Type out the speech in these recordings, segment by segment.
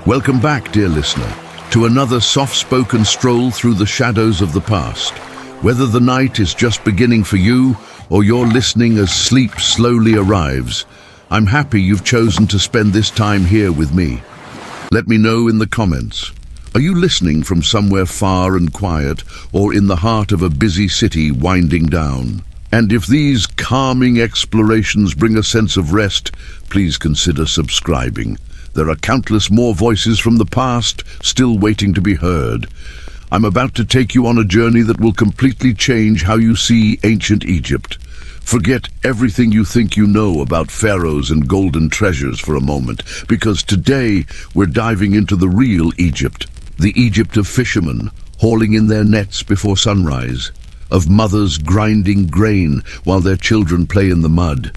Welcome back, dear listener, to another soft-spoken stroll through the shadows of the past. Whether the night is just beginning for you or you're listening as sleep slowly arrives, I'm happy you've chosen to spend this time here with me. Let me know in the comments. Are you listening from somewhere far and quiet, or in the heart of a busy city winding down? And if these calming explorations bring a sense of rest, please consider subscribing. There are countless more voices from the past still waiting to be heard. I'm about to take you on a journey that will completely change how you see ancient Egypt. Forget everything you think you know about pharaohs and golden treasures for a moment, because today we're diving into the real Egypt. The Egypt of fishermen, hauling in their nets before sunrise. Of mothers grinding grain while their children play in the mud.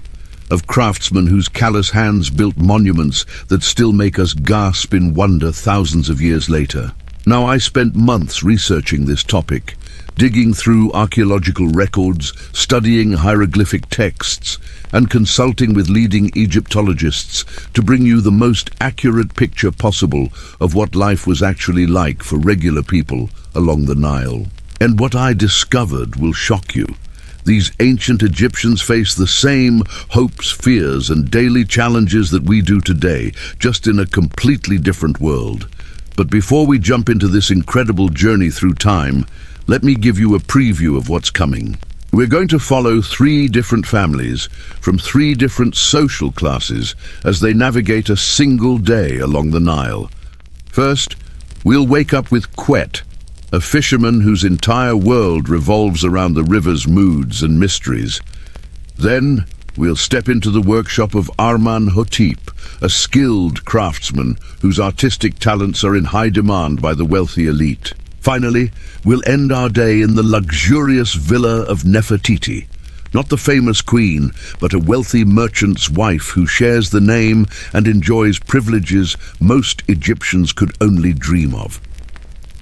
Of craftsmen whose callous hands built monuments that still make us gasp in wonder thousands of years later. Now, I spent months researching this topic, digging through archaeological records, studying hieroglyphic texts, and consulting with leading Egyptologists to bring you the most accurate picture possible of what life was actually like for regular people along the Nile. And what I discovered will shock you. These ancient Egyptians faced the same hopes, fears, and daily challenges that we do today, just in a completely different world. But before we jump into this incredible journey through time, let me give you a preview of what's coming. We're going to follow 3 different families from 3 different social classes as they navigate a single day along the Nile. First, we'll wake up with Quet, a fisherman whose entire world revolves around the river's moods and mysteries. Then, we'll step into the workshop of Arman Hotip, a skilled craftsman whose artistic talents are in high demand by the wealthy elite. Finally, we'll end our day in the luxurious villa of Nefertiti, not the famous queen, but a wealthy merchant's wife who shares the name and enjoys privileges most Egyptians could only dream of.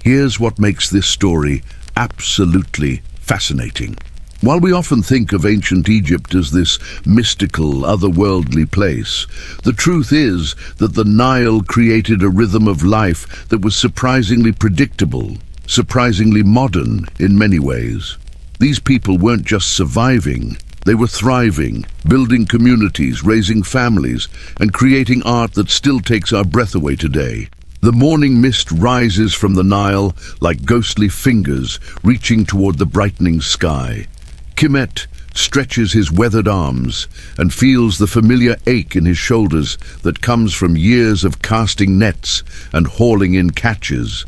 Here's what makes this story absolutely fascinating. While we often think of ancient Egypt as this mystical, otherworldly place, the truth is that the Nile created a rhythm of life that was surprisingly predictable, surprisingly modern in many ways. These people weren't just surviving, they were thriving, building communities, raising families, and creating art that still takes our breath away today. The morning mist rises from the Nile like ghostly fingers reaching toward the brightening sky. Kemet stretches his weathered arms and feels the familiar ache in his shoulders that comes from years of casting nets and hauling in catches.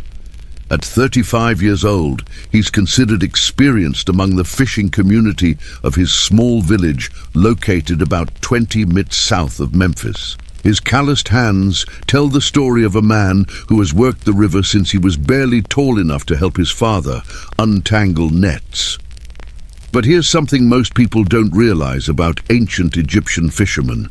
At 35 years old, he's considered experienced among the fishing community of his small village located about 20 minutes south of Memphis. His calloused hands tell the story of a man who has worked the river since he was barely tall enough to help his father untangle nets. But here's something most people don't realize about ancient Egyptian fishermen.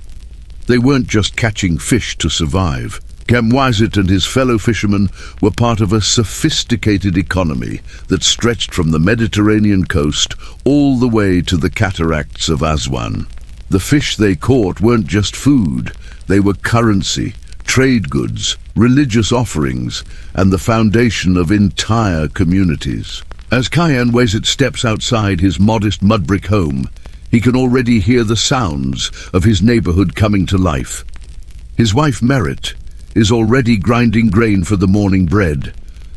They weren't just catching fish to survive. Kamwazit and his fellow fishermen were part of a sophisticated economy that stretched from the Mediterranean coast all the way to the cataracts of Aswan. The fish they caught weren't just food. They were currency, trade goods, religious offerings, and the foundation of entire communities. As Kamwazit steps outside his modest mudbrick home, he can already hear the sounds of his neighborhood coming to life. His wife Merit is already grinding grain for the morning bread,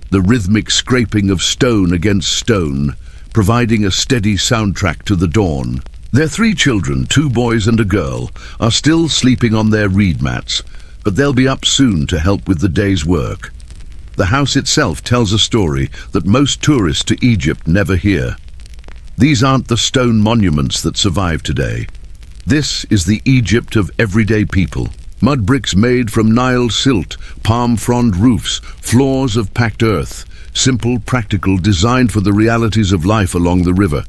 the rhythmic scraping of stone against stone, providing a steady soundtrack to the dawn. Their 3 children, 2 boys and a girl, are still sleeping on their reed mats, but they'll be up soon to help with the day's work. The house itself tells a story that most tourists to Egypt never hear. These aren't the stone monuments that survive today. This is the Egypt of everyday people. Mud bricks made from Nile silt, palm frond roofs, floors of packed earth. Simple, practical, designed for the realities of life along the river.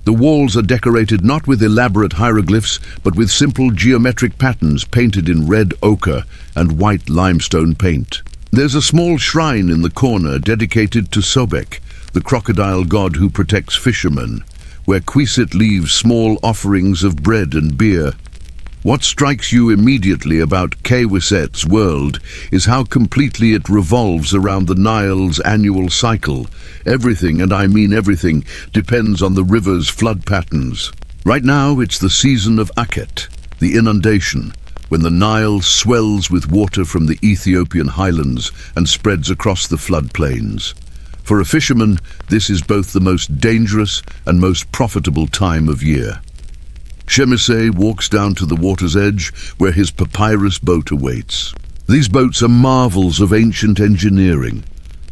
The walls are decorated not with elaborate hieroglyphs, but with simple geometric patterns painted in red ochre and white limestone paint. There's a small shrine in the corner dedicated to Sobek, the crocodile god who protects fishermen, where Quisit leaves small offerings of bread and beer. What strikes you immediately about Kay Wisset's world is how completely it revolves around the Nile's annual cycle. Everything, and I mean everything, depends on the river's flood patterns. Right now, it's the season of Akhet, the inundation, when the Nile swells with water from the Ethiopian highlands and spreads across the floodplains. For a fisherman, this is both the most dangerous and most profitable time of year. Shemisei walks down to the water's edge where his papyrus boat awaits. These boats are marvels of ancient engineering.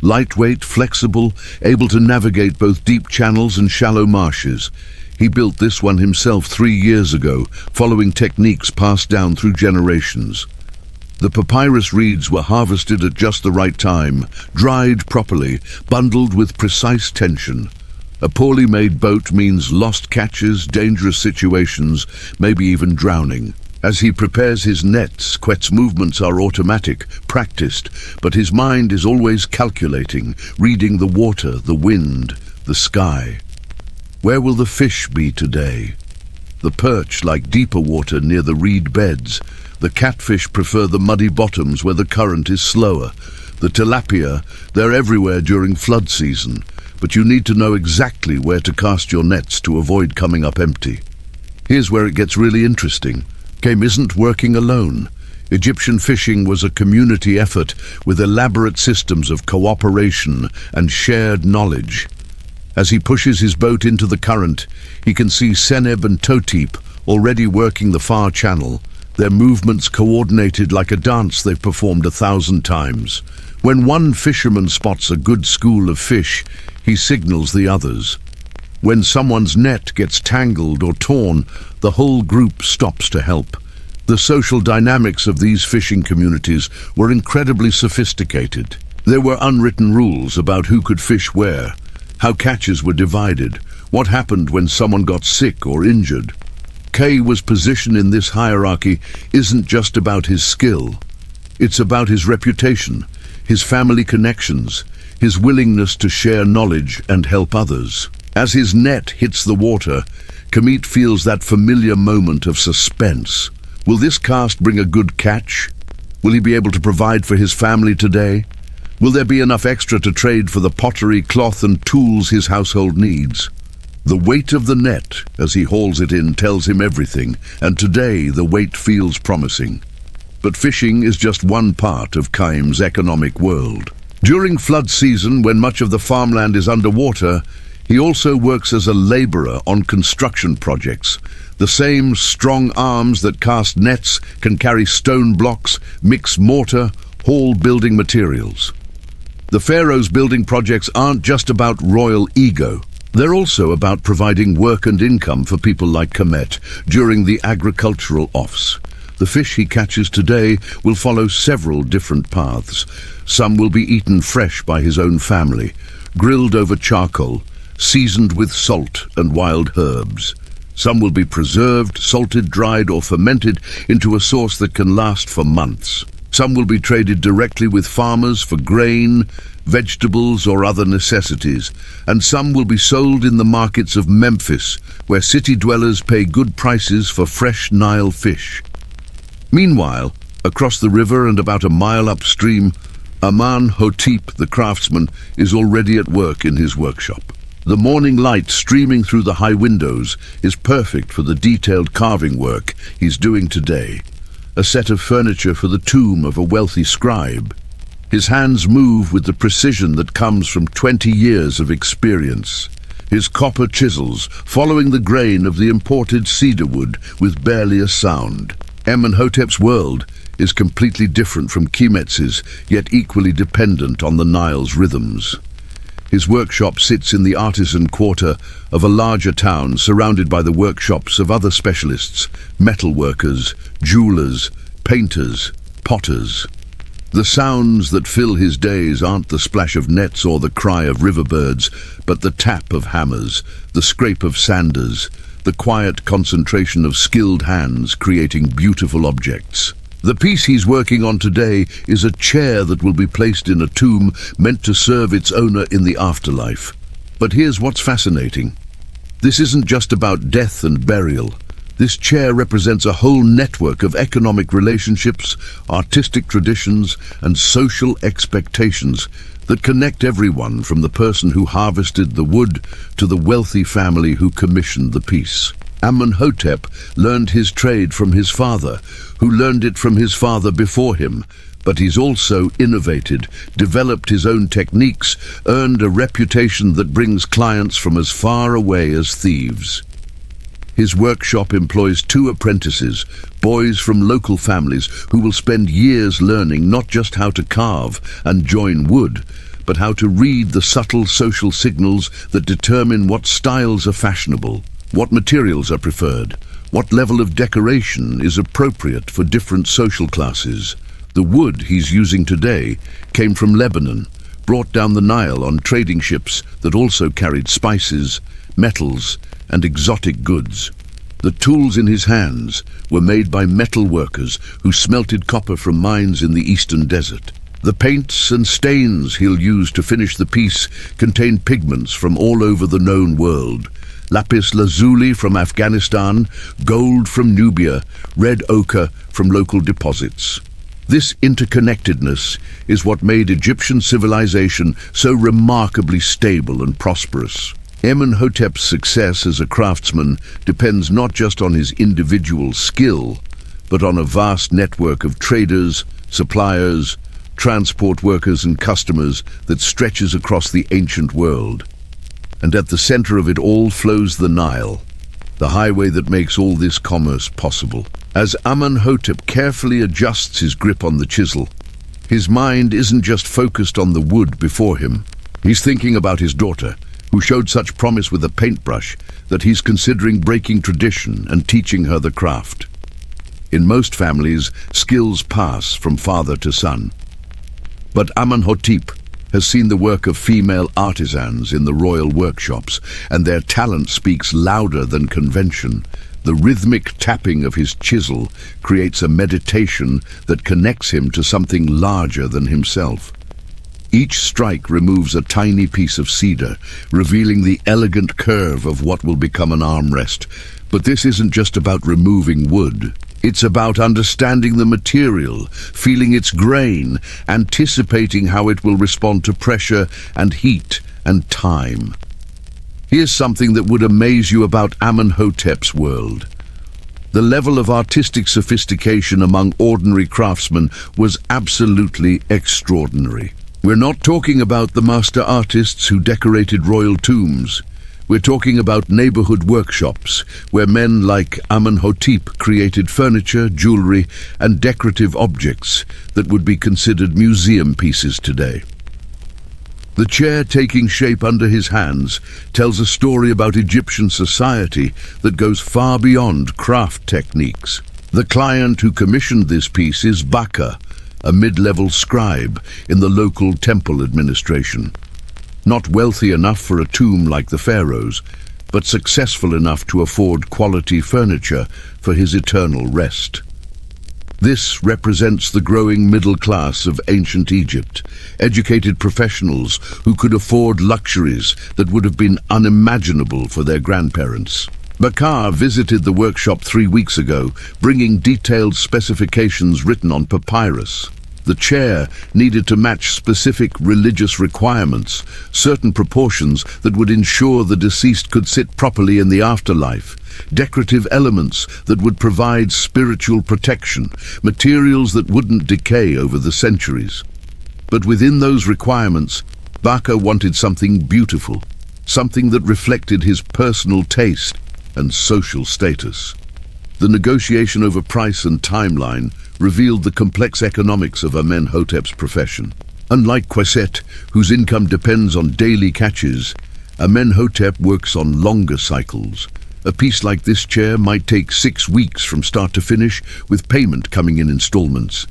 Lightweight, flexible, able to navigate both deep channels and shallow marshes. He built this one himself 3 years ago, following techniques passed down through generations. The papyrus reeds were harvested at just the right time, dried properly, bundled with precise tension. A poorly made boat means lost catches, dangerous situations, maybe even drowning. As he prepares his nets, Quet's movements are automatic, practiced, but his mind is always calculating, reading the water, the wind, the sky. Where will the fish be today? The perch like deeper water near the reed beds. The catfish prefer the muddy bottoms where the current is slower. The tilapia, they're everywhere during flood season, but you need to know exactly where to cast your nets to avoid coming up empty. Here's where it gets really interesting. Kame isn't working alone. Egyptian fishing was a community effort with elaborate systems of cooperation and shared knowledge. As he pushes his boat into the current, he can see Seneb and Totip already working the far channel, their movements coordinated like a dance they've performed 1,000 times. When one fisherman spots a good school of fish, he signals the others. When someone's net gets tangled or torn, the whole group stops to help. The social dynamics of these fishing communities were incredibly sophisticated. There were unwritten rules about who could fish where, how catches were divided, what happened when someone got sick or injured. Kay's position in this hierarchy isn't just about his skill. It's about his reputation, his family connections, his willingness to share knowledge and help others. As his net hits the water, Kamit feels that familiar moment of suspense. Will this cast bring a good catch? Will he be able to provide for his family today? Will there be enough extra to trade for the pottery, cloth and tools his household needs? The weight of the net as he hauls it in tells him everything, and today the weight feels promising. But fishing is just one part of Kaim's economic world. During flood season, when much of the farmland is underwater, he also works as a laborer on construction projects. The same strong arms that cast nets can carry stone blocks, mix mortar, haul building materials. The Pharaoh's building projects aren't just about royal ego. They're also about providing work and income for people like Kemet during the agricultural offs. The fish he catches today will follow several different paths. Some will be eaten fresh by his own family, grilled over charcoal, seasoned with salt and wild herbs. Some will be preserved, salted, dried or fermented into a sauce that can last for months. Some will be traded directly with farmers for grain, vegetables or other necessities, and some will be sold in the markets of Memphis, where city dwellers pay good prices for fresh Nile fish. Meanwhile, across the river and about a mile upstream, Aman Hotep, the craftsman, is already at work in his workshop. The morning light streaming through the high windows is perfect for the detailed carving work he's doing today. A set of furniture for the tomb of a wealthy scribe. His hands move with the precision that comes from 20 years of experience. His copper chisels following the grain of the imported cedar wood with barely a sound. Amenhotep's world is completely different from Kemet's, yet equally dependent on the Nile's rhythms. His workshop sits in the artisan quarter of a larger town surrounded by the workshops of other specialists, metalworkers, jewelers, painters, potters. The sounds that fill his days aren't the splash of nets or the cry of riverbirds, but the tap of hammers, the scrape of sanders, the quiet concentration of skilled hands creating beautiful objects. The piece he's working on today is a chair that will be placed in a tomb meant to serve its owner in the afterlife. But here's what's fascinating. This isn't just about death and burial. This chair represents a whole network of economic relationships, artistic traditions, and social expectations that connect everyone from the person who harvested the wood to the wealthy family who commissioned the piece. Amenhotep learned his trade from his father, who learned it from his father before him, but he's also innovated, developed his own techniques, earned a reputation that brings clients from as far away as Thebes. His workshop employs 2 apprentices, boys from local families who will spend years learning not just how to carve and join wood, but how to read the subtle social signals that determine what styles are fashionable, what materials are preferred, what level of decoration is appropriate for different social classes. The wood he's using today came from Lebanon, brought down the Nile on trading ships that also carried spices, metals, and exotic goods. The tools in his hands were made by metal workers who smelted copper from mines in the eastern desert. The paints and stains he'll use to finish the piece contain pigments from all over the known world. Lapis lazuli from Afghanistan, gold from Nubia, red ochre from local deposits. This interconnectedness is what made Egyptian civilization so remarkably stable and prosperous. Amenhotep's success as a craftsman depends not just on his individual skill, but on a vast network of traders, suppliers, transport workers and customers that stretches across the ancient world. And at the center of it all flows the Nile, the highway that makes all this commerce possible. As Amenhotep carefully adjusts his grip on the chisel, his mind isn't just focused on the wood before him. He's thinking about his daughter, who showed such promise with a paintbrush that he's considering breaking tradition and teaching her the craft. In most families, skills pass from father to son. But Amenhotep has seen the work of female artisans in the royal workshops, and their talent speaks louder than convention. The rhythmic tapping of his chisel creates a meditation that connects him to something larger than himself. Each strike removes a tiny piece of cedar, revealing the elegant curve of what will become an armrest. But this isn't just about removing wood. It's about understanding the material, feeling its grain, anticipating how it will respond to pressure and heat and time. Here's something that would amaze you about Amenhotep's world. The level of artistic sophistication among ordinary craftsmen was absolutely extraordinary. We're not talking about the master artists who decorated royal tombs. We're talking about neighborhood workshops, where men like Amenhotep created furniture, jewelry, and decorative objects that would be considered museum pieces today. The chair taking shape under his hands tells a story about Egyptian society that goes far beyond craft techniques. The client who commissioned this piece is Baka, a mid-level scribe in the local temple administration. Not wealthy enough for a tomb like the pharaohs, but successful enough to afford quality furniture for his eternal rest. This represents the growing middle class of ancient Egypt, educated professionals who could afford luxuries that would have been unimaginable for their grandparents. Bakar visited the workshop 3 weeks ago, bringing detailed specifications written on papyrus. The chair needed to match specific religious requirements, certain proportions that would ensure the deceased could sit properly in the afterlife, decorative elements that would provide spiritual protection, materials that wouldn't decay over the centuries. But within those requirements, Bakar wanted something beautiful, something that reflected his personal taste and social status. The negotiation over price and timeline revealed the complex economics of Amenhotep's profession. Unlike Queset, whose income depends on daily catches, Amenhotep works on longer cycles. A piece like this chair might take 6 weeks from start to finish, with payment coming in installments.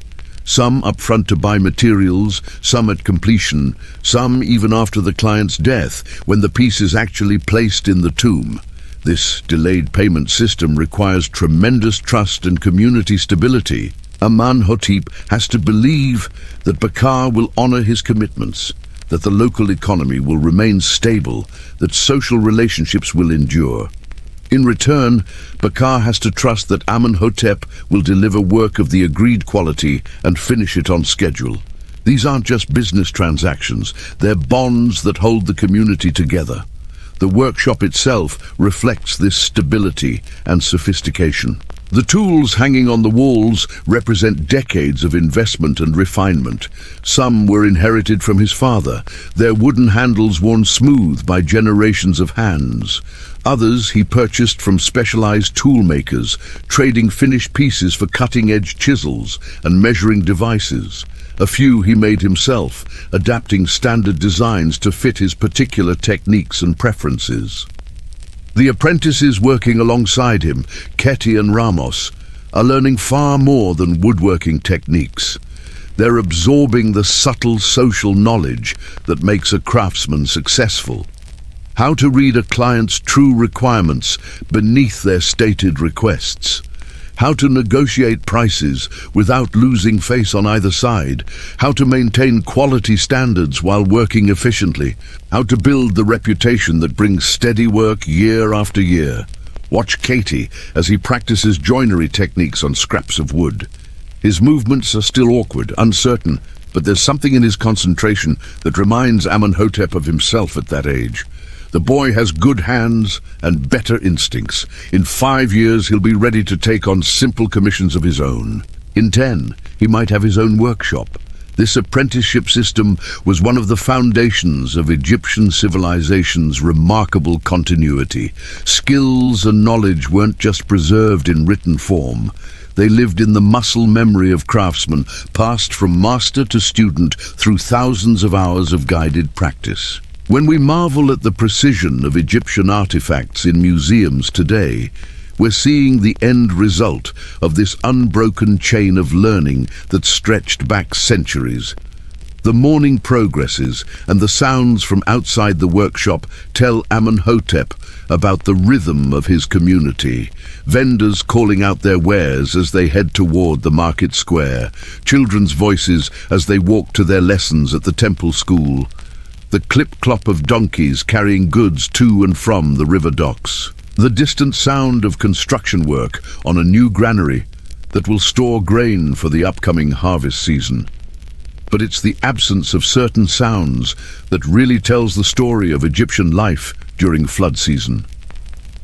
Some upfront to buy materials, some at completion, some even after the client's death, when the piece is actually placed in the tomb. This delayed payment system requires tremendous trust and community stability. Amenhotep has to believe that Bakar will honor his commitments, that the local economy will remain stable, that social relationships will endure. In return, Bakar has to trust that Amenhotep will deliver work of the agreed quality and finish it on schedule. These aren't just business transactions, they're bonds that hold the community together. The workshop itself reflects this stability and sophistication. The tools hanging on the walls represent decades of investment and refinement. Some were inherited from his father, their wooden handles worn smooth by generations of hands. Others he purchased from specialized tool makers, trading finished pieces for cutting-edge chisels and measuring devices. A few he made himself, adapting standard designs to fit his particular techniques and preferences. The apprentices working alongside him, Ketty and Ramos, are learning far more than woodworking techniques. They're absorbing the subtle social knowledge that makes a craftsman successful. How to read a client's true requirements beneath their stated requests. How to negotiate prices without losing face on either side. How to maintain quality standards while working efficiently. How to build the reputation that brings steady work year after year. Watch Katie as he practices joinery techniques on scraps of wood. His movements are still awkward, uncertain, but there's something in his concentration that reminds Amenhotep of himself at that age. The boy has good hands and better instincts. In 5 years, he'll be ready to take on simple commissions of his own. In 10, he might have his own workshop. This apprenticeship system was one of the foundations of Egyptian civilization's remarkable continuity. Skills and knowledge weren't just preserved in written form. They lived in the muscle memory of craftsmen, passed from master to student through thousands of hours of guided practice. When we marvel at the precision of Egyptian artifacts in museums today, we're seeing the end result of this unbroken chain of learning that stretched back centuries. The morning progresses and the sounds from outside the workshop tell Amenhotep about the rhythm of his community. Vendors calling out their wares as they head toward the market square, children's voices as they walk to their lessons at the temple school, the clip-clop of donkeys carrying goods to and from the river docks, the distant sound of construction work on a new granary that will store grain for the upcoming harvest season. But it's the absence of certain sounds that really tells the story of Egyptian life during flood season.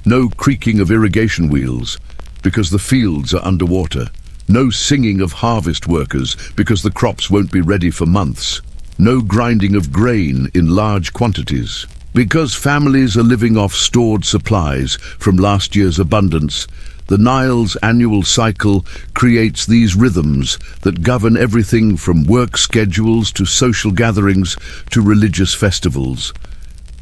No creaking of irrigation wheels because the fields are underwater. No singing of harvest workers because the crops won't be ready for months. No grinding of grain in large quantities. Because families are living off stored supplies from last year's abundance, the Nile's annual cycle creates these rhythms that govern everything from work schedules to social gatherings to religious festivals.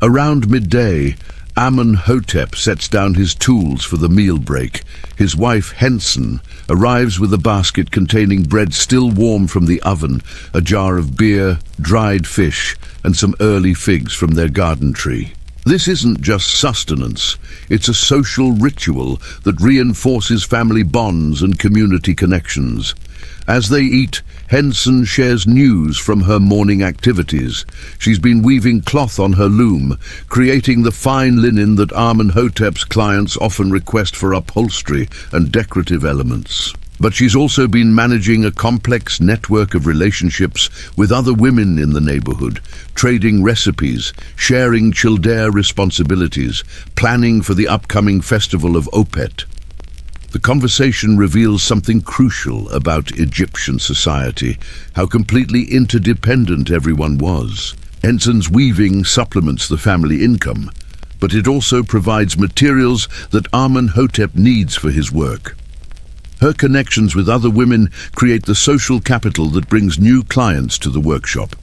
Around midday, Amenhotep sets down his tools for the meal break. His wife, Henson, arrives with a basket containing bread still warm from the oven, a jar of beer, dried fish, and some early figs from their garden tree. This isn't just sustenance, it's a social ritual that reinforces family bonds and community connections. As they eat, Henson shares news from her morning activities. She's been weaving cloth on her loom, creating the fine linen that Amenhotep's clients often request for upholstery and decorative elements. But she's also been managing a complex network of relationships with other women in the neighborhood, trading recipes, sharing Childare responsibilities, planning for the upcoming festival of Opet. The conversation reveals something crucial about Egyptian society, how completely interdependent everyone was. Henson's weaving supplements the family income, but it also provides materials that Amenhotep needs for his work. Her connections with other women create the social capital that brings new clients to the workshop.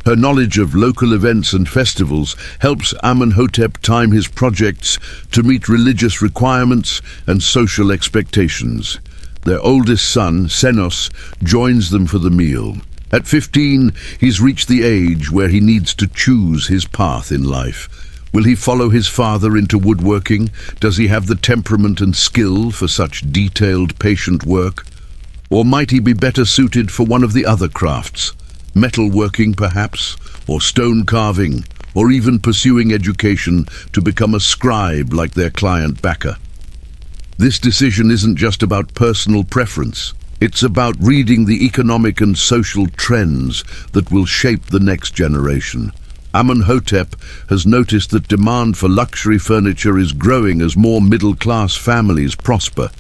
Her knowledge of local events and festivals helps Amenhotep time his projects to meet religious requirements and social expectations. Their oldest son, Senos, joins them for the meal. At 15, he's reached the age where he needs to choose his path in life. Will he follow his father into woodworking? Does he have the temperament and skill for such detailed, patient work? Or might he be better suited for one of the other crafts? Metalworking, perhaps, or stone carving, or even pursuing education to become a scribe like their client Backer. This decision isn't just about personal preference. It's about reading the economic and social trends that will shape the next generation. Amenhotep has noticed that demand for luxury furniture is growing as more middle-class families prosper.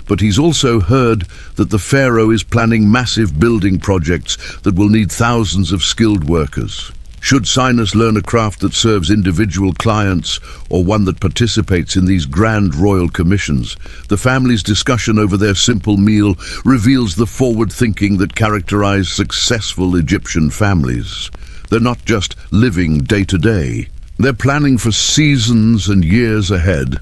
But he's also heard that the pharaoh is planning massive building projects that will need thousands of skilled workers. Should Sinus learn a craft that serves individual clients or one that participates in these grand royal commissions? The family's discussion over their simple meal reveals the forward thinking that characterized successful Egyptian families. They're not just living day to day. They're planning for seasons and years ahead,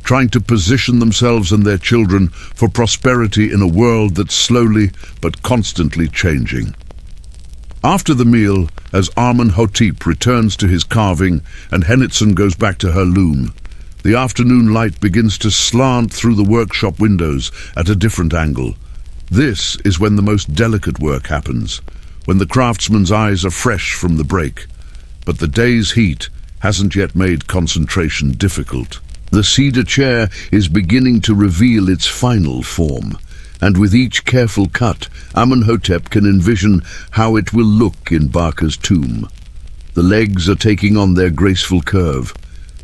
trying to position themselves and their children for prosperity in a world that's slowly but constantly changing. After the meal, as Amenhotep returns to his carving and Henitson goes back to her loom, the afternoon light begins to slant through the workshop windows at a different angle. This is when the most delicate work happens, when the craftsman's eyes are fresh from the break. But the day's heat hasn't yet made concentration difficult. The cedar chair is beginning to reveal its final form, and with each careful cut, Amenhotep can envision how it will look in Barker's tomb. The legs are taking on their graceful curve.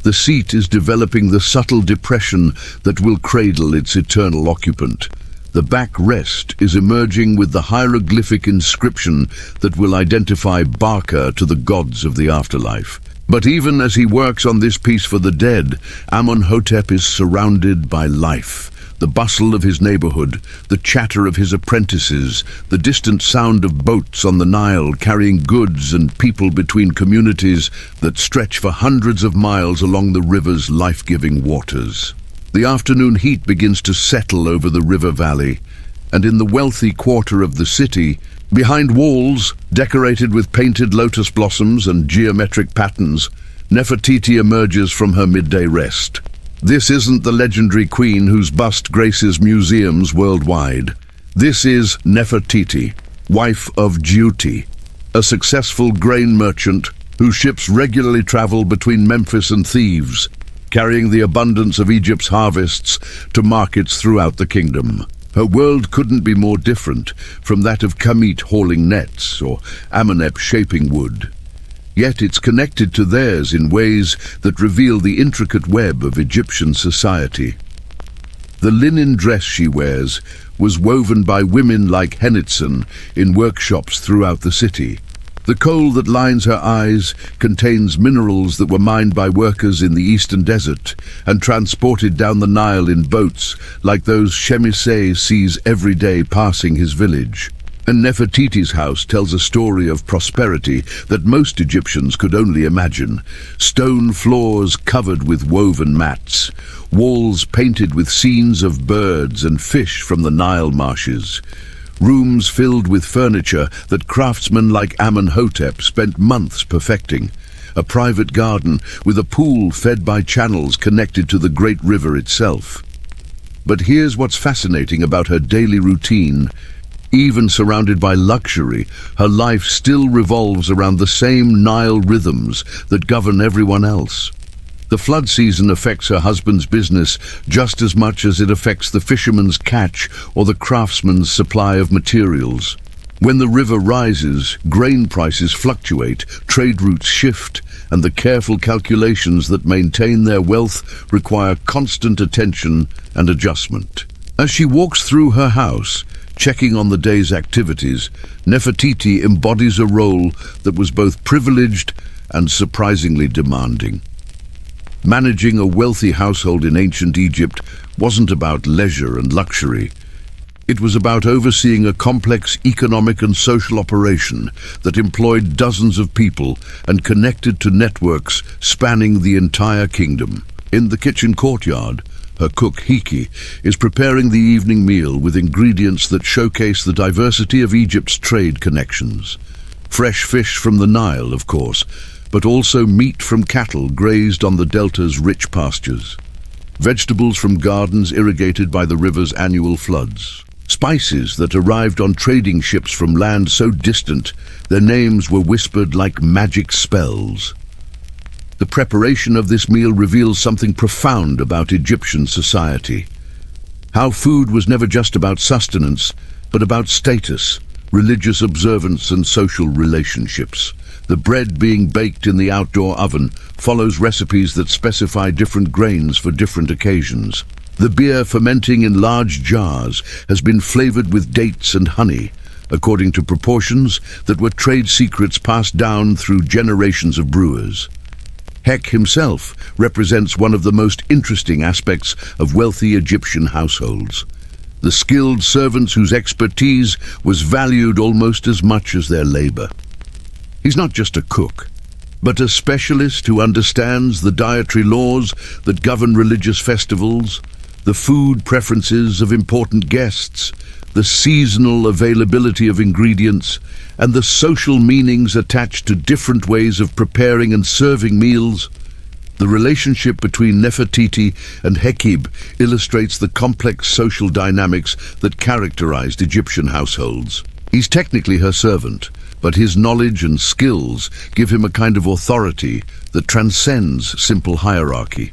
The seat is developing the subtle depression that will cradle its eternal occupant. The backrest is emerging with the hieroglyphic inscription that will identify Barker to the gods of the afterlife. But even as he works on this piece for the dead, Amenhotep is surrounded by life. The bustle of his neighborhood, the chatter of his apprentices, the distant sound of boats on the Nile carrying goods and people between communities that stretch for hundreds of miles along the river's life-giving waters. The afternoon heat begins to settle over the river valley, and in the wealthy quarter of the city, behind walls decorated with painted lotus blossoms and geometric patterns, Nefertiti emerges from her midday rest. This isn't the legendary queen whose bust graces museums worldwide. This is Nefertiti, wife of Djeuti, a successful grain merchant whose ships regularly travel between Memphis and Thebes, carrying the abundance of Egypt's harvests to markets throughout the kingdom. Her world couldn't be more different from that of Kamit hauling nets or Amenhotep shaping wood. Yet it's connected to theirs in ways that reveal the intricate web of Egyptian society. The linen dress she wears was woven by women like Henitson in workshops throughout the city. The coal that lines her eyes contains minerals that were mined by workers in the eastern desert and transported down the Nile in boats like those Shemisei sees every day passing his village. And Nefertiti's house tells a story of prosperity that most Egyptians could only imagine. Stone floors covered with woven mats, walls painted with scenes of birds and fish from the Nile marshes, rooms filled with furniture that craftsmen like Amenhotep spent months perfecting, a private garden with a pool fed by channels connected to the great river itself. But here's what's fascinating about her daily routine. Even surrounded by luxury, her life still revolves around the same Nile rhythms that govern everyone else. The flood season affects her husband's business just as much as it affects the fisherman's catch or the craftsman's supply of materials. When the river rises, grain prices fluctuate, trade routes shift, and the careful calculations that maintain their wealth require constant attention and adjustment. As she walks through her house, checking on the day's activities, Nefertiti embodies a role that was both privileged and surprisingly demanding. Managing a wealthy household in ancient Egypt wasn't about leisure and luxury. It was about overseeing a complex economic and social operation that employed dozens of people and connected to networks spanning the entire kingdom. In the kitchen courtyard, her cook, Hiki, is preparing the evening meal with ingredients that showcase the diversity of Egypt's trade connections. Fresh fish from the Nile, of course, but also meat from cattle grazed on the delta's rich pastures. Vegetables from gardens irrigated by the river's annual floods. Spices that arrived on trading ships from land so distant, their names were whispered like magic spells. The preparation of this meal reveals something profound about Egyptian society. How food was never just about sustenance, but about status, religious observance and social relationships. The bread being baked in the outdoor oven follows recipes that specify different grains for different occasions. The beer fermenting in large jars has been flavored with dates and honey, according to proportions that were trade secrets passed down through generations of brewers. Hek himself represents one of the most interesting aspects of wealthy Egyptian households. The skilled servants whose expertise was valued almost as much as their labor. He's not just a cook, but a specialist who understands the dietary laws that govern religious festivals, the food preferences of important guests, the seasonal availability of ingredients, and the social meanings attached to different ways of preparing and serving meals. The relationship between Nefertiti and Hekib illustrates the complex social dynamics that characterized Egyptian households. He's technically her servant, but his knowledge and skills give him a kind of authority that transcends simple hierarchy.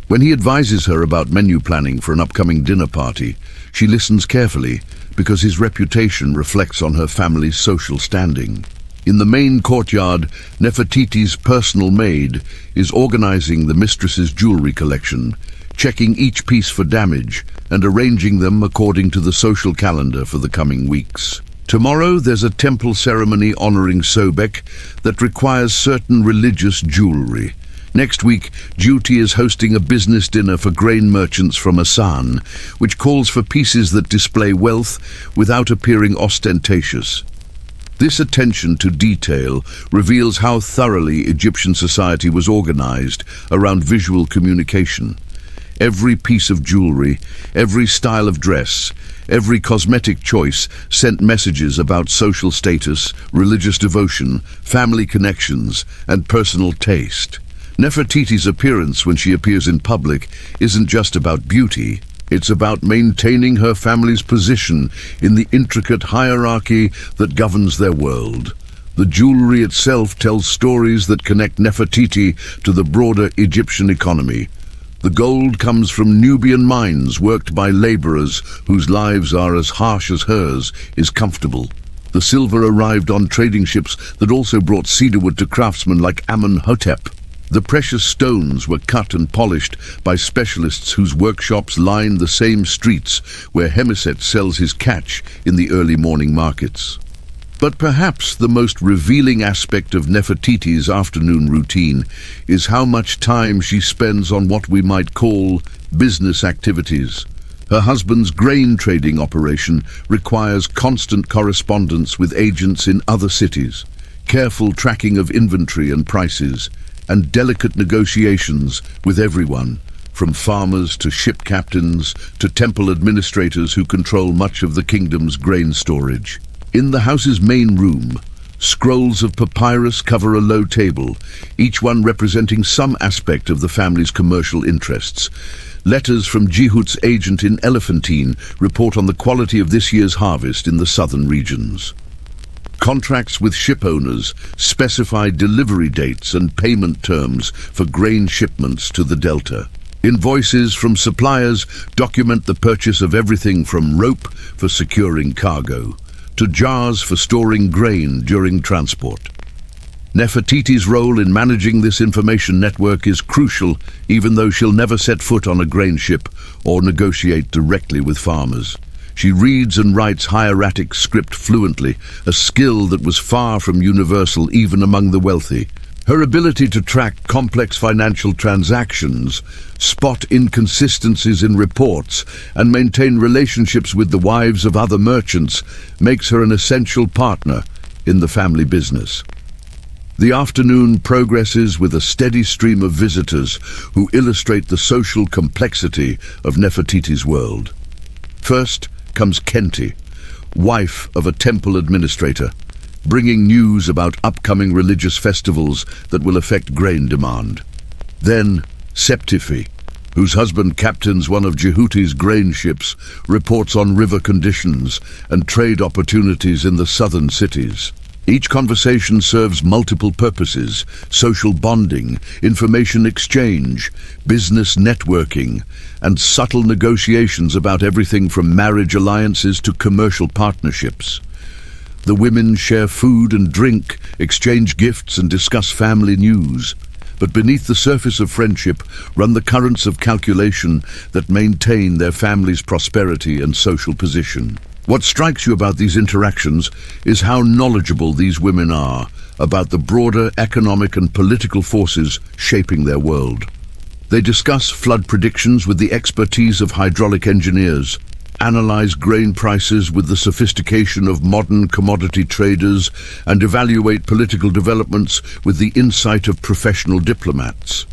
When he advises her about menu planning for an upcoming dinner party, she listens carefully because his reputation reflects on her family's social standing. In the main courtyard, Nefertiti's personal maid is organizing the mistress's jewelry collection, checking each piece for damage and arranging them according to the social calendar for the coming weeks. Tomorrow there's a temple ceremony honoring Sobek that requires certain religious jewelry. Next week, Duty is hosting a business dinner for grain merchants from Asan, which calls for pieces that display wealth without appearing ostentatious. This attention to detail reveals how thoroughly Egyptian society was organized around visual communication. Every piece of jewelry, every style of dress, every cosmetic choice sent messages about social status, religious devotion, family connections, and personal taste. Nefertiti's appearance when she appears in public isn't just about beauty. It's about maintaining her family's position in the intricate hierarchy that governs their world. The jewelry itself tells stories that connect Nefertiti to the broader Egyptian economy. The gold comes from Nubian mines worked by laborers whose lives are as harsh as hers is comfortable. The silver arrived on trading ships that also brought cedarwood to craftsmen like Amenhotep. The precious stones were cut and polished by specialists whose workshops line the same streets where Hemiset sells his catch in the early morning markets. But perhaps the most revealing aspect of Nefertiti's afternoon routine is how much time she spends on what we might call business activities. Her husband's grain trading operation requires constant correspondence with agents in other cities, careful tracking of inventory and prices, and delicate negotiations with everyone, from farmers to ship captains to temple administrators who control much of the kingdom's grain storage. In the house's main room, scrolls of papyrus cover a low table, each one representing some aspect of the family's commercial interests. Letters from Jehut's agent in Elephantine report on the quality of this year's harvest in the southern regions. Contracts with ship owners specify delivery dates and payment terms for grain shipments to the Delta. Invoices from suppliers document the purchase of everything from rope for securing cargo to jars for storing grain during transport. Nefertiti's role in managing this information network is crucial, even though she'll never set foot on a grain ship or negotiate directly with farmers. She reads and writes hieratic script fluently, a skill that was far from universal even among the wealthy. Her ability to track complex financial transactions, spot inconsistencies in reports, and maintain relationships with the wives of other merchants makes her an essential partner in the family business. The afternoon progresses with a steady stream of visitors who illustrate the social complexity of Nefertiti's world. First comes Kenti, wife of a temple administrator, bringing news about upcoming religious festivals that will affect grain demand. Then Septifi, whose husband captains one of Jehuti's grain ships, reports on river conditions and trade opportunities in the southern cities. Each conversation serves multiple purposes: social bonding, information exchange, business networking, and subtle negotiations about everything from marriage alliances to commercial partnerships. The women share food and drink, exchange gifts, and discuss family news. But beneath the surface of friendship run the currents of calculation that maintain their family's prosperity and social position. What strikes you about these interactions is how knowledgeable these women are about the broader economic and political forces shaping their world. They discuss flood predictions with the expertise of hydraulic engineers, analyze grain prices with the sophistication of modern commodity traders, and evaluate political developments with the insight of professional diplomats.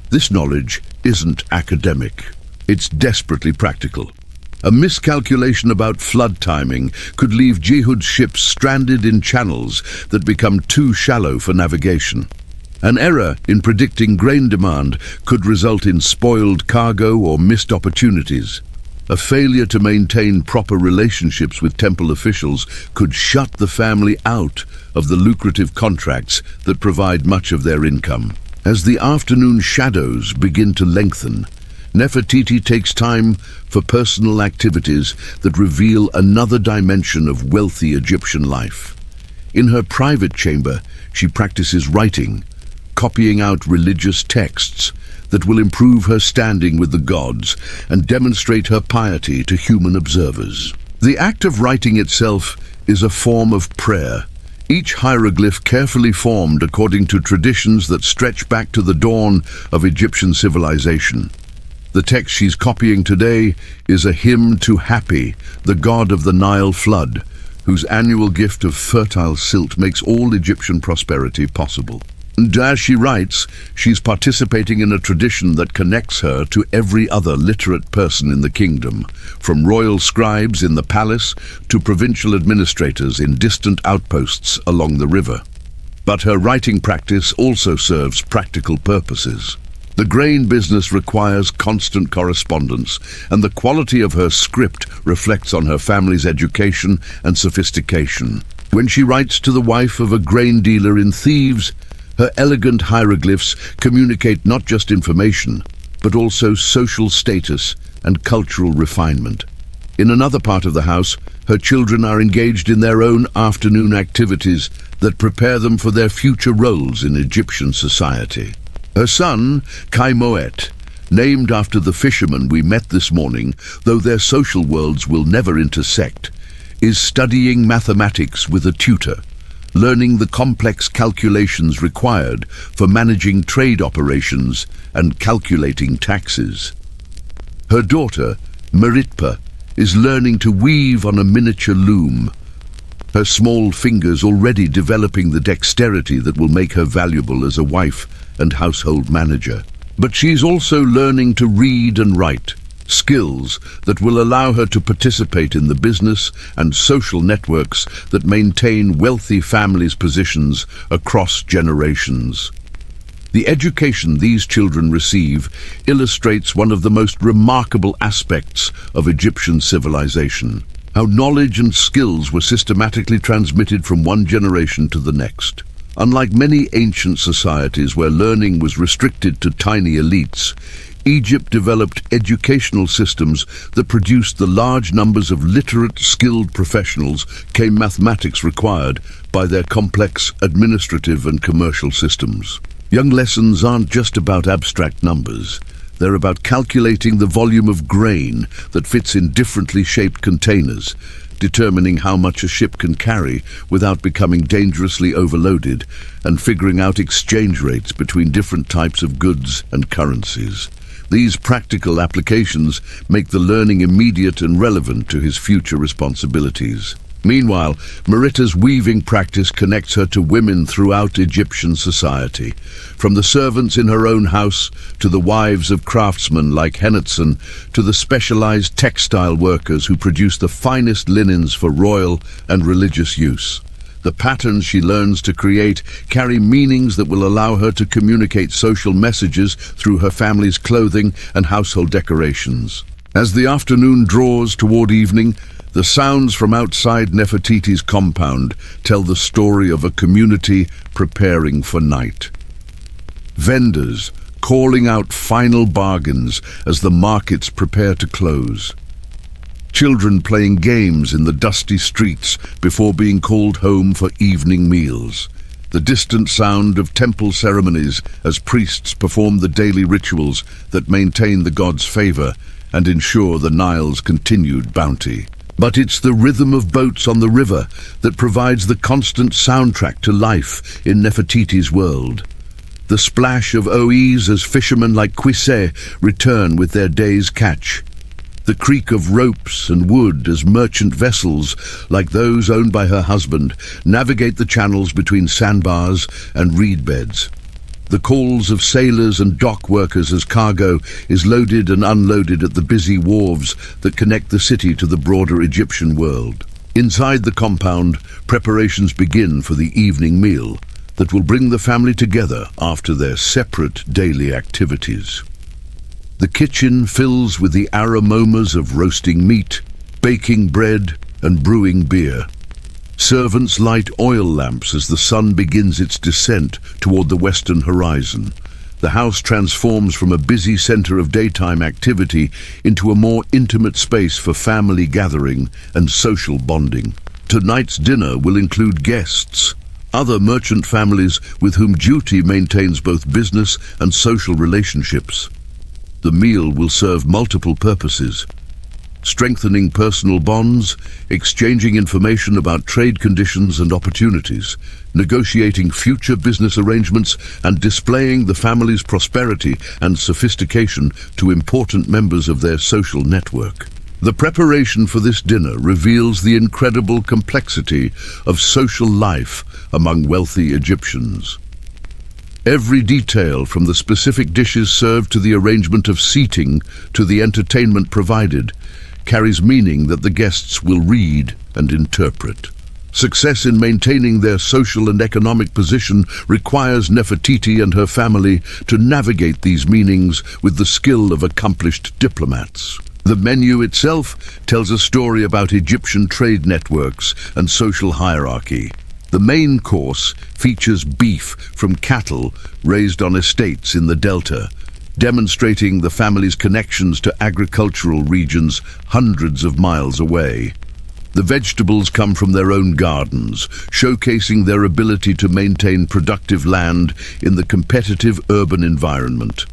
This knowledge isn't academic. It's desperately practical. A miscalculation about flood timing could leave Jehud's ships stranded in channels that become too shallow for navigation. An error in predicting grain demand could result in spoiled cargo or missed opportunities. A failure to maintain proper relationships with temple officials could shut the family out of the lucrative contracts that provide much of their income. As the afternoon shadows begin to lengthen, Nefertiti takes time for personal activities that reveal another dimension of wealthy Egyptian life. In her private chamber, she practices writing, copying out religious texts that will improve her standing with the gods and demonstrate her piety to human observers. The act of writing itself is a form of prayer, each hieroglyph carefully formed according to traditions that stretch back to the dawn of Egyptian civilization. The text she's copying today is a hymn to Hapi, the god of the Nile flood, whose annual gift of fertile silt makes all Egyptian prosperity possible. And as she writes, she's participating in a tradition that connects her to every other literate person in the kingdom, from royal scribes in the palace to provincial administrators in distant outposts along the river. But her writing practice also serves practical purposes. The grain business requires constant correspondence, and the quality of her script reflects on her family's education and sophistication. When she writes to the wife of a grain dealer in Thebes, her elegant hieroglyphs communicate not just information, but also social status and cultural refinement. In another part of the house, her children are engaged in their own afternoon activities that prepare them for their future roles in Egyptian society. Her son, Kai Moet, named after the fisherman we met this morning, though their social worlds will never intersect, is studying mathematics with a tutor, learning the complex calculations required for managing trade operations and calculating taxes. Her daughter, Meritpa, is learning to weave on a miniature loom, her small fingers already developing the dexterity that will make her valuable as a wife and household manager. But she's also learning to read and write, skills that will allow her to participate in the business and social networks that maintain wealthy families' positions across generations. The education these children receive illustrates one of the most remarkable aspects of Egyptian civilization: how knowledge and skills were systematically transmitted from one generation to the next. Unlike many ancient societies where learning was restricted to tiny elites, Egypt developed educational systems that produced the large numbers of literate, skilled professionals mathematics required by their complex administrative and commercial systems. Young lessons aren't just about abstract numbers. They're about calculating the volume of grain that fits in differently shaped containers, determining how much a ship can carry without becoming dangerously overloaded, and figuring out exchange rates between different types of goods and currencies. These practical applications make the learning immediate and relevant to his future responsibilities. Meanwhile, Meritpa's weaving practice connects her to women throughout Egyptian society, from the servants in her own house to the wives of craftsmen like Henetson, to the specialized textile workers who produce the finest linens for royal and religious use. The patterns she learns to create carry meanings that will allow her to communicate social messages through her family's clothing and household decorations. As the afternoon draws toward evening, The sounds from outside Nefertiti's compound tell the story of a community preparing for night. Vendors calling out final bargains as the markets prepare to close. Children playing games in the dusty streets before being called home for evening meals. The distant sound of temple ceremonies as priests perform the daily rituals that maintain the gods' favor and ensure the Nile's continued bounty. But it's the rhythm of boats on the river that provides the constant soundtrack to life in Nefertiti's world. The splash of oars as fishermen like Quisset return with their day's catch. The creak of ropes and wood as merchant vessels, like those owned by her husband, navigate the channels between sandbars and reed beds. The calls of sailors and dock workers as cargo is loaded and unloaded at the busy wharves that connect the city to the broader Egyptian world. Inside the compound, preparations begin for the evening meal that will bring the family together after their separate daily activities. The kitchen fills with the aromas of roasting meat, baking bread, and brewing beer. Servants light oil lamps as the sun begins its descent toward the western horizon. The house transforms from a busy center of daytime activity into a more intimate space for family gathering and social bonding. Tonight's dinner will include guests, other merchant families with whom duty maintains both business and social relationships. The meal will serve multiple purposes: strengthening personal bonds, exchanging information about trade conditions and opportunities, negotiating future business arrangements, and displaying the family's prosperity and sophistication to important members of their social network. The preparation for this dinner reveals the incredible complexity of social life among wealthy Egyptians. Every detail, from the specific dishes served to the arrangement of seating to the entertainment provided, carries meaning that the guests will read and interpret. Success in maintaining their social and economic position requires Nefertiti and her family to navigate these meanings with the skill of accomplished diplomats. The menu itself tells a story about Egyptian trade networks and social hierarchy. The main course features beef from cattle raised on estates in the delta, demonstrating the family's connections to agricultural regions hundreds of miles away. The vegetables come from their own gardens, showcasing their ability to maintain productive land in the competitive urban environment.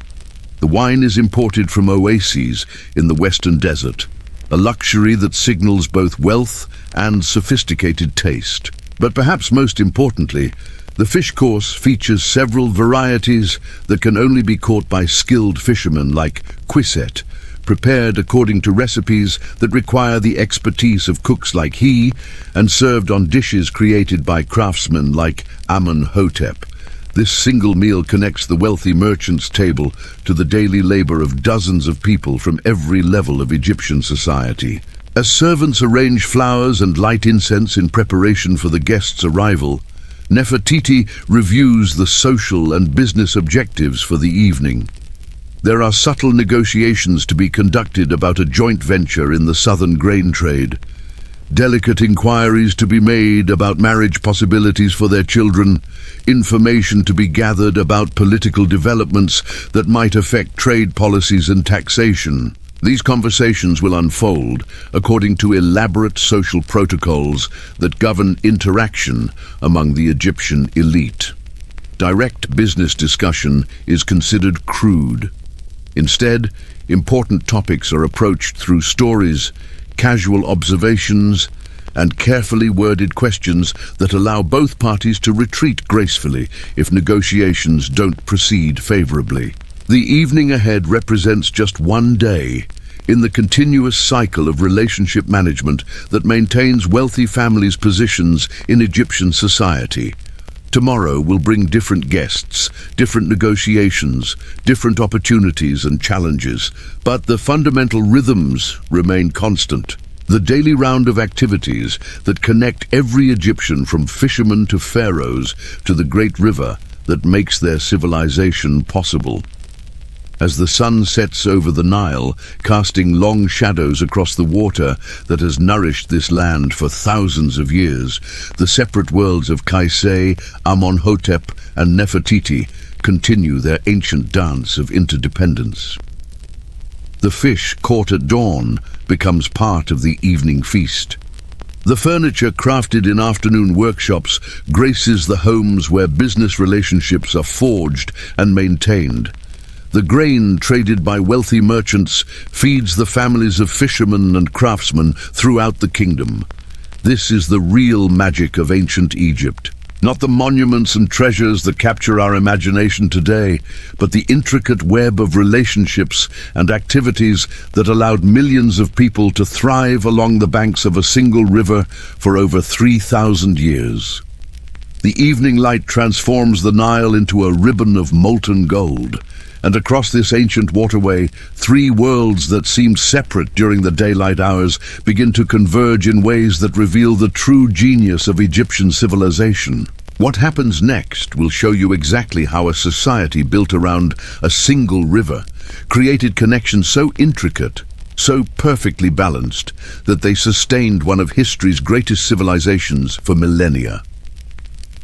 The wine is imported from oases in the western desert, a luxury that signals both wealth and sophisticated taste. But perhaps most importantly, the fish course features several varieties that can only be caught by skilled fishermen like Quisset, prepared according to recipes that require the expertise of cooks like he, and served on dishes created by craftsmen like Amenhotep. This single meal connects the wealthy merchant's table to the daily labor of dozens of people from every level of Egyptian society. As servants arrange flowers and light incense in preparation for the guests' arrival, Nefertiti reviews the social and business objectives for the evening. There are subtle negotiations to be conducted about a joint venture in the southern grain trade, delicate inquiries to be made about marriage possibilities for their children, information to be gathered about political developments that might affect trade policies and taxation. These conversations will unfold according to elaborate social protocols that govern interaction among the Egyptian elite. Direct business discussion is considered crude. Instead, important topics are approached through stories, casual observations, and carefully worded questions that allow both parties to retreat gracefully if negotiations don't proceed favorably. The evening ahead represents just one day in the continuous cycle of relationship management that maintains wealthy families' positions in Egyptian society. Tomorrow will bring different guests, different negotiations, different opportunities and challenges, but the fundamental rhythms remain constant. The daily round of activities that connect every Egyptian from fishermen to pharaohs to the great river that makes their civilization possible. As the sun sets over the Nile, casting long shadows across the water that has nourished this land for thousands of years, the separate worlds of Kaisei, Amonhotep, and Nefertiti continue their ancient dance of interdependence. The fish caught at dawn becomes part of the evening feast. The furniture crafted in afternoon workshops graces the homes where business relationships are forged and maintained. The grain traded by wealthy merchants feeds the families of fishermen and craftsmen throughout the kingdom. This is the real magic of ancient Egypt. Not the monuments and treasures that capture our imagination today, but the intricate web of relationships and activities that allowed millions of people to thrive along the banks of a single river for over 3,000 years. The evening light transforms the Nile into a ribbon of molten gold, and across this ancient waterway, three worlds that seemed separate during the daylight hours begin to converge in ways that reveal the true genius of Egyptian civilization. What happens next will show you exactly how a society built around a single river created connections so intricate, so perfectly balanced, that they sustained one of history's greatest civilizations for millennia.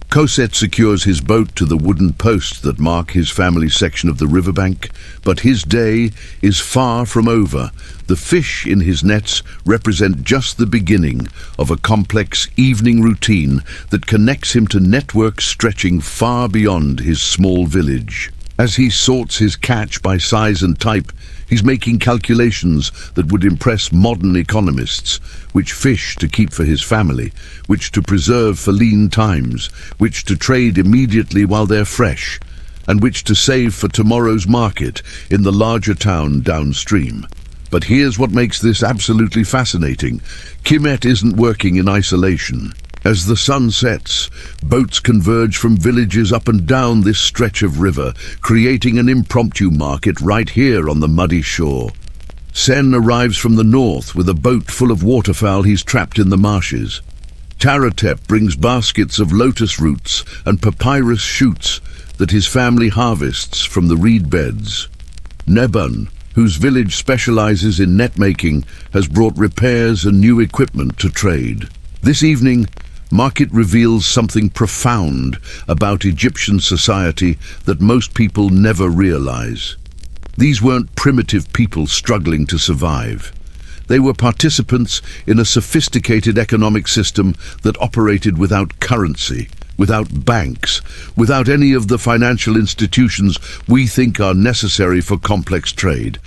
Koset secures his boat to the wooden posts that mark his family's section of the riverbank, but his day is far from over. The fish in his nets represent just the beginning of a complex evening routine that connects him to networks stretching far beyond his small village. As he sorts his catch by size and type, he's making calculations that would impress modern economists: which fish to keep for his family, which to preserve for lean times, which to trade immediately while they're fresh, and which to save for tomorrow's market in the larger town downstream. But here's what makes this absolutely fascinating. Kemet isn't working in isolation. As the sun sets, boats converge from villages up and down this stretch of river, creating an impromptu market right here on the muddy shore. Sen arrives from the north with a boat full of waterfowl he's trapped in the marshes. Taratep brings baskets of lotus roots and papyrus shoots that his family harvests from the reed beds. Neban, whose village specializes in net making, has brought repairs and new equipment to trade. This evening, market reveals something profound about Egyptian society that most people never realize. These weren't primitive people struggling to survive. They were participants in a sophisticated economic system that operated without currency, without banks, without any of the financial institutions we think are necessary for complex trade.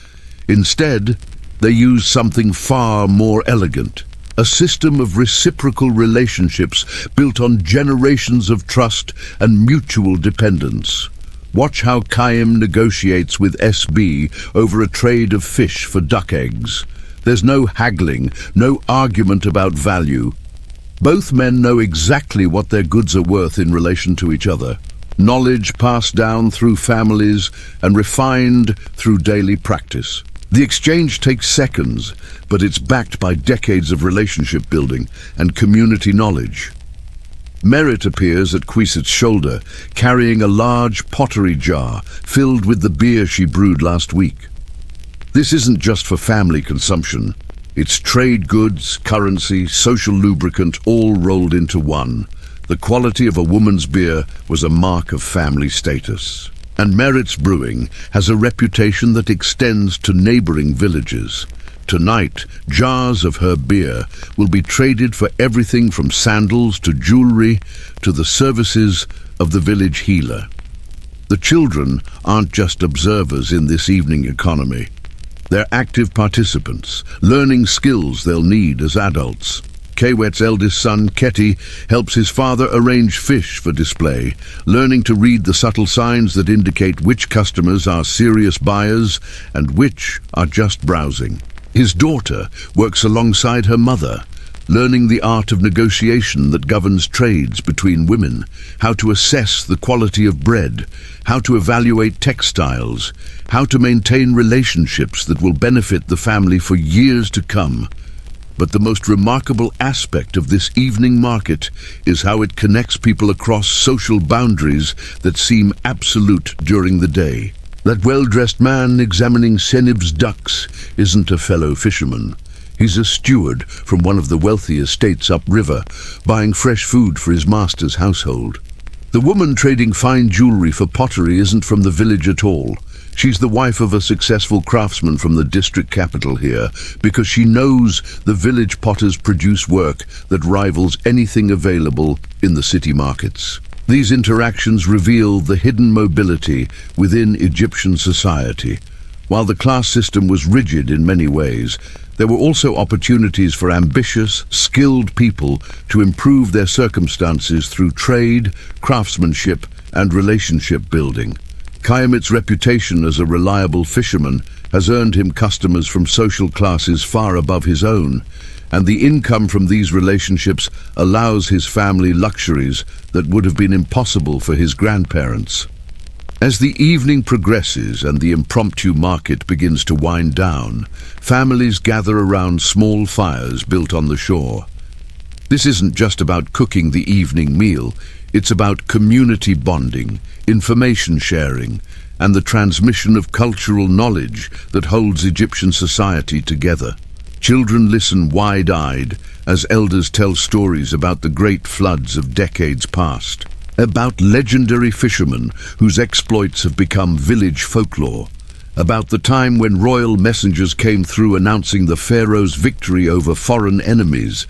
Instead, they used something far more elegant. A system of reciprocal relationships built on generations of trust and mutual dependence. Watch how Khaim negotiates with SB over a trade of fish for duck eggs. There's no haggling, no argument about value. Both men know exactly what their goods are worth in relation to each other. Knowledge passed down through families and refined through daily practice. The exchange takes seconds, but it's backed by decades of relationship building and community knowledge. Merit appears at Kwiset's shoulder, carrying a large pottery jar filled with the beer she brewed last week. This isn't just for family consumption. It's trade goods, currency, social lubricant, all rolled into one. The quality of a woman's beer was a mark of family status. And Merit's Brewing has a reputation that extends to neighboring villages. Tonight, jars of her beer will be traded for everything from sandals to jewelry to the services of the village healer. The children aren't just observers in this evening economy. They're active participants, learning skills they'll need as adults. Kewet's eldest son, Keti, helps his father arrange fish for display, learning to read the subtle signs that indicate which customers are serious buyers and which are just browsing. His daughter works alongside her mother, learning the art of negotiation that governs trades between women, how to assess the quality of bread, how to evaluate textiles, how to maintain relationships that will benefit the family for years to come. But the most remarkable aspect of this evening market is how it connects people across social boundaries that seem absolute during the day. That well-dressed man examining Senib's ducks isn't a fellow fisherman. He's a steward from one of the wealthy estates upriver, buying fresh food for his master's household. The woman trading fine jewelry for pottery isn't from the village at all. She's the wife of a successful craftsman from the district capital here, because she knows the village potters produce work that rivals anything available in the city markets. These interactions reveal the hidden mobility within Egyptian society. While the class system was rigid in many ways, there were also opportunities for ambitious, skilled people to improve their circumstances through trade, craftsmanship, and relationship building. Khayamit's reputation as a reliable fisherman has earned him customers from social classes far above his own, and the income from these relationships allows his family luxuries that would have been impossible for his grandparents. As the evening progresses and the impromptu market begins to wind down, families gather around small fires built on the shore. This isn't just about cooking the evening meal, it's about community bonding, information sharing, and the transmission of cultural knowledge that holds Egyptian society together. Children listen wide-eyed as elders tell stories about the great floods of decades past, about legendary fishermen whose exploits have become village folklore, about the time when royal messengers came through announcing the pharaoh's victory over foreign enemies.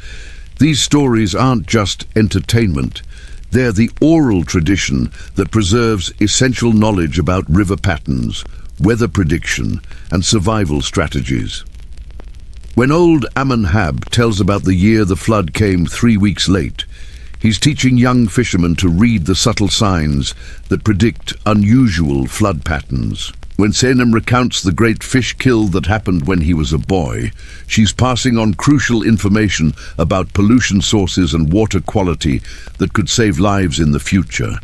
These stories aren't just entertainment. They're the oral tradition that preserves essential knowledge about river patterns, weather prediction, and survival strategies. When old Amun-Hab tells about the year the flood came 3 weeks late, he's teaching young fishermen to read the subtle signs that predict unusual flood patterns. When Senem recounts the great fish kill that happened when he was a boy, she's passing on crucial information about pollution sources and water quality that could save lives in the future.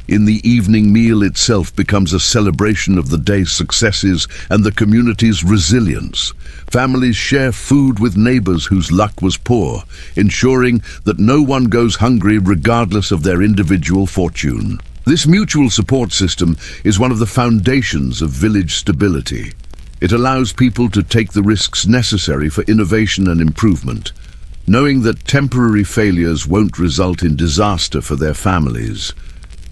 In the evening meal itself becomes a celebration of the day's successes and the community's resilience. Families share food with neighbors whose luck was poor, ensuring that no one goes hungry regardless of their individual fortune. This mutual support system is one of the foundations of village stability. It allows people to take the risks necessary for innovation and improvement, knowing that temporary failures won't result in disaster for their families.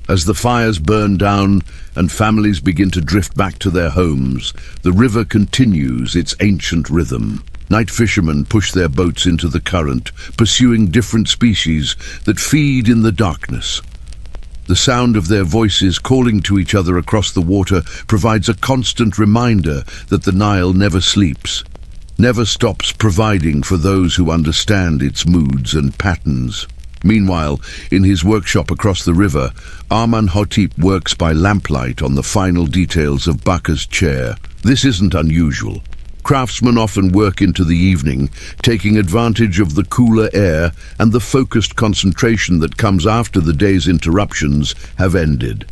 As the fires burn down and families begin to drift back to their homes, the river continues its ancient rhythm. Night fishermen push their boats into the current, pursuing different species that feed in the darkness. The sound of their voices calling to each other across the water provides a constant reminder that the Nile never sleeps, never stops providing for those who understand its moods and patterns. Meanwhile, in his workshop across the river, Amenhotep works by lamplight on the final details of Baka's chair. This isn't unusual. Craftsmen often work into the evening, taking advantage of the cooler air and the focused concentration that comes after the day's interruptions have ended.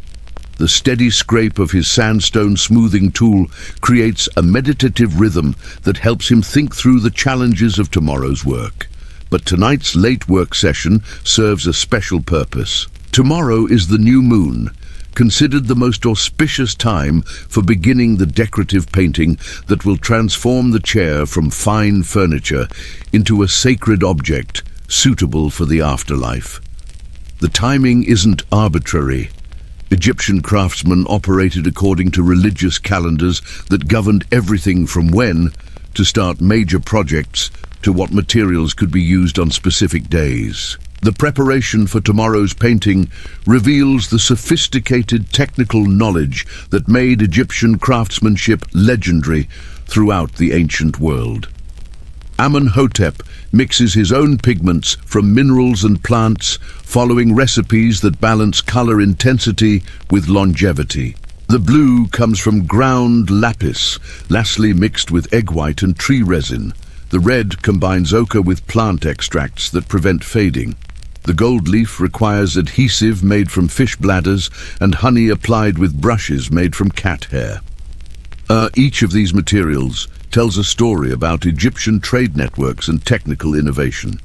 The steady scrape of his sandstone smoothing tool creates a meditative rhythm that helps him think through the challenges of tomorrow's work. But tonight's late work session serves a special purpose. Tomorrow is the new moon, considered the most auspicious time for beginning the decorative painting that will transform the chair from fine furniture into a sacred object suitable for the afterlife. The timing isn't arbitrary. Egyptian craftsmen operated according to religious calendars that governed everything from when to start major projects to what materials could be used on specific days. The preparation for tomorrow's painting reveals the sophisticated technical knowledge that made Egyptian craftsmanship legendary throughout the ancient world. Amenhotep mixes his own pigments from minerals and plants, following recipes that balance color intensity with longevity. The blue comes from ground lapis, lastly mixed with egg white and tree resin. The red combines ochre with plant extracts that prevent fading. The gold leaf requires adhesive made from fish bladders and honey applied with brushes made from cat hair. Each of these materials tells a story about Egyptian trade networks and technical innovation.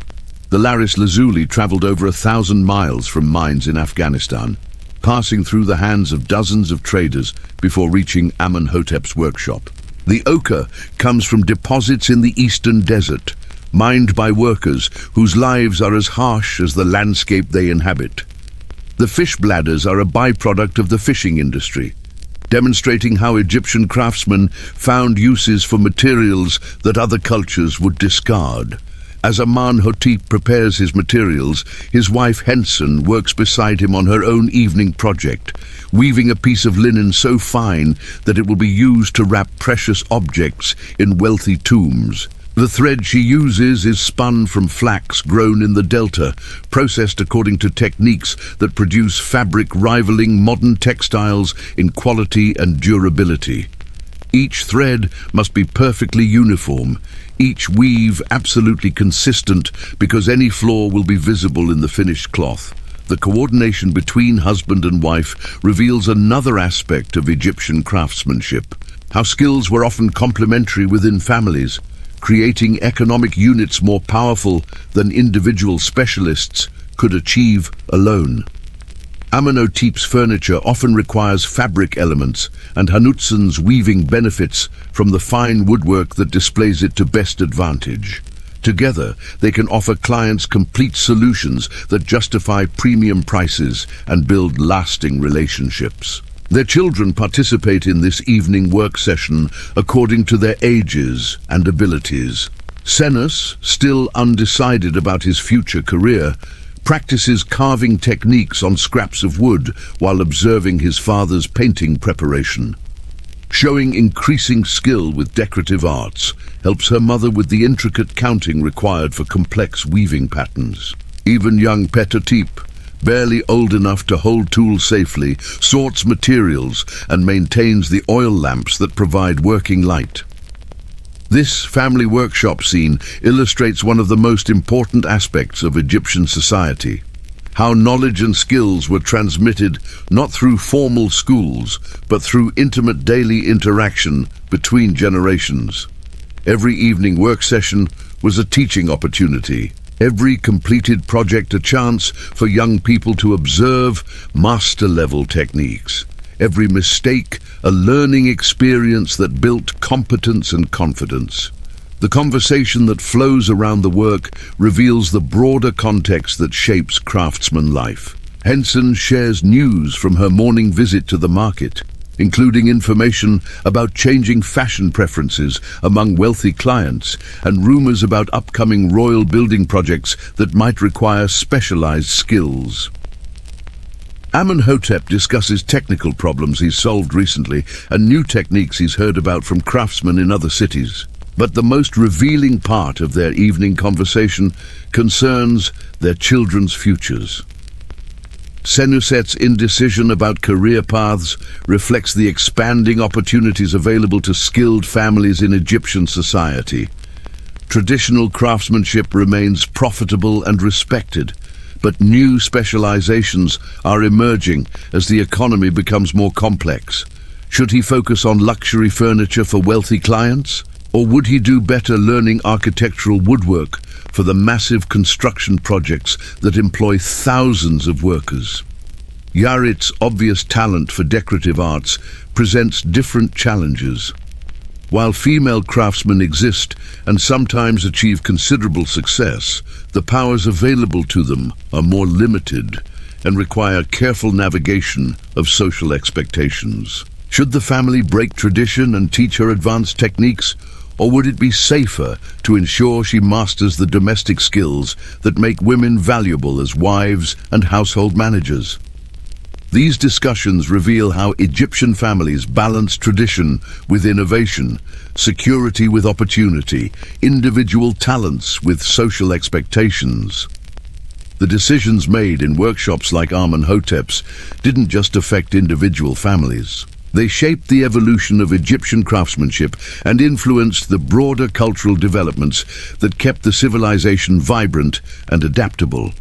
The Laris Lazuli traveled over 1,000 miles from mines in Afghanistan. passing through the hands of dozens of traders before reaching Amenhotep's workshop. The ochre comes from deposits in the eastern desert, mined by workers whose lives are as harsh as the landscape they inhabit. The fish bladders are a byproduct of the fishing industry, demonstrating how Egyptian craftsmen found uses for materials that other cultures would discard. As Amenhotep prepares his materials, his wife Henson works beside him on her own evening project, weaving a piece of linen so fine that it will be used to wrap precious objects in wealthy tombs. The thread she uses is spun from flax grown in the delta, processed according to techniques that produce fabric rivaling modern textiles in quality and durability. Each thread must be perfectly uniform, each weave absolutely consistent, because any flaw will be visible in the finished cloth. The coordination between husband and wife reveals another aspect of Egyptian craftsmanship, how skills were often complementary within families, creating economic units more powerful than individual specialists could achieve alone. Amenhotep's furniture often requires fabric elements, and Hanutzen's weaving benefits from the fine woodwork that displays it to best advantage. Together, they can offer clients complete solutions that justify premium prices and build lasting relationships. Their children participate in this evening work session according to their ages and abilities. Senus, still undecided about his future career, practices carving techniques on scraps of wood while observing his father's painting preparation. Showing increasing skill with decorative arts helps her mother with the intricate counting required for complex weaving patterns. Even young Petotip, barely old enough to hold tools safely, sorts materials and maintains the oil lamps that provide working light. This family workshop scene illustrates one of the most important aspects of Egyptian society: how knowledge and skills were transmitted not through formal schools, but through intimate daily interaction between generations. Every evening work session was a teaching opportunity, every completed project a chance for young people to observe master-level techniques, every mistake a learning experience that built competence and confidence. The conversation that flows around the work reveals the broader context that shapes craftsman life. Henson shares news from her morning visit to the market, including information about changing fashion preferences among wealthy clients and rumors about upcoming royal building projects that might require specialized skills. Amenhotep discusses technical problems he's solved recently and new techniques he's heard about from craftsmen in other cities. But the most revealing part of their evening conversation concerns their children's futures. Senuset's indecision about career paths reflects the expanding opportunities available to skilled families in Egyptian society. Traditional craftsmanship remains profitable and respected, but new specializations are emerging as the economy becomes more complex. Should he focus on luxury furniture for wealthy clients? Or would he do better learning architectural woodwork for the massive construction projects that employ thousands of workers? Yarit's obvious talent for decorative arts presents different challenges. While female craftsmen exist and sometimes achieve considerable success, the powers available to them are more limited and require careful navigation of social expectations. Should the family break tradition and teach her advanced techniques, or would it be safer to ensure she masters the domestic skills that make women valuable as wives and household managers? These discussions reveal how Egyptian families balance tradition with innovation, security with opportunity, individual talents with social expectations. The decisions made in workshops like Amenhotep's didn't just affect individual families. They shaped the evolution of Egyptian craftsmanship and influenced the broader cultural developments that kept the civilization vibrant and adaptable.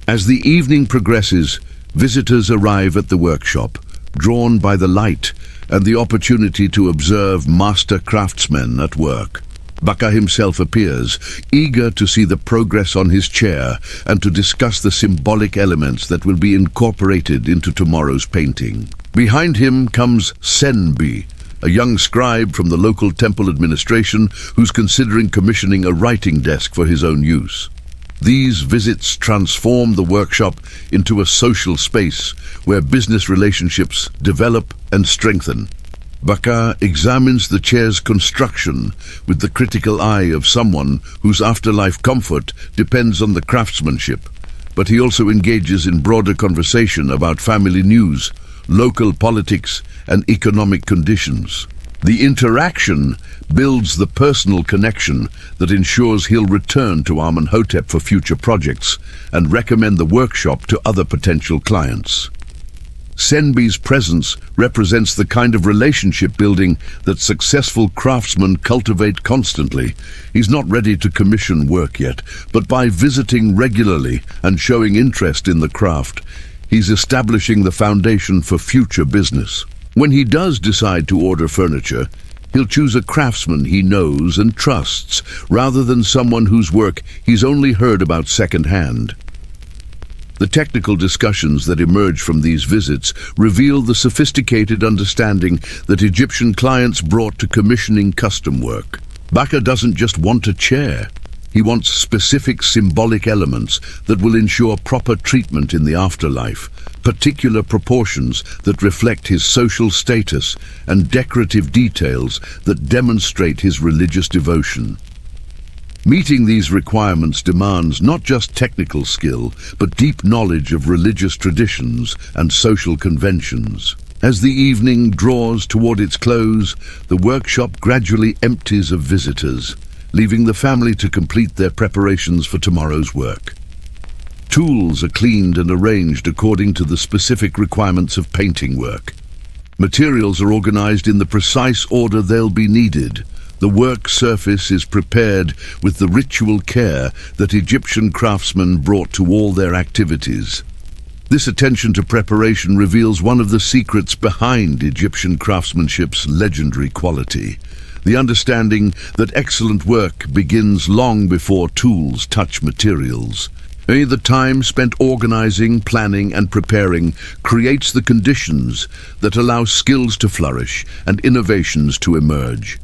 As the evening progresses, visitors arrive at the workshop, drawn by the light and the opportunity to observe master craftsmen at work. Baka himself appears, eager to see the progress on his chair and to discuss the symbolic elements that will be incorporated into tomorrow's painting. Behind him comes Senbi, a young scribe from the local temple administration who's considering commissioning a writing desk for his own use. These visits transform the workshop into a social space where business relationships develop and strengthen. Baka examines the chair's construction with the critical eye of someone whose afterlife comfort depends on the craftsmanship, but he also engages in broader conversation about family news, local politics, and economic conditions. The interaction builds the personal connection that ensures he'll return to Amenhotep for future projects and recommend the workshop to other potential clients. Senbi's presence represents the kind of relationship building that successful craftsmen cultivate constantly. He's not ready to commission work yet, but by visiting regularly and showing interest in the craft, he's establishing the foundation for future business. When he does decide to order furniture, he'll choose a craftsman he knows and trusts, rather than someone whose work he's only heard about secondhand. The technical discussions that emerge from these visits reveal the sophisticated understanding that Egyptian clients brought to commissioning custom work. Baka doesn't just want a chair. He wants specific symbolic elements that will ensure proper treatment in the afterlife, particular proportions that reflect his social status, and decorative details that demonstrate his religious devotion. Meeting these requirements demands not just technical skill, but deep knowledge of religious traditions and social conventions. As the evening draws toward its close, the workshop gradually empties of visitors, leaving the family to complete their preparations for tomorrow's work. Tools are cleaned and arranged according to the specific requirements of painting work. Materials are organized in the precise order they'll be needed. The work surface is prepared with the ritual care that Egyptian craftsmen brought to all their activities. This attention to preparation reveals one of the secrets behind Egyptian craftsmanship's legendary quality: the understanding that excellent work begins long before tools touch materials. The time spent organizing, planning, and preparing creates the conditions that allow skills to flourish and innovations to emerge.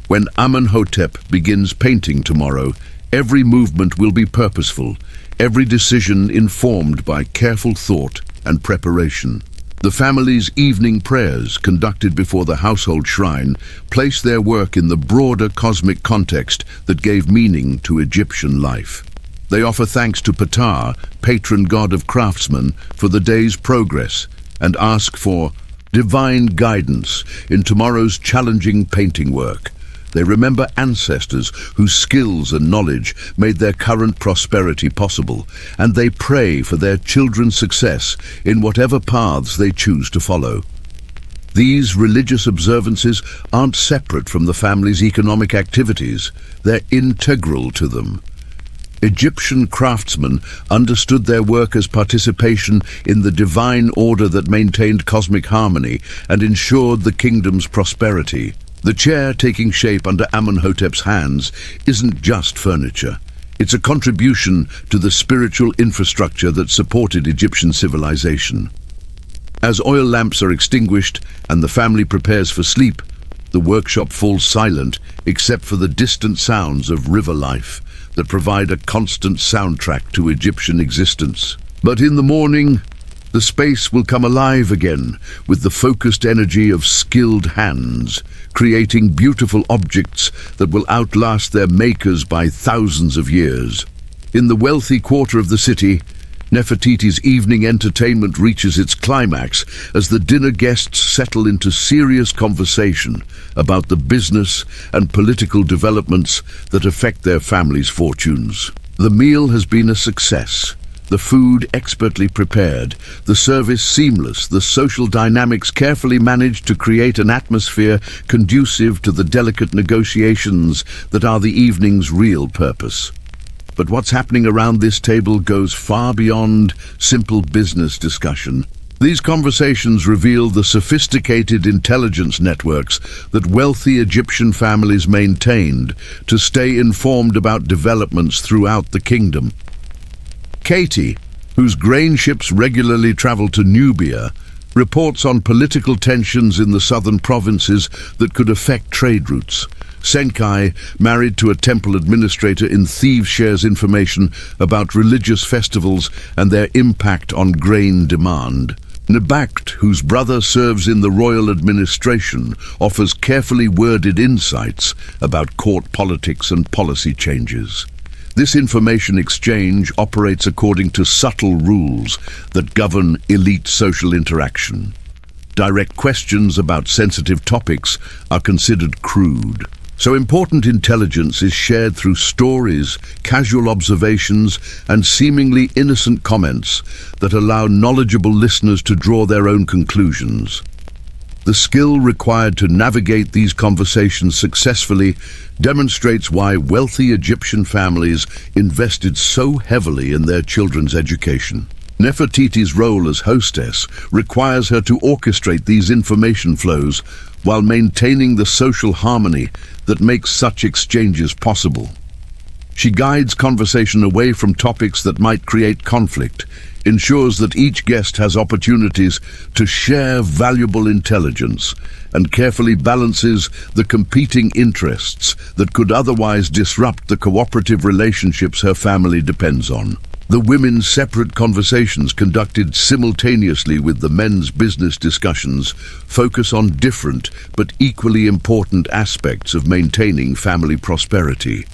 When Amenhotep begins painting tomorrow, every movement will be purposeful, every decision informed by careful thought and preparation. The family's evening prayers, conducted before the household shrine, place their work in the broader cosmic context that gave meaning to Egyptian life. They offer thanks to Ptah, patron god of craftsmen, for the day's progress, and ask for divine guidance in tomorrow's challenging painting work. They remember ancestors whose skills and knowledge made their current prosperity possible, and they pray for their children's success in whatever paths they choose to follow. These religious observances aren't separate from the family's economic activities. They're integral to them. Egyptian craftsmen understood their work as participation in the divine order that maintained cosmic harmony and ensured the kingdom's prosperity. The chair taking shape under Amenhotep's hands isn't just furniture. It's a contribution to the spiritual infrastructure that supported Egyptian civilization. As oil lamps are extinguished and the family prepares for sleep, the workshop falls silent except for the distant sounds of river life that provide a constant soundtrack to Egyptian existence. But in the morning, the space will come alive again with the focused energy of skilled hands, creating beautiful objects that will outlast their makers by thousands of years. In the wealthy quarter of the city, Nefertiti's evening entertainment reaches its climax as the dinner guests settle into serious conversation about the business and political developments that affect their family's fortunes. The meal has been a success. The food expertly prepared, the service seamless, the social dynamics carefully managed to create an atmosphere conducive to the delicate negotiations that are the evening's real purpose. But what's happening around this table goes far beyond simple business discussion. These conversations reveal the sophisticated intelligence networks that wealthy Egyptian families maintained to stay informed about developments throughout the kingdom. Katie, whose grain ships regularly travel to Nubia, reports on political tensions in the southern provinces that could affect trade routes. Senkai, married to a temple administrator in Thieves, shares information about religious festivals and their impact on grain demand. Nabakt, whose brother serves in the royal administration, offers carefully worded insights about court politics and policy changes. This information exchange operates according to subtle rules that govern elite social interaction. Direct questions about sensitive topics are considered crude. So important intelligence is shared through stories, casual observations, and seemingly innocent comments that allow knowledgeable listeners to draw their own conclusions. The skill required to navigate these conversations successfully demonstrates why wealthy Egyptian families invested so heavily in their children's education. Nefertiti's role as hostess requires her to orchestrate these information flows while maintaining the social harmony that makes such exchanges possible. She guides conversation away from topics that might create conflict, ensures that each guest has opportunities to share valuable intelligence, and carefully balances the competing interests that could otherwise disrupt the cooperative relationships her family depends on. The women's separate conversations conducted simultaneously with the men's business discussions focus on different but equally important aspects of maintaining family prosperity.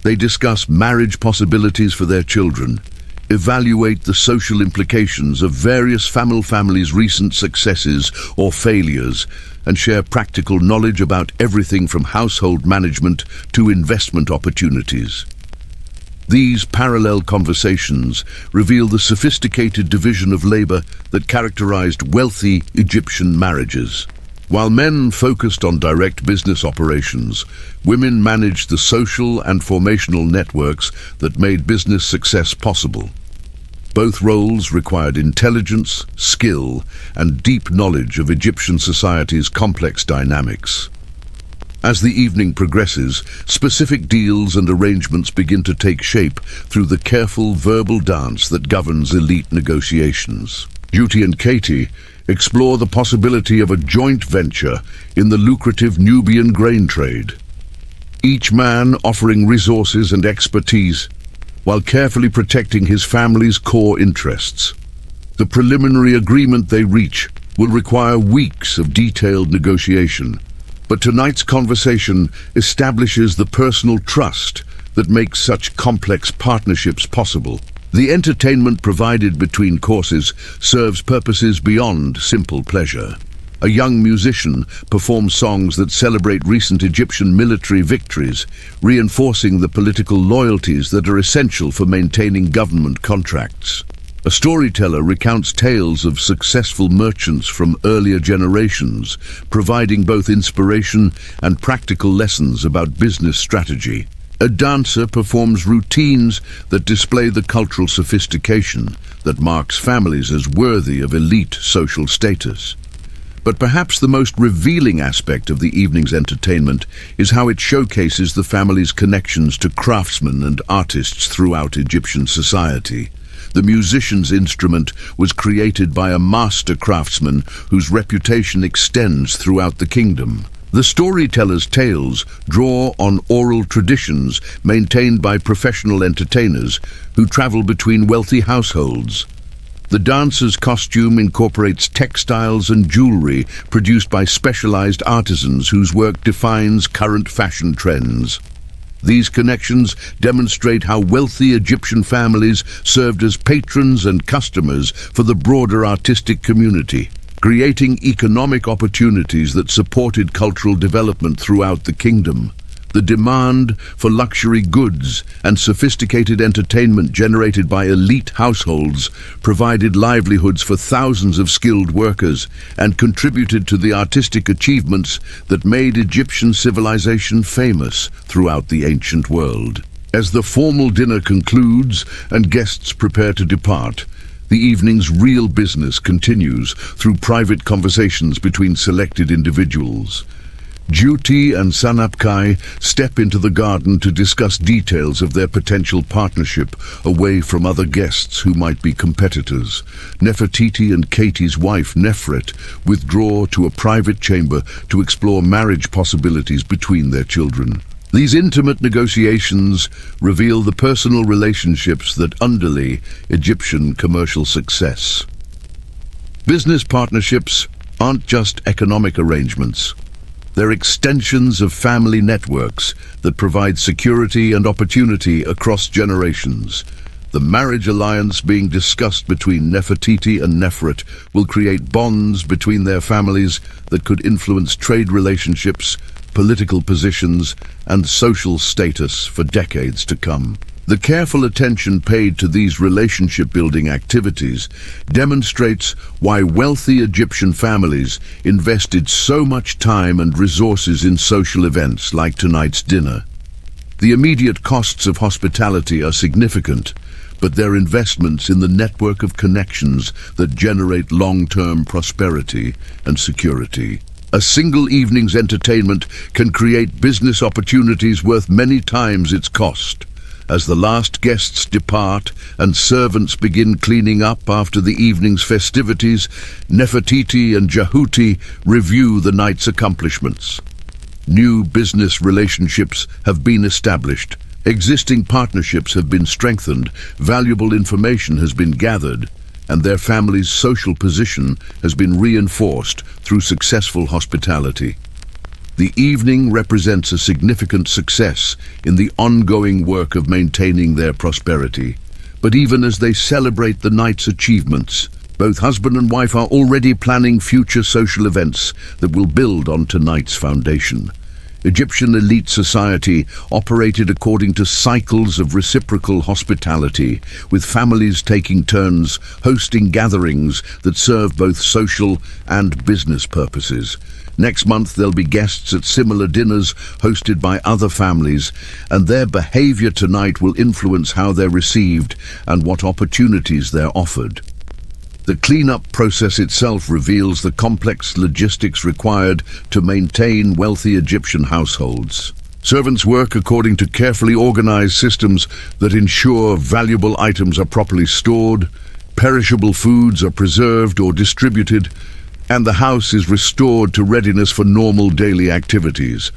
They discuss marriage possibilities for their children, evaluate the social implications of various families' recent successes or failures, and share practical knowledge about everything from household management to investment opportunities. These parallel conversations reveal the sophisticated division of labor that characterized wealthy Egyptian marriages. While men focused on direct business operations, women managed the social and formational networks that made business success possible. Both roles required intelligence, skill, and deep knowledge of Egyptian society's complex dynamics. As the evening progresses, specific deals and arrangements begin to take shape through the careful verbal dance that governs elite negotiations. Juti and Katie explore the possibility of a joint venture in the lucrative Nubian grain trade. Each man offering resources and expertise, while carefully protecting his family's core interests. The preliminary agreement they reach will require weeks of detailed negotiation, but tonight's conversation establishes the personal trust that makes such complex partnerships possible. The entertainment provided between courses serves purposes beyond simple pleasure. A young musician performs songs that celebrate recent Egyptian military victories, reinforcing the political loyalties that are essential for maintaining government contracts. A storyteller recounts tales of successful merchants from earlier generations, providing both inspiration and practical lessons about business strategy. A dancer performs routines that display the cultural sophistication that marks families as worthy of elite social status. But perhaps the most revealing aspect of the evening's entertainment is how it showcases the family's connections to craftsmen and artists throughout Egyptian society. The musician's instrument was created by a master craftsman whose reputation extends throughout the kingdom. The storyteller's tales draw on oral traditions maintained by professional entertainers who travel between wealthy households. The dancer's costume incorporates textiles and jewelry produced by specialized artisans whose work defines current fashion trends. These connections demonstrate how wealthy Egyptian families served as patrons and customers for the broader artistic community, creating economic opportunities that supported cultural development throughout the kingdom. The demand for luxury goods and sophisticated entertainment generated by elite households provided livelihoods for thousands of skilled workers and contributed to the artistic achievements that made Egyptian civilization famous throughout the ancient world. As the formal dinner concludes and guests prepare to depart, The evening's real business continues through private conversations between selected individuals. Jyoti and Sanapkai step into the garden to discuss details of their potential partnership away from other guests who might be competitors. Nefertiti and Katie's wife, Nefret, withdraw to a private chamber to explore marriage possibilities between their children. These intimate negotiations reveal the personal relationships that underlay Egyptian commercial success. Business partnerships aren't just economic arrangements. They're extensions of family networks that provide security and opportunity across generations. The marriage alliance being discussed between Nefertiti and Nefret will create bonds between their families that could influence trade relationships, political positions, and social status for decades to come. The careful attention paid to these relationship-building activities demonstrates why wealthy Egyptian families invested so much time and resources in social events like tonight's dinner. The immediate costs of hospitality are significant, but their investments in the network of connections that generate long-term prosperity and security. A single evening's entertainment can create business opportunities worth many times its cost. As the last guests depart and servants begin cleaning up after the evening's festivities, Nefertiti and Jahuti review the night's accomplishments. New business relationships have been established. Existing partnerships have been strengthened, valuable information has been gathered, and their family's social position has been reinforced through successful hospitality. The evening represents a significant success in the ongoing work of maintaining their prosperity. But even as they celebrate the night's achievements, both husband and wife are already planning future social events that will build on tonight's foundation. Egyptian elite society operated according to cycles of reciprocal hospitality, with families taking turns hosting gatherings that serve both social and business purposes. Next month there'll be guests at similar dinners hosted by other families, and their behavior tonight will influence how they're received and what opportunities they're offered. The cleanup process itself reveals the complex logistics required to maintain wealthy Egyptian households. Servants work according to carefully organized systems that ensure valuable items are properly stored, perishable foods are preserved or distributed, and the house is restored to readiness for normal daily activities.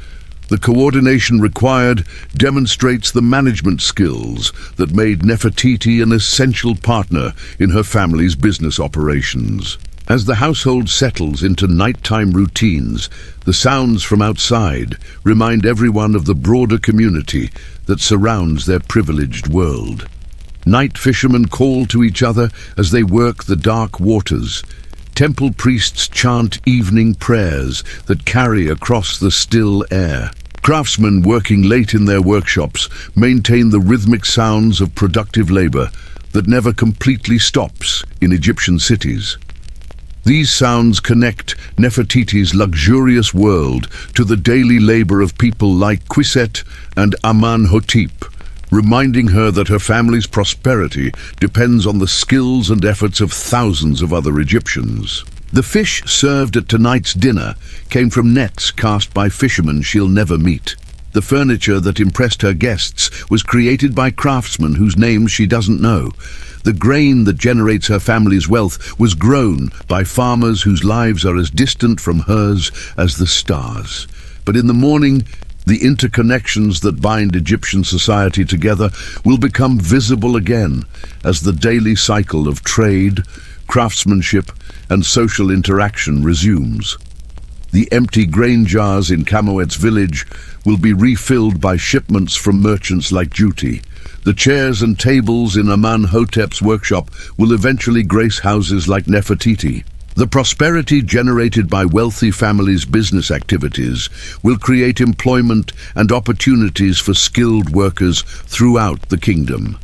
The coordination required demonstrates the management skills that made Nefertiti an essential partner in her family's business operations. As the household settles into nighttime routines, the sounds from outside remind everyone of the broader community that surrounds their privileged world. Night fishermen call to each other as they work the dark waters. Temple priests chant evening prayers that carry across the still air. Craftsmen working late in their workshops maintain the rhythmic sounds of productive labor that never completely stops in Egyptian cities. These sounds connect Nefertiti's luxurious world to the daily labor of people like Quiset and Aman-Hotep, reminding her that her family's prosperity depends on the skills and efforts of thousands of other Egyptians. The fish served at tonight's dinner came from nets cast by fishermen she'll never meet. The furniture that impressed her guests was created by craftsmen whose names she doesn't know. The grain that generates her family's wealth was grown by farmers whose lives are as distant from hers as the stars. But in the morning, the interconnections that bind Egyptian society together will become visible again as the daily cycle of trade, craftsmanship, and social interaction resumes. The empty grain jars in Kamoet's village will be refilled by shipments from merchants like Jyoti. The chairs and tables in Aman-Hotep's workshop will eventually grace houses like Nefertiti. The prosperity generated by wealthy families' business activities will create employment and opportunities for skilled workers throughout the kingdom.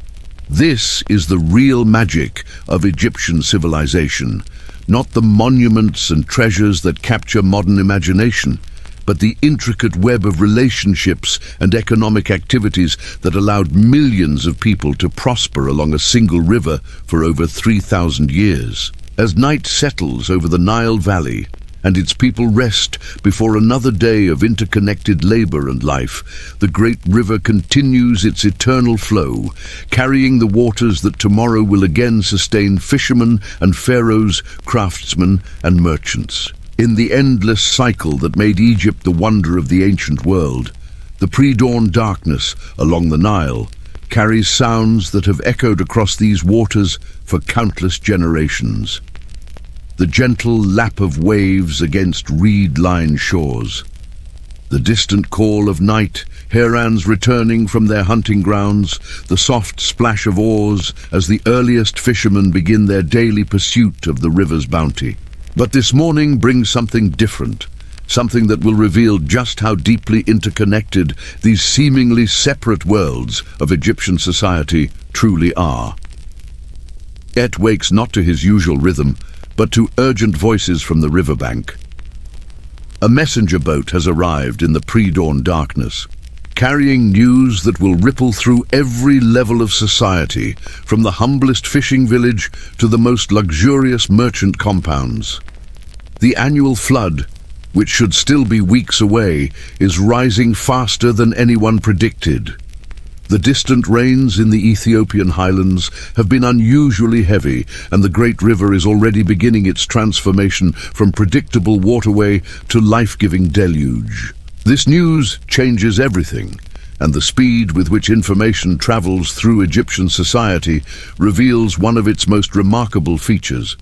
This is the real magic of Egyptian civilization, not the monuments and treasures that capture modern imagination, but the intricate web of relationships and economic activities that allowed millions of people to prosper along a single river for over 3,000 years. As night settles over the Nile Valley, and its people rest before another day of interconnected labor and life, the great river continues its eternal flow, carrying the waters that tomorrow will again sustain fishermen and pharaohs, craftsmen and merchants. In the endless cycle that made Egypt the wonder of the ancient world, the pre-dawn darkness along the Nile carries sounds that have echoed across these waters for countless generations. The gentle lap of waves against reed-lined shores, the distant call of night, herons returning from their hunting grounds, the soft splash of oars as the earliest fishermen begin their daily pursuit of the river's bounty. But this morning brings something different, something that will reveal just how deeply interconnected these seemingly separate worlds of Egyptian society truly are. Et wakes not to his usual rhythm, but to urgent voices from the riverbank. A messenger boat has arrived in the pre-dawn darkness, carrying news that will ripple through every level of society, from the humblest fishing village to the most luxurious merchant compounds. The annual flood, which should still be weeks away, is rising faster than anyone predicted. The distant rains in the Ethiopian highlands have been unusually heavy, and the great river is already beginning its transformation from predictable waterway to life-giving deluge. This news changes everything, and the speed with which information travels through Egyptian society reveals one of its most remarkable features: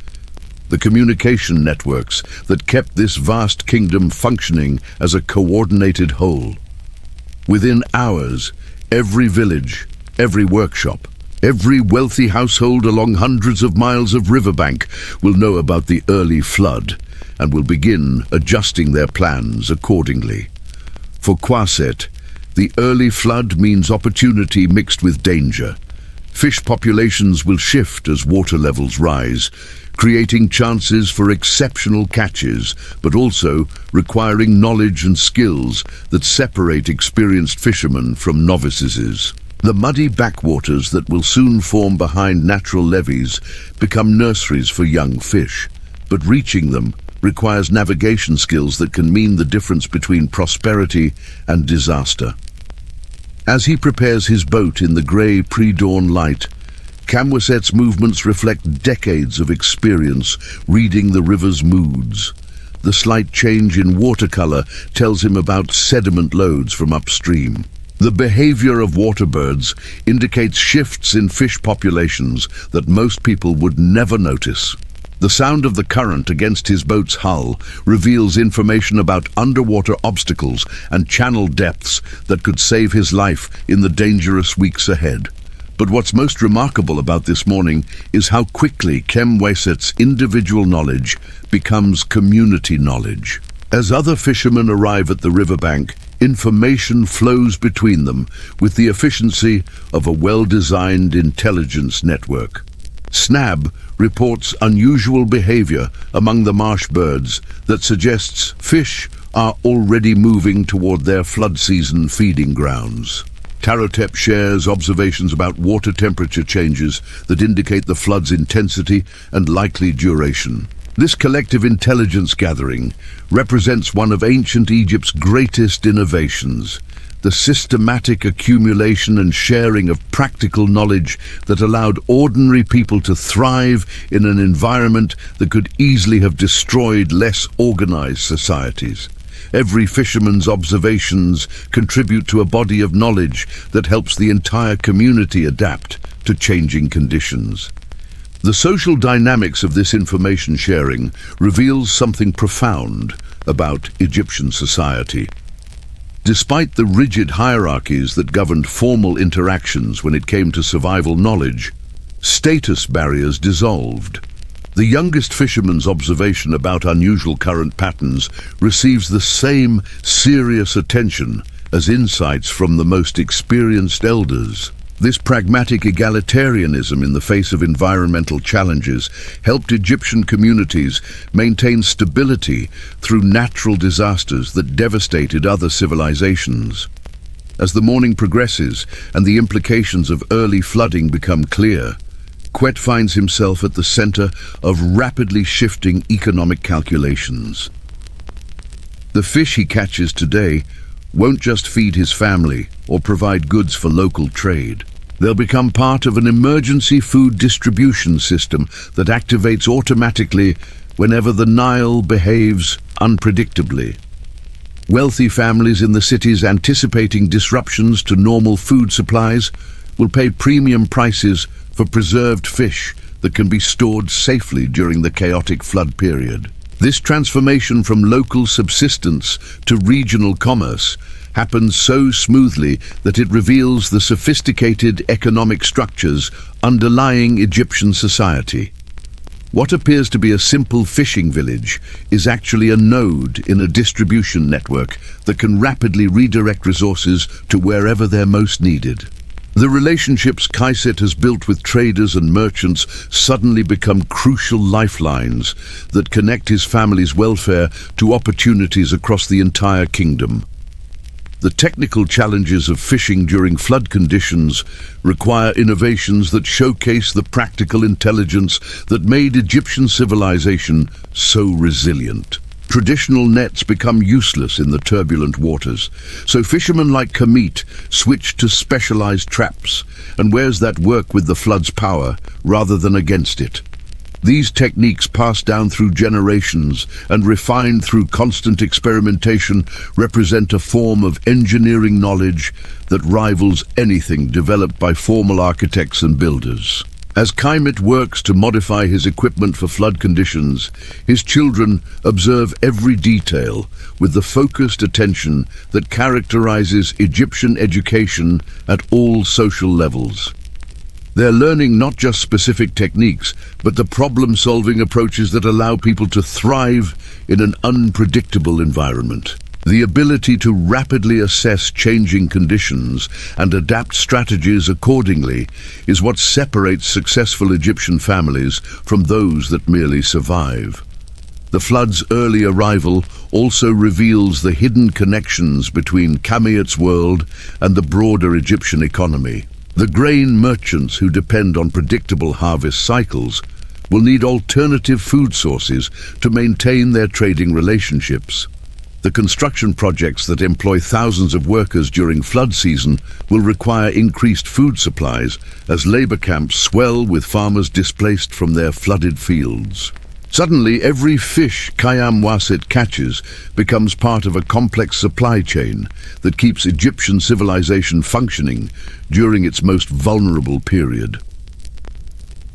the communication networks that kept this vast kingdom functioning as a coordinated whole. Within hours, every village, every workshop, every wealthy household along hundreds of miles of riverbank will know about the early flood and will begin adjusting their plans accordingly. For Quaset, the early flood means opportunity mixed with danger. Fish populations will shift as water levels rise, creating chances for exceptional catches, but also requiring knowledge and skills that separate experienced fishermen from novices. The muddy backwaters that will soon form behind natural levees become nurseries for young fish, but reaching them requires navigation skills that can mean the difference between prosperity and disaster. As he prepares his boat in the grey pre-dawn light, Kamwaset's movements reflect decades of experience reading the river's moods. The slight change in watercolor tells him about sediment loads from upstream. The behavior of waterbirds indicates shifts in fish populations that most people would never notice. The sound of the current against his boat's hull reveals information about underwater obstacles and channel depths that could save his life in the dangerous weeks ahead. But what's most remarkable about this morning is how quickly Kamwaset's individual knowledge becomes community knowledge. As other fishermen arrive at the riverbank, information flows between them with the efficiency of a well-designed intelligence network. Snab reports unusual behavior among the marsh birds that suggests fish are already moving toward their flood season feeding grounds. Tarotep shares observations about water temperature changes that indicate the flood's intensity and likely duration. This collective intelligence gathering represents one of ancient Egypt's greatest innovations, the systematic accumulation and sharing of practical knowledge that allowed ordinary people to thrive in an environment that could easily have destroyed less organized societies. Every fisherman's observations contribute to a body of knowledge that helps the entire community adapt to changing conditions. The social dynamics of this information sharing reveals something profound about Egyptian society. Despite the rigid hierarchies that governed formal interactions when it came to survival knowledge, status barriers dissolved. The youngest fisherman's observation about unusual current patterns receives the same serious attention as insights from the most experienced elders. This pragmatic egalitarianism in the face of environmental challenges helped Egyptian communities maintain stability through natural disasters that devastated other civilizations. As the morning progresses and the implications of early flooding become clear, Quet finds himself at the center of rapidly shifting economic calculations. The fish he catches today won't just feed his family or provide goods for local trade. They'll become part of an emergency food distribution system that activates automatically whenever the Nile behaves unpredictably. Wealthy families in the cities anticipating disruptions to normal food supplies will pay premium prices for preserved fish that can be stored safely during the chaotic flood period. This transformation from local subsistence to regional commerce happens so smoothly that it reveals the sophisticated economic structures underlying Egyptian society. What appears to be a simple fishing village is actually a node in a distribution network that can rapidly redirect resources to wherever they're most needed. The relationships Kaiset has built with traders and merchants suddenly become crucial lifelines that connect his family's welfare to opportunities across the entire kingdom. The technical challenges of fishing during flood conditions require innovations that showcase the practical intelligence that made Egyptian civilization so resilient. Traditional nets become useless in the turbulent waters, so fishermen like Kamit switch to specialized traps and wears that work with the flood's power rather than against it. These techniques, passed down through generations and refined through constant experimentation, represent a form of engineering knowledge that rivals anything developed by formal architects and builders. As Kaimet works to modify his equipment for flood conditions, his children observe every detail with the focused attention that characterizes Egyptian education at all social levels. They're learning not just specific techniques, but the problem-solving approaches that allow people to thrive in an unpredictable environment. The ability to rapidly assess changing conditions and adapt strategies accordingly is what separates successful Egyptian families from those that merely survive. The flood's early arrival also reveals the hidden connections between Kamiet's world and the broader Egyptian economy. The grain merchants who depend on predictable harvest cycles will need alternative food sources to maintain their trading relationships. The construction projects that employ thousands of workers during flood season will require increased food supplies as labor camps swell with farmers displaced from their flooded fields. Suddenly, every fish Khayyam Wasset catches becomes part of a complex supply chain that keeps Egyptian civilization functioning during its most vulnerable period.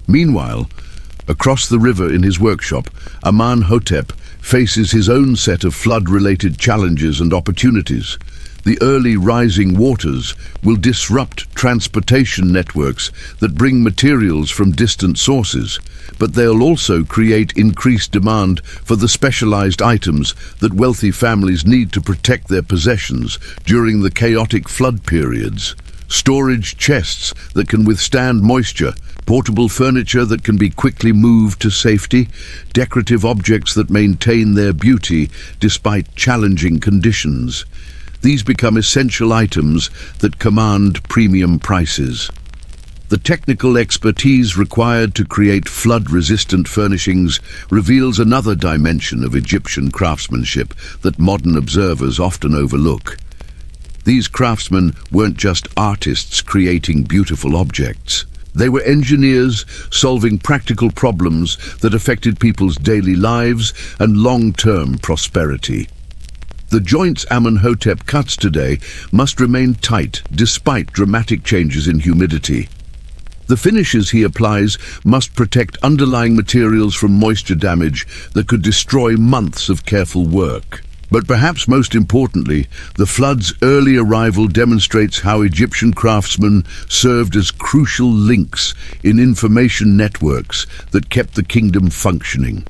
Meanwhile, across the river in his workshop, Amenhotep faces his own set of flood-related challenges and opportunities. The early rising waters will disrupt transportation networks that bring materials from distant sources, but they'll also create increased demand for the specialized items that wealthy families need to protect their possessions during the chaotic flood periods. Storage chests that can withstand moisture, portable furniture that can be quickly moved to safety, decorative objects that maintain their beauty despite challenging conditions. These become essential items that command premium prices. The technical expertise required to create flood-resistant furnishings reveals another dimension of Egyptian craftsmanship that modern observers often overlook. These craftsmen weren't just artists creating beautiful objects. They were engineers solving practical problems that affected people's daily lives and long-term prosperity. The joints Amenhotep cuts today must remain tight despite dramatic changes in humidity. The finishes he applies must protect underlying materials from moisture damage that could destroy months of careful work. But perhaps most importantly, the flood's early arrival demonstrates how Egyptian craftsmen served as crucial links in information networks that kept the kingdom functioning.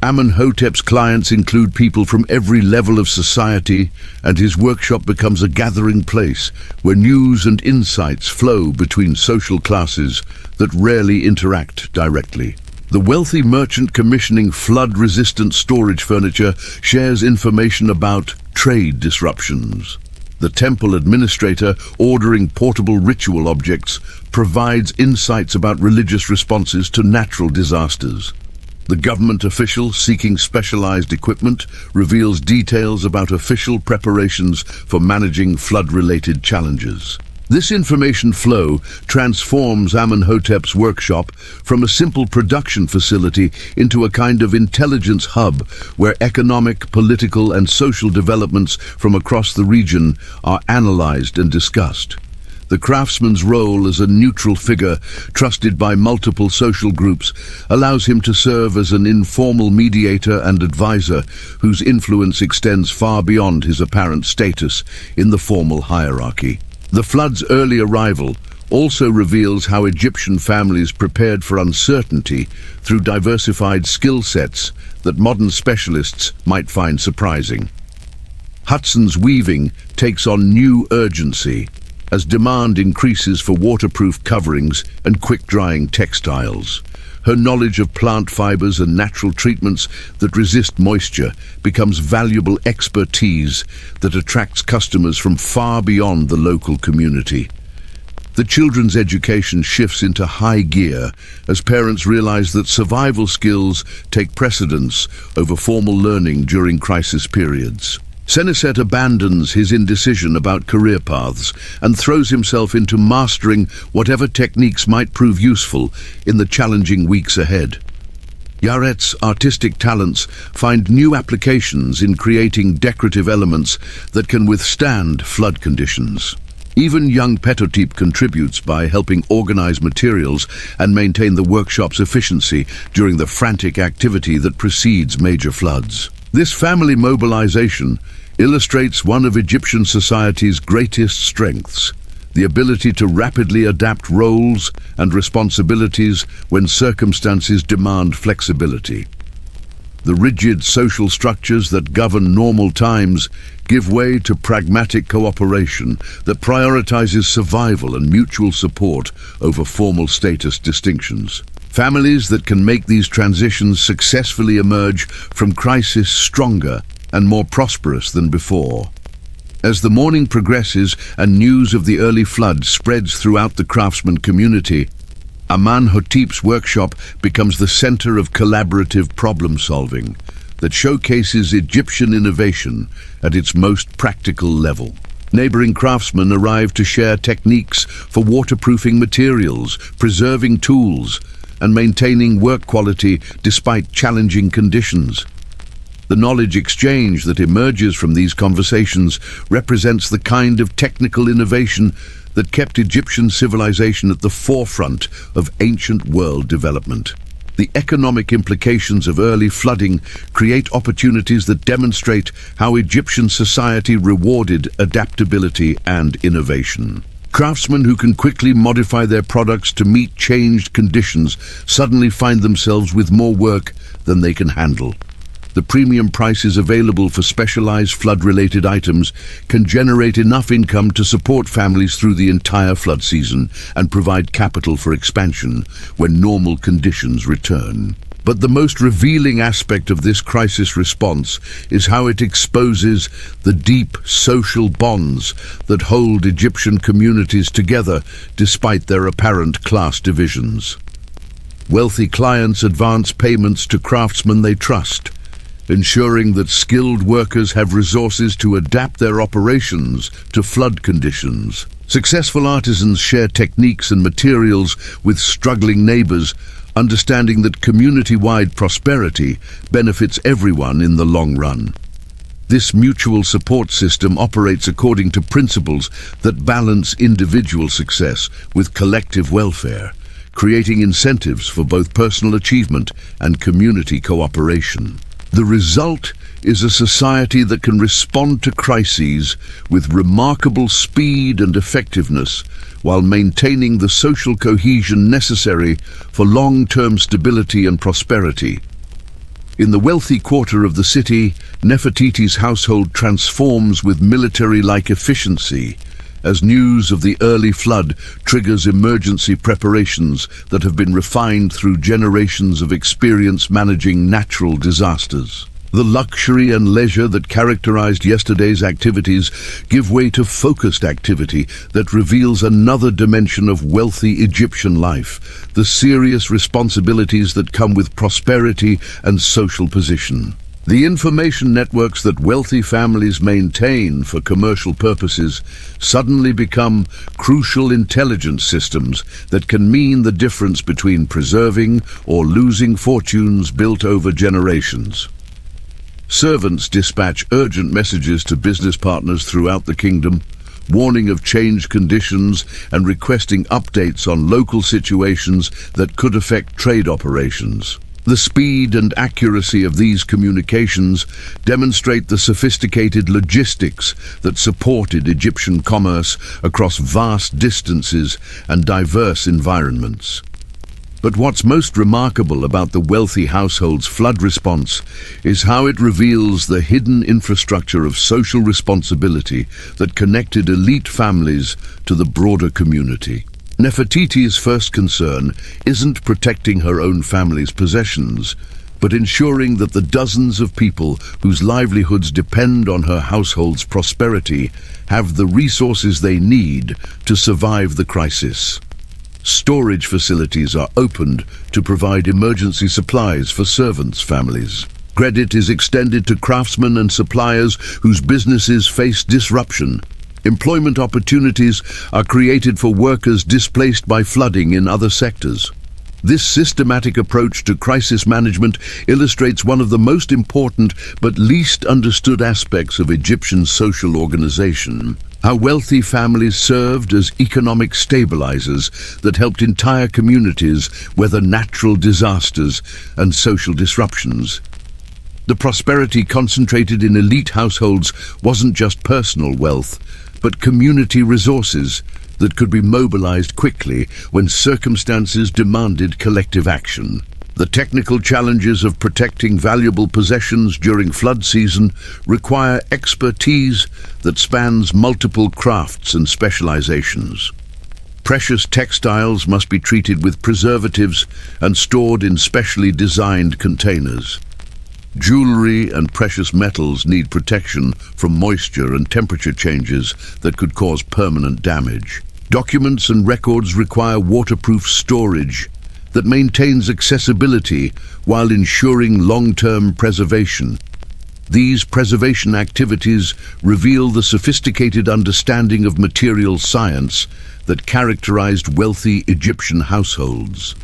Amenhotep's clients include people from every level of society, and his workshop becomes a gathering place where news and insights flow between social classes that rarely interact directly. The wealthy merchant commissioning flood-resistant storage furniture shares information about trade disruptions. The temple administrator ordering portable ritual objects provides insights about religious responses to natural disasters. The government official seeking specialized equipment reveals details about official preparations for managing flood-related challenges. This information flow transforms Amenhotep's workshop from a simple production facility into a kind of intelligence hub where economic, political, and social developments from across the region are analyzed and discussed. The craftsman's role as a neutral figure, trusted by multiple social groups, allows him to serve as an informal mediator and advisor whose influence extends far beyond his apparent status in the formal hierarchy. The flood's early arrival also reveals how Egyptian families prepared for uncertainty through diversified skill sets that modern specialists might find surprising. Hudson's weaving takes on new urgency as demand increases for waterproof coverings and quick-drying textiles. Her knowledge of plant fibers and natural treatments that resist moisture becomes valuable expertise that attracts customers from far beyond the local community. The children's education shifts into high gear as parents realize that survival skills take precedence over formal learning during crisis periods. Seneset abandons his indecision about career paths and throws himself into mastering whatever techniques might prove useful in the challenging weeks ahead. Yaret's artistic talents find new applications in creating decorative elements that can withstand flood conditions. Even young Petotip contributes by helping organize materials and maintain the workshop's efficiency during the frantic activity that precedes major floods. This family mobilization illustrates one of Egyptian society's greatest strengths, the ability to rapidly adapt roles and responsibilities when circumstances demand flexibility. The rigid social structures that govern normal times give way to pragmatic cooperation that prioritizes survival and mutual support over formal status distinctions. Families that can make these transitions successfully emerge from crisis stronger and more prosperous than before. As the morning progresses and news of the early flood spreads throughout the craftsman community, Amenhotep's workshop becomes the center of collaborative problem-solving that showcases Egyptian innovation at its most practical level. Neighboring craftsmen arrive to share techniques for waterproofing materials, preserving tools, and maintaining work quality despite challenging conditions. The knowledge exchange that emerges from these conversations represents the kind of technical innovation that kept Egyptian civilization at the forefront of ancient world development. The economic implications of early flooding create opportunities that demonstrate how Egyptian society rewarded adaptability and innovation. Craftsmen who can quickly modify their products to meet changed conditions suddenly find themselves with more work than they can handle. The premium prices available for specialized flood-related items can generate enough income to support families through the entire flood season and provide capital for expansion when normal conditions return. But the most revealing aspect of this crisis response is how it exposes the deep social bonds that hold Egyptian communities together despite their apparent class divisions. Wealthy clients advance payments to craftsmen they trust, ensuring that skilled workers have resources to adapt their operations to flood conditions. Successful artisans share techniques and materials with struggling neighbors, understanding that community-wide prosperity benefits everyone in the long run. This mutual support system operates according to principles that balance individual success with collective welfare, creating incentives for both personal achievement and community cooperation. The result is a society that can respond to crises with remarkable speed and effectiveness while maintaining the social cohesion necessary for long-term stability and prosperity. In the wealthy quarter of the city, Nefertiti's household transforms with military-like efficiency as news of the early flood triggers emergency preparations that have been refined through generations of experience managing natural disasters. The luxury and leisure that characterized yesterday's activities give way to focused activity that reveals another dimension of wealthy Egyptian life, the serious responsibilities that come with prosperity and social position. The information networks that wealthy families maintain for commercial purposes suddenly become crucial intelligence systems that can mean the difference between preserving or losing fortunes built over generations. Servants dispatch urgent messages to business partners throughout the kingdom, warning of changed conditions and requesting updates on local situations that could affect trade operations. The speed and accuracy of these communications demonstrate the sophisticated logistics that supported Egyptian commerce across vast distances and diverse environments. But what's most remarkable about the wealthy household's flood response is how it reveals the hidden infrastructure of social responsibility that connected elite families to the broader community. Nefertiti's first concern isn't protecting her own family's possessions, but ensuring that the dozens of people whose livelihoods depend on her household's prosperity have the resources they need to survive the crisis. Storage facilities are opened to provide emergency supplies for servants' families. Credit is extended to craftsmen and suppliers whose businesses face disruption. Employment opportunities are created for workers displaced by flooding in other sectors. This systematic approach to crisis management illustrates one of the most important but least understood aspects of Egyptian social organization: how wealthy families served as economic stabilizers that helped entire communities weather natural disasters and social disruptions. The prosperity concentrated in elite households wasn't just personal wealth, but community resources that could be mobilized quickly when circumstances demanded collective action. The technical challenges of protecting valuable possessions during flood season require expertise that spans multiple crafts and specializations. Precious textiles must be treated with preservatives and stored in specially designed containers. Jewelry and precious metals need protection from moisture and temperature changes that could cause permanent damage. Documents and records require waterproof storage that maintains accessibility while ensuring long-term preservation. These preservation activities reveal the sophisticated understanding of material science that characterized wealthy Egyptian households.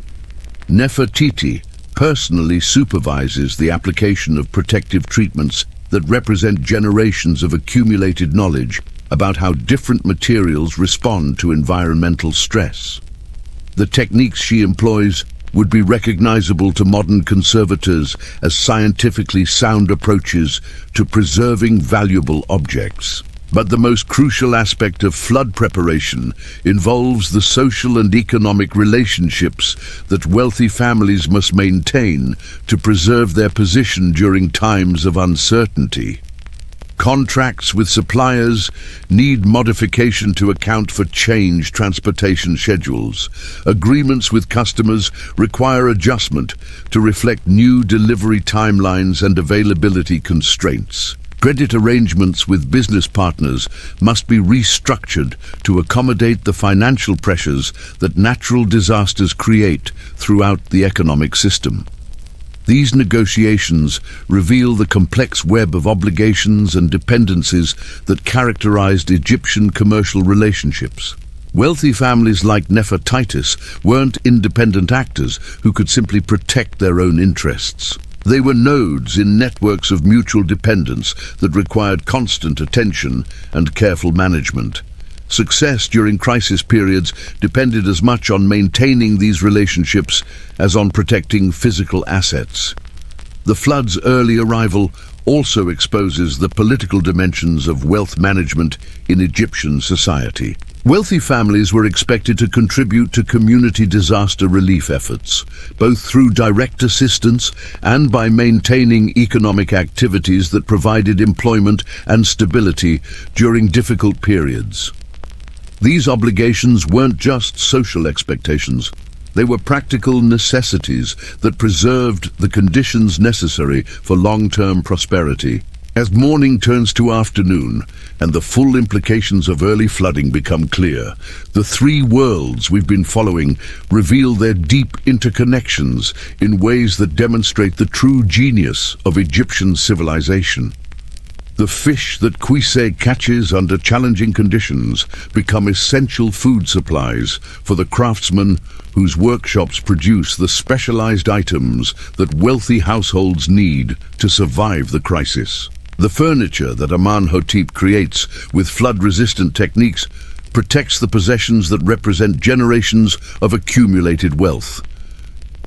Nefertiti personally supervises the application of protective treatments that represent generations of accumulated knowledge about how different materials respond to environmental stress. The techniques she employs would be recognizable to modern conservators as scientifically sound approaches to preserving valuable objects. But the most crucial aspect of flood preparation involves the social and economic relationships that wealthy families must maintain to preserve their position during times of uncertainty. Contracts with suppliers need modification to account for changed transportation schedules. Agreements with customers require adjustment to reflect new delivery timelines and availability constraints. Credit arrangements with business partners must be restructured to accommodate the financial pressures that natural disasters create throughout the economic system. These negotiations reveal the complex web of obligations and dependencies that characterized Egyptian commercial relationships. Wealthy families like Nefertitis weren't independent actors who could simply protect their own interests. They were nodes in networks of mutual dependence that required constant attention and careful management. Success during crisis periods depended as much on maintaining these relationships as on protecting physical assets. The flood's early arrival also exposes the political dimensions of wealth management in Egyptian society. Wealthy families were expected to contribute to community disaster relief efforts, both through direct assistance and by maintaining economic activities that provided employment and stability during difficult periods. These obligations weren't just social expectations. They were practical necessities that preserved the conditions necessary for long-term prosperity. As morning turns to afternoon and the full implications of early flooding become clear, the three worlds we've been following reveal their deep interconnections in ways that demonstrate the true genius of Egyptian civilization. The fish that Khwese catches under challenging conditions become essential food supplies for the craftsmen whose workshops produce the specialized items that wealthy households need to survive the crisis. The furniture that Amenhotep creates with flood-resistant techniques protects the possessions that represent generations of accumulated wealth.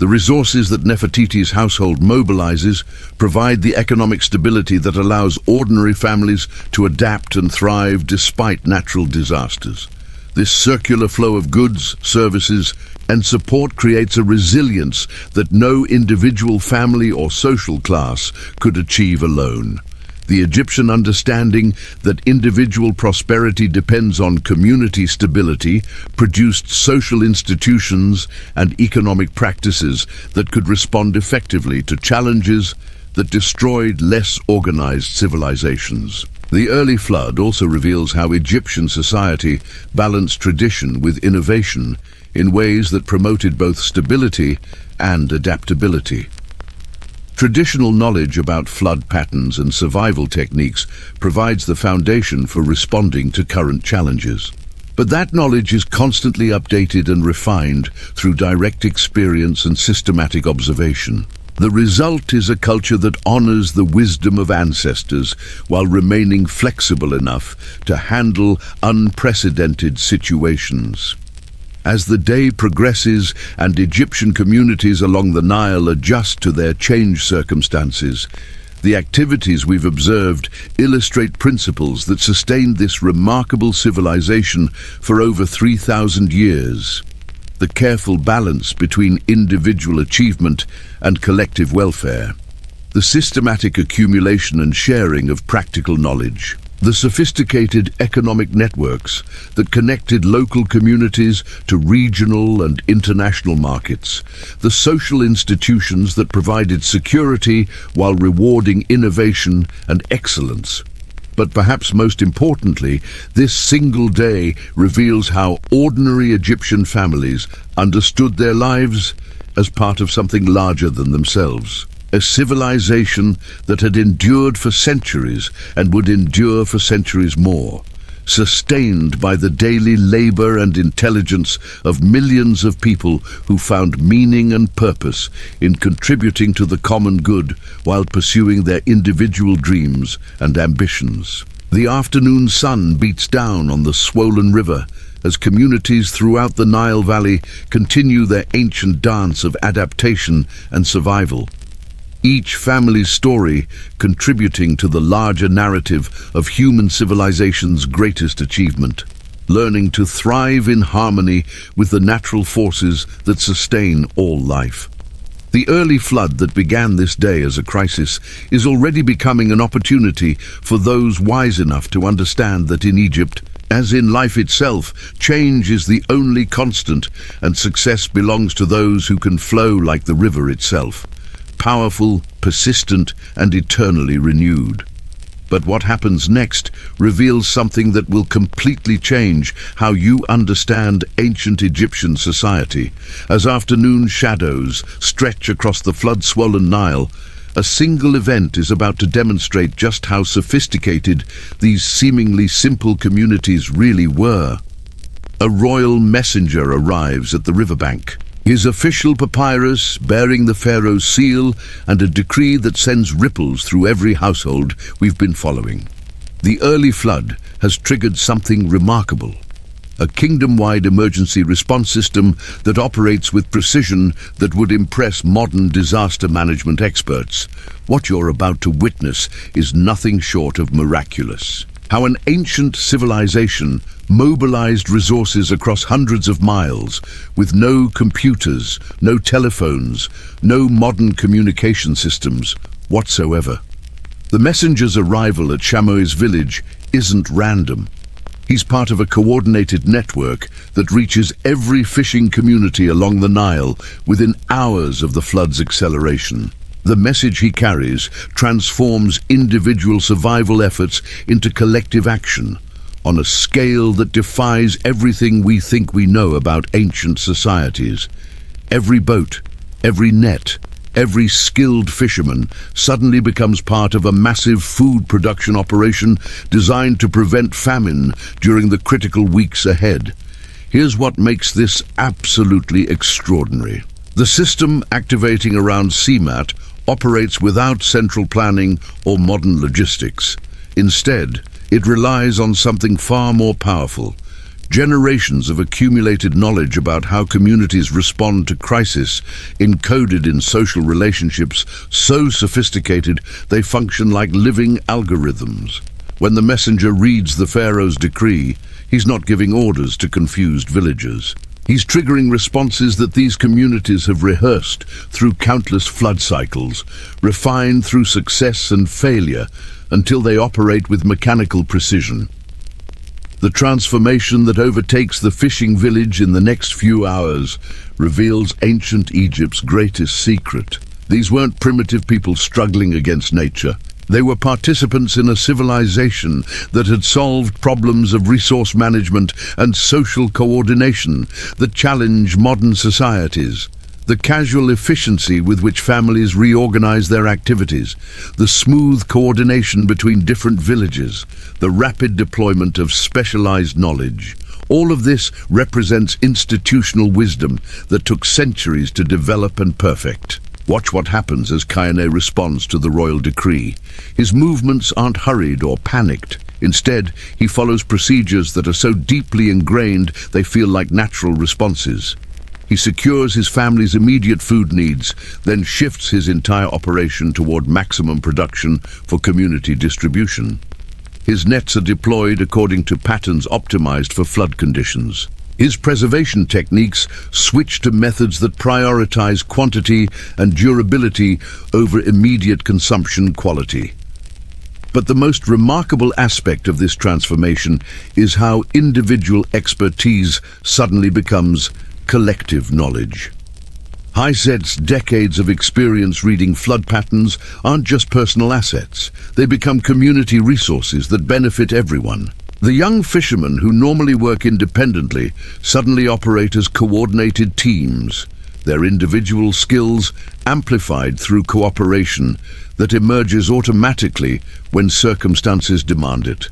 The resources that Nefertiti's household mobilizes provide the economic stability that allows ordinary families to adapt and thrive despite natural disasters. This circular flow of goods, services, and support creates a resilience that no individual family or social class could achieve alone. The Egyptian understanding that individual prosperity depends on community stability produced social institutions and economic practices that could respond effectively to challenges that destroyed less organized civilizations. The early flood also reveals how Egyptian society balanced tradition with innovation in ways that promoted both stability and adaptability. Traditional knowledge about flood patterns and survival techniques provides the foundation for responding to current challenges. But that knowledge is constantly updated and refined through direct experience and systematic observation. The result is a culture that honors the wisdom of ancestors while remaining flexible enough to handle unprecedented situations. As the day progresses and Egyptian communities along the Nile adjust to their changed circumstances, the activities we've observed illustrate principles that sustained this remarkable civilization for over 3,000 years. The careful balance between individual achievement and collective welfare, the systematic accumulation and sharing of practical knowledge, the sophisticated economic networks that connected local communities to regional and international markets, the social institutions that provided security while rewarding innovation and excellence. But perhaps most importantly, this single day reveals how ordinary Egyptian families understood their lives as part of something larger than themselves. A civilization that had endured for centuries and would endure for centuries more, sustained by the daily labor and intelligence of millions of people who found meaning and purpose in contributing to the common good while pursuing their individual dreams and ambitions. The afternoon sun beats down on the swollen river as communities throughout the Nile Valley continue their ancient dance of adaptation and survival. Each family's story contributing to the larger narrative of human civilization's greatest achievement, learning to thrive in harmony with the natural forces that sustain all life. The early flood that began this day as a crisis is already becoming an opportunity for those wise enough to understand that in Egypt, as in life itself, change is the only constant, and success belongs to those who can flow like the river itself. Powerful, persistent, and eternally renewed. But what happens next reveals something that will completely change how you understand ancient Egyptian society. As afternoon shadows stretch across the flood-swollen Nile, a single event is about to demonstrate just how sophisticated these seemingly simple communities really were. A royal messenger arrives at the riverbank. His official papyrus bearing the pharaoh's seal and a decree that sends ripples through every household we've been following. The early flood has triggered something remarkable. A kingdom-wide emergency response system that operates with precision that would impress modern disaster management experts. What you're about to witness is nothing short of miraculous. How an ancient civilization mobilized resources across hundreds of miles with no computers, no telephones, no modern communication systems whatsoever. The messenger's arrival at Chamois village isn't random. He's part of a coordinated network that reaches every fishing community along the Nile within hours of the flood's acceleration. The message he carries transforms individual survival efforts into collective action on a scale that defies everything we think we know about ancient societies. Every boat, every net, every skilled fisherman suddenly becomes part of a massive food production operation designed to prevent famine during the critical weeks ahead. Here's what makes this absolutely extraordinary. The system activating around CMAT operates without central planning or modern logistics. Instead, it relies on something far more powerful. Generations of accumulated knowledge about how communities respond to crisis, encoded in social relationships so sophisticated they function like living algorithms. When the messenger reads the pharaoh's decree, he's not giving orders to confused villagers. He's triggering responses that these communities have rehearsed through countless flood cycles, refined through success and failure until they operate with mechanical precision. The transformation that overtakes the fishing village in the next few hours reveals ancient Egypt's greatest secret. These weren't primitive people struggling against nature. They were participants in a civilization that had solved problems of resource management and social coordination that challenge modern societies. The casual efficiency with which families reorganize their activities, the smooth coordination between different villages, the rapid deployment of specialized knowledge. All of this represents institutional wisdom that took centuries to develop and perfect. Watch what happens as Kaine responds to the royal decree. His movements aren't hurried or panicked. Instead, he follows procedures that are so deeply ingrained they feel like natural responses. He secures his family's immediate food needs, then shifts his entire operation toward maximum production for community distribution. His nets are deployed according to patterns optimized for flood conditions. His preservation techniques switch to methods that prioritize quantity and durability over immediate consumption quality. But the most remarkable aspect of this transformation is how individual expertise suddenly becomes collective knowledge. Hiset's decades of experience reading flood patterns aren't just personal assets. They become community resources that benefit everyone. The young fishermen who normally work independently suddenly operate as coordinated teams, their individual skills amplified through cooperation that emerges automatically when circumstances demand it.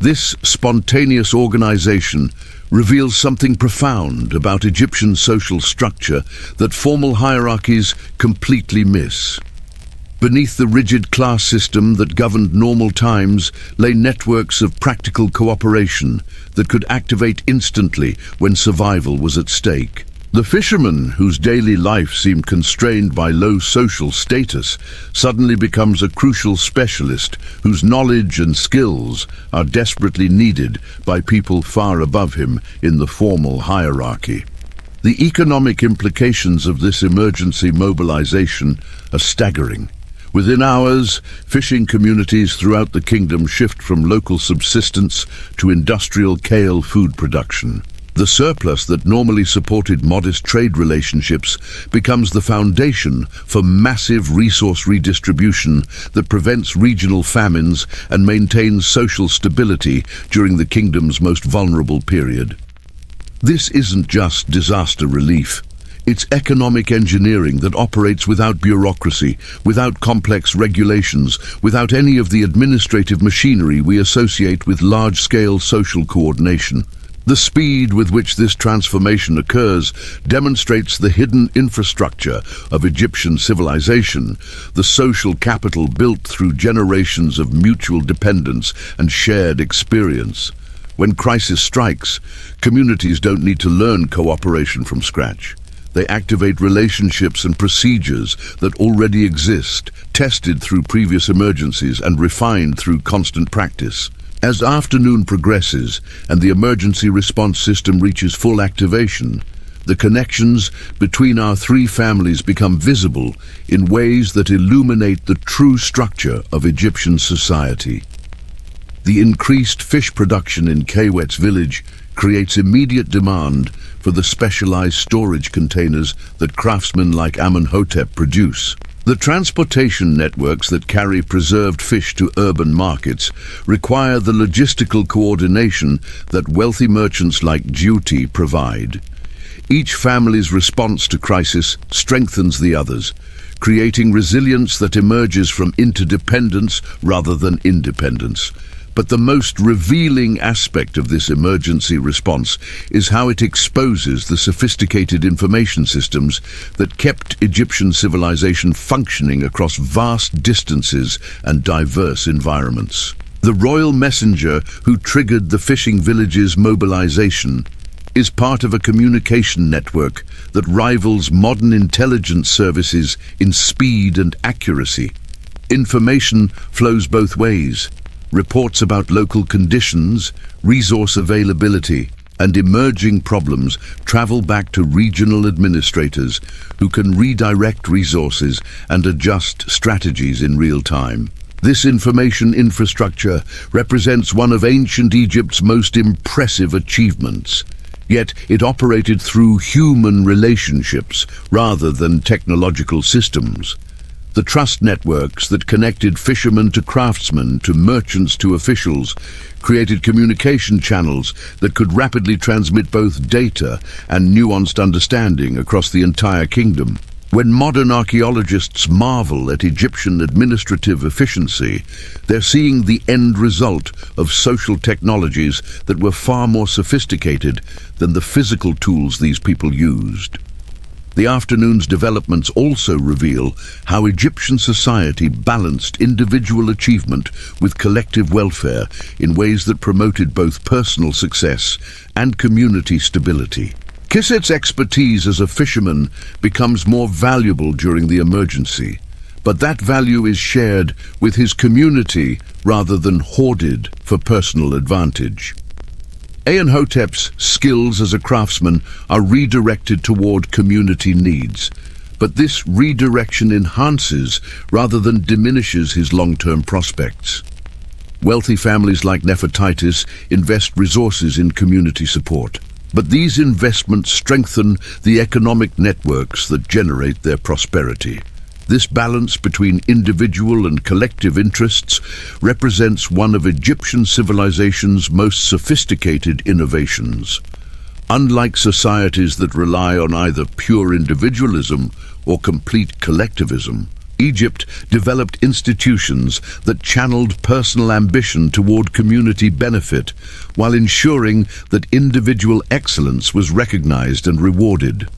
This spontaneous organization reveals something profound about Egyptian social structure that formal hierarchies completely miss. Beneath the rigid class system that governed normal times lay networks of practical cooperation that could activate instantly when survival was at stake. The fisherman, whose daily life seemed constrained by low social status, suddenly becomes a crucial specialist whose knowledge and skills are desperately needed by people far above him in the formal hierarchy. The economic implications of this emergency mobilization are staggering. Within hours, fishing communities throughout the kingdom shift from local subsistence to industrial-scale food production. The surplus that normally supported modest trade relationships becomes the foundation for massive resource redistribution that prevents regional famines and maintains social stability during the kingdom's most vulnerable period. This isn't just disaster relief. It's economic engineering that operates without bureaucracy, without complex regulations, without any of the administrative machinery we associate with large-scale social coordination. The speed with which this transformation occurs demonstrates the hidden infrastructure of Egyptian civilization, the social capital built through generations of mutual dependence and shared experience. When crisis strikes, communities don't need to learn cooperation from scratch. They activate relationships and procedures that already exist, tested through previous emergencies and refined through constant practice. As afternoon progresses and the emergency response system reaches full activation, the connections between our three families become visible in ways that illuminate the true structure of Egyptian society. The increased fish production in Kewet's village creates immediate demand for the specialized storage containers that craftsmen like Amenhotep produce. The transportation networks that carry preserved fish to urban markets require the logistical coordination that wealthy merchants like Duty provide. Each family's response to crisis strengthens the others, creating resilience that emerges from interdependence rather than independence. But the most revealing aspect of this emergency response is how it exposes the sophisticated information systems that kept Egyptian civilization functioning across vast distances and diverse environments. The royal messenger who triggered the fishing village's mobilization is part of a communication network that rivals modern intelligence services in speed and accuracy. Information flows both ways. Reports about local conditions, resource availability, and emerging problems travel back to regional administrators who can redirect resources and adjust strategies in real time. This information infrastructure represents one of ancient Egypt's most impressive achievements. Yet it operated through human relationships rather than technological systems. The trust networks that connected fishermen to craftsmen, to merchants to officials, created communication channels that could rapidly transmit both data and nuanced understanding across the entire kingdom. When modern archaeologists marvel at Egyptian administrative efficiency, they're seeing the end result of social technologies that were far more sophisticated than the physical tools these people used. The afternoon's developments also reveal how Egyptian society balanced individual achievement with collective welfare in ways that promoted both personal success and community stability. Kisset's expertise as a fisherman becomes more valuable during the emergency, but that value is shared with his community rather than hoarded for personal advantage. Amenhotep's skills as a craftsman are redirected toward community needs, but this redirection enhances rather than diminishes his long-term prospects. Wealthy families like Nefertiti's invest resources in community support, but these investments strengthen the economic networks that generate their prosperity. This balance between individual and collective interests represents one of Egyptian civilization's most sophisticated innovations. Unlike societies that rely on either pure individualism or complete collectivism, Egypt developed institutions that channeled personal ambition toward community benefit while ensuring that individual excellence was recognized and rewarded.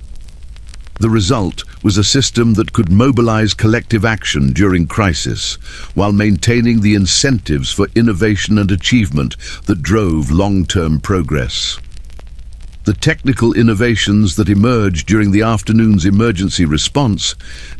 The result was a system that could mobilize collective action during crisis while maintaining the incentives for innovation and achievement that drove long-term progress. The technical innovations that emerged during the afternoon's emergency response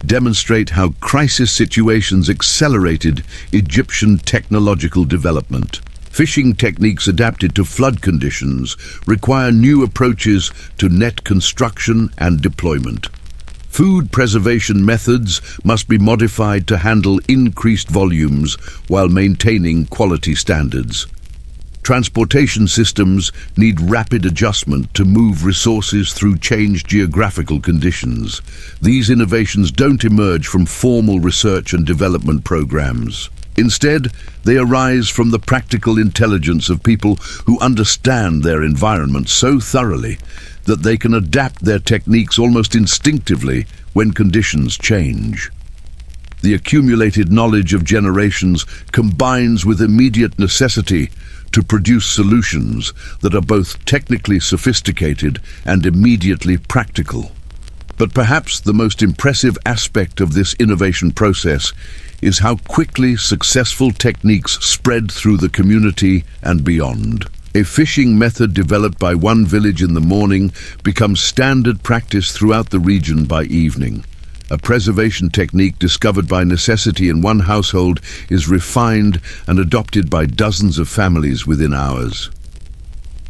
demonstrate how crisis situations accelerated Egyptian technological development. Fishing techniques adapted to flood conditions require new approaches to net construction and deployment. Food preservation methods must be modified to handle increased volumes while maintaining quality standards. Transportation systems need rapid adjustment to move resources through changed geographical conditions. These innovations don't emerge from formal research and development programs. Instead, they arise from the practical intelligence of people who understand their environment so thoroughly that they can adapt their techniques almost instinctively when conditions change. The accumulated knowledge of generations combines with immediate necessity to produce solutions that are both technically sophisticated and immediately practical. But perhaps the most impressive aspect of this innovation process is how quickly successful techniques spread through the community and beyond. A fishing method developed by one village in the morning becomes standard practice throughout the region by evening. A preservation technique discovered by necessity in one household is refined and adopted by dozens of families within hours.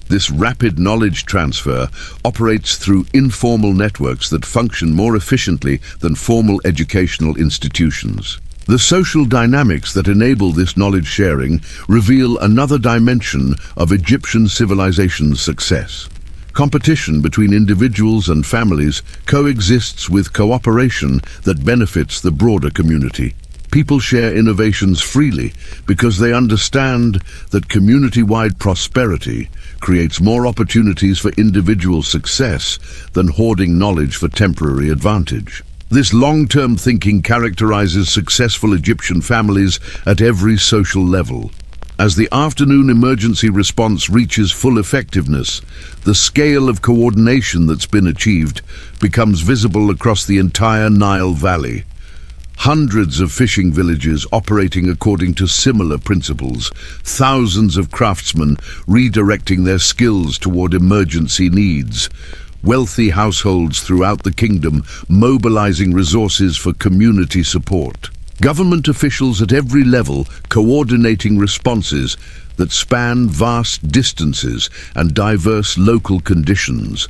This rapid knowledge transfer operates through informal networks that function more efficiently than formal educational institutions. The social dynamics that enable this knowledge sharing reveal another dimension of Egyptian civilization's success. Competition between individuals and families coexists with cooperation that benefits the broader community. People share innovations freely because they understand that community-wide prosperity creates more opportunities for individual success than hoarding knowledge for temporary advantage. This long-term thinking characterizes successful Egyptian families at every social level. As the afternoon emergency response reaches full effectiveness, the scale of coordination that's been achieved becomes visible across the entire Nile Valley. Hundreds of fishing villages operating according to similar principles, thousands of craftsmen redirecting their skills toward emergency needs, wealthy households throughout the kingdom mobilizing resources for community support. Government officials at every level coordinating responses that span vast distances and diverse local conditions.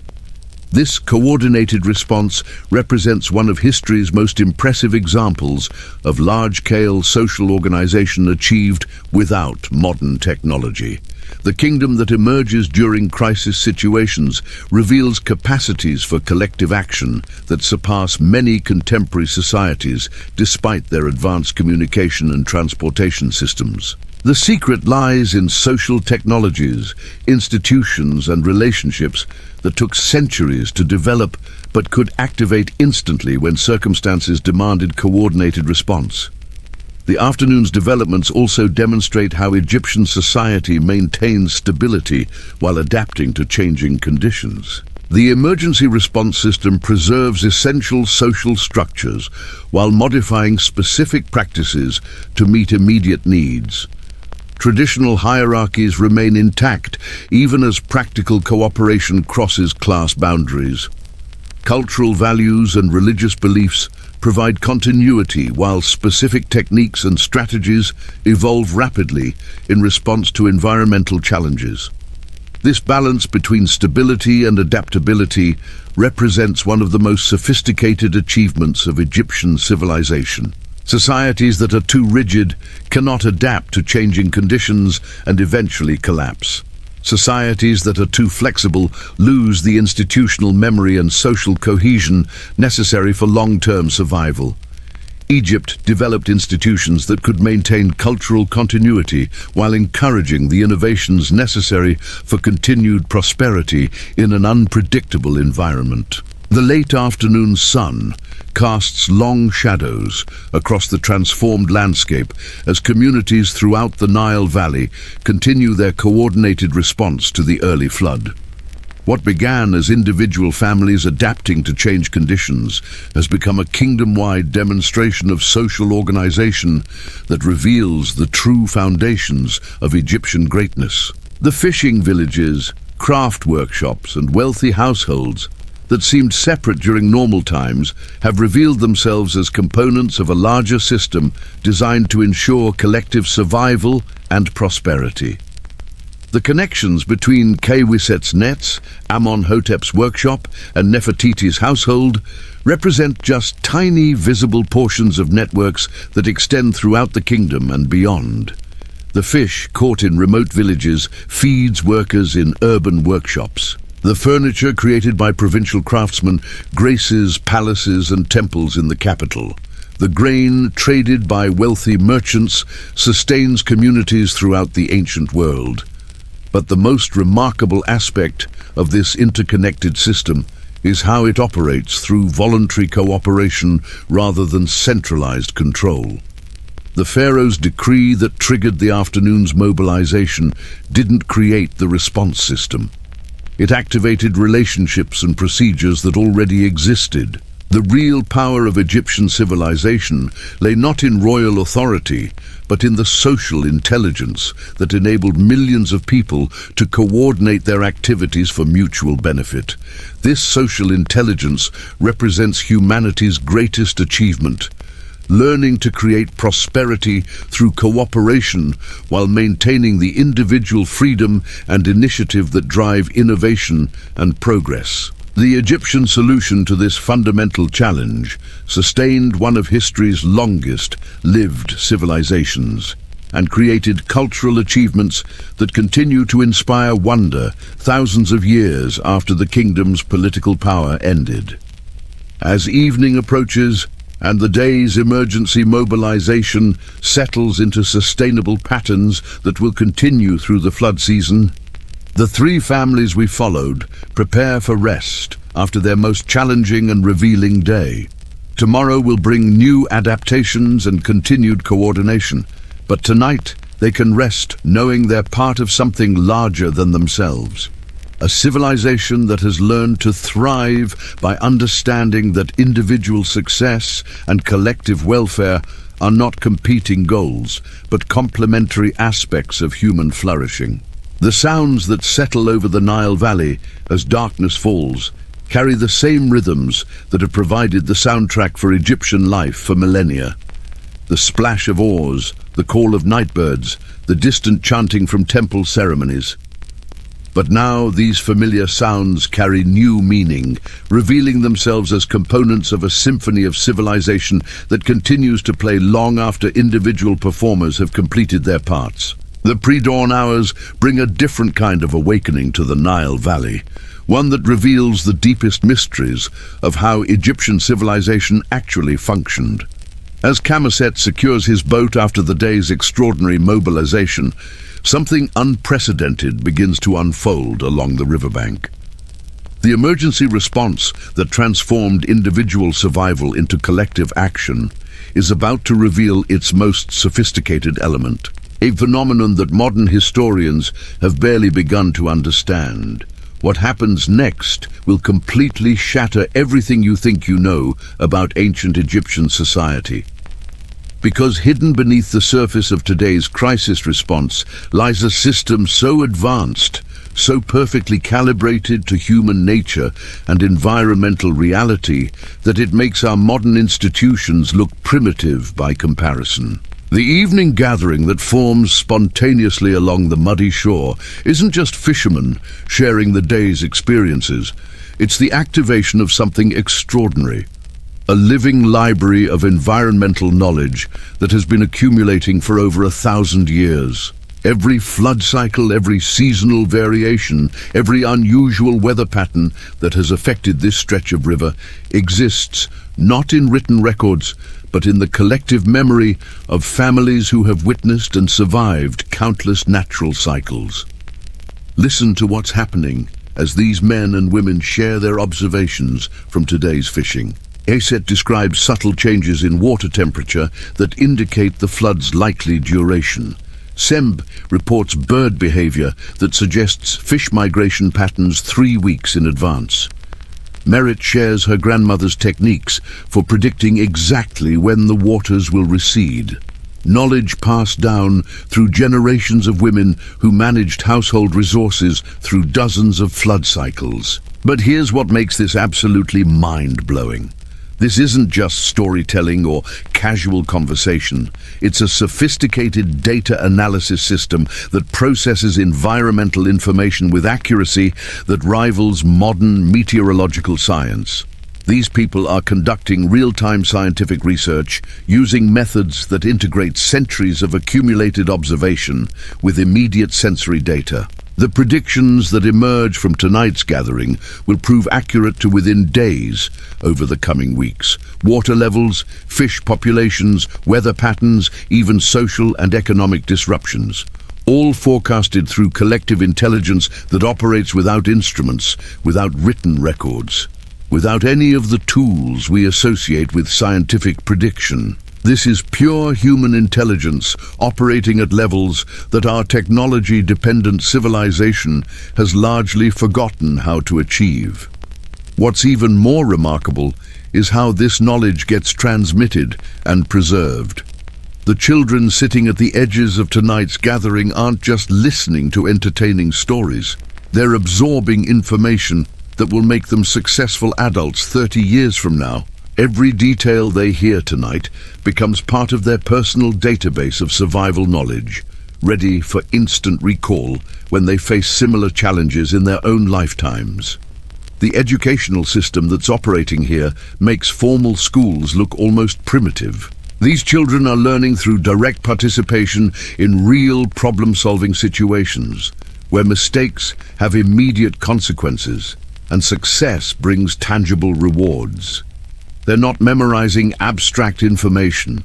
This coordinated response represents one of history's most impressive examples of large-scale social organization achieved without modern technology. The kingdom that emerges during crisis situations reveals capacities for collective action that surpass many contemporary societies despite their advanced communication and transportation systems. The secret lies in social technologies, institutions and relationships that took centuries to develop but could activate instantly when circumstances demanded coordinated response. The afternoon's developments also demonstrate how Egyptian society maintains stability while adapting to changing conditions. The emergency response system preserves essential social structures while modifying specific practices to meet immediate needs. Traditional hierarchies remain intact even as practical cooperation crosses class boundaries. Cultural values and religious beliefs provide continuity while specific techniques and strategies evolve rapidly in response to environmental challenges. This balance between stability and adaptability represents one of the most sophisticated achievements of Egyptian civilization. Societies that are too rigid cannot adapt to changing conditions and eventually collapse. Societies that are too flexible lose the institutional memory and social cohesion necessary for long-term survival. Egypt developed institutions that could maintain cultural continuity while encouraging the innovations necessary for continued prosperity in an unpredictable environment. The late afternoon sun casts long shadows across the transformed landscape as communities throughout the Nile Valley continue their coordinated response to the early flood. What began as individual families adapting to changed conditions has become a kingdom-wide demonstration of social organization that reveals the true foundations of Egyptian greatness. The fishing villages, craft workshops, and wealthy households that seemed separate during normal times have revealed themselves as components of a larger system designed to ensure collective survival and prosperity. The connections between Kwiset's nets, Amenhotep's workshop, and Nefertiti's household represent just tiny visible portions of networks that extend throughout the kingdom and beyond. The fish caught in remote villages feeds workers in urban workshops. The furniture created by provincial craftsmen graces palaces and temples in the capital. The grain traded by wealthy merchants sustains communities throughout the ancient world. But the most remarkable aspect of this interconnected system is how it operates through voluntary cooperation rather than centralized control. The pharaoh's decree that triggered the afternoon's mobilization didn't create the response system. It activated relationships and procedures that already existed. The real power of Egyptian civilization lay not in royal authority, but in the social intelligence that enabled millions of people to coordinate their activities for mutual benefit. This social intelligence represents humanity's greatest achievement, learning to create prosperity through cooperation while maintaining the individual freedom and initiative that drive innovation and progress. The Egyptian solution to this fundamental challenge sustained one of history's longest-lived civilizations and created cultural achievements that continue to inspire wonder thousands of years after the kingdom's political power ended. As evening approaches and the day's emergency mobilization settles into sustainable patterns that will continue through the flood season, the three families we followed prepare for rest after their most challenging and revealing day. Tomorrow will bring new adaptations and continued coordination, but tonight they can rest knowing they're part of something larger than themselves. A civilization that has learned to thrive by understanding that individual success and collective welfare are not competing goals, but complementary aspects of human flourishing. The sounds that settle over the Nile Valley as darkness falls carry the same rhythms that have provided the soundtrack for Egyptian life for millennia. The splash of oars, the call of nightbirds, the distant chanting from temple ceremonies. But now these familiar sounds carry new meaning, revealing themselves as components of a symphony of civilization that continues to play long after individual performers have completed their parts. The pre-dawn hours bring a different kind of awakening to the Nile Valley, one that reveals the deepest mysteries of how Egyptian civilization actually functioned. As Kamaset secures his boat after the day's extraordinary mobilization, something unprecedented begins to unfold along the riverbank. The emergency response that transformed individual survival into collective action is about to reveal its most sophisticated element, a phenomenon that modern historians have barely begun to understand. What happens next will completely shatter everything you think you know about ancient Egyptian society. Because hidden beneath the surface of today's crisis response lies a system so advanced, so perfectly calibrated to human nature and environmental reality that it makes our modern institutions look primitive by comparison. The evening gathering that forms spontaneously along the muddy shore isn't just fishermen sharing the day's experiences. It's the activation of something extraordinary, a living library of environmental knowledge that has been accumulating for over 1,000 years. Every flood cycle, every seasonal variation, every unusual weather pattern that has affected this stretch of river exists not in written records, but in the collective memory of families who have witnessed and survived countless natural cycles. Listen to what's happening as these men and women share their observations from today's fishing. Aset describes subtle changes in water temperature that indicate the flood's likely duration. Semb reports bird behavior that suggests fish migration patterns 3 weeks in advance. Merit shares her grandmother's techniques for predicting exactly when the waters will recede. Knowledge passed down through generations of women who managed household resources through dozens of flood cycles. But here's what makes this absolutely mind-blowing. This isn't just storytelling or casual conversation. It's a sophisticated data analysis system that processes environmental information with accuracy that rivals modern meteorological science. These people are conducting real-time scientific research using methods that integrate centuries of accumulated observation with immediate sensory data. The predictions that emerge from tonight's gathering will prove accurate to within days over the coming weeks. Water levels, fish populations, weather patterns, even social and economic disruptions. All forecasted through collective intelligence that operates without instruments, without written records, without any of the tools we associate with scientific prediction. This is pure human intelligence operating at levels that our technology-dependent civilization has largely forgotten how to achieve. What's even more remarkable is how this knowledge gets transmitted and preserved. The children sitting at the edges of tonight's gathering aren't just listening to entertaining stories. They're absorbing information that will make them successful adults 30 years from now. Every detail they hear tonight becomes part of their personal database of survival knowledge, ready for instant recall when they face similar challenges in their own lifetimes. The educational system that's operating here makes formal schools look almost primitive. These children are learning through direct participation in real problem-solving situations, where mistakes have immediate consequences and success brings tangible rewards. They're not memorizing abstract information.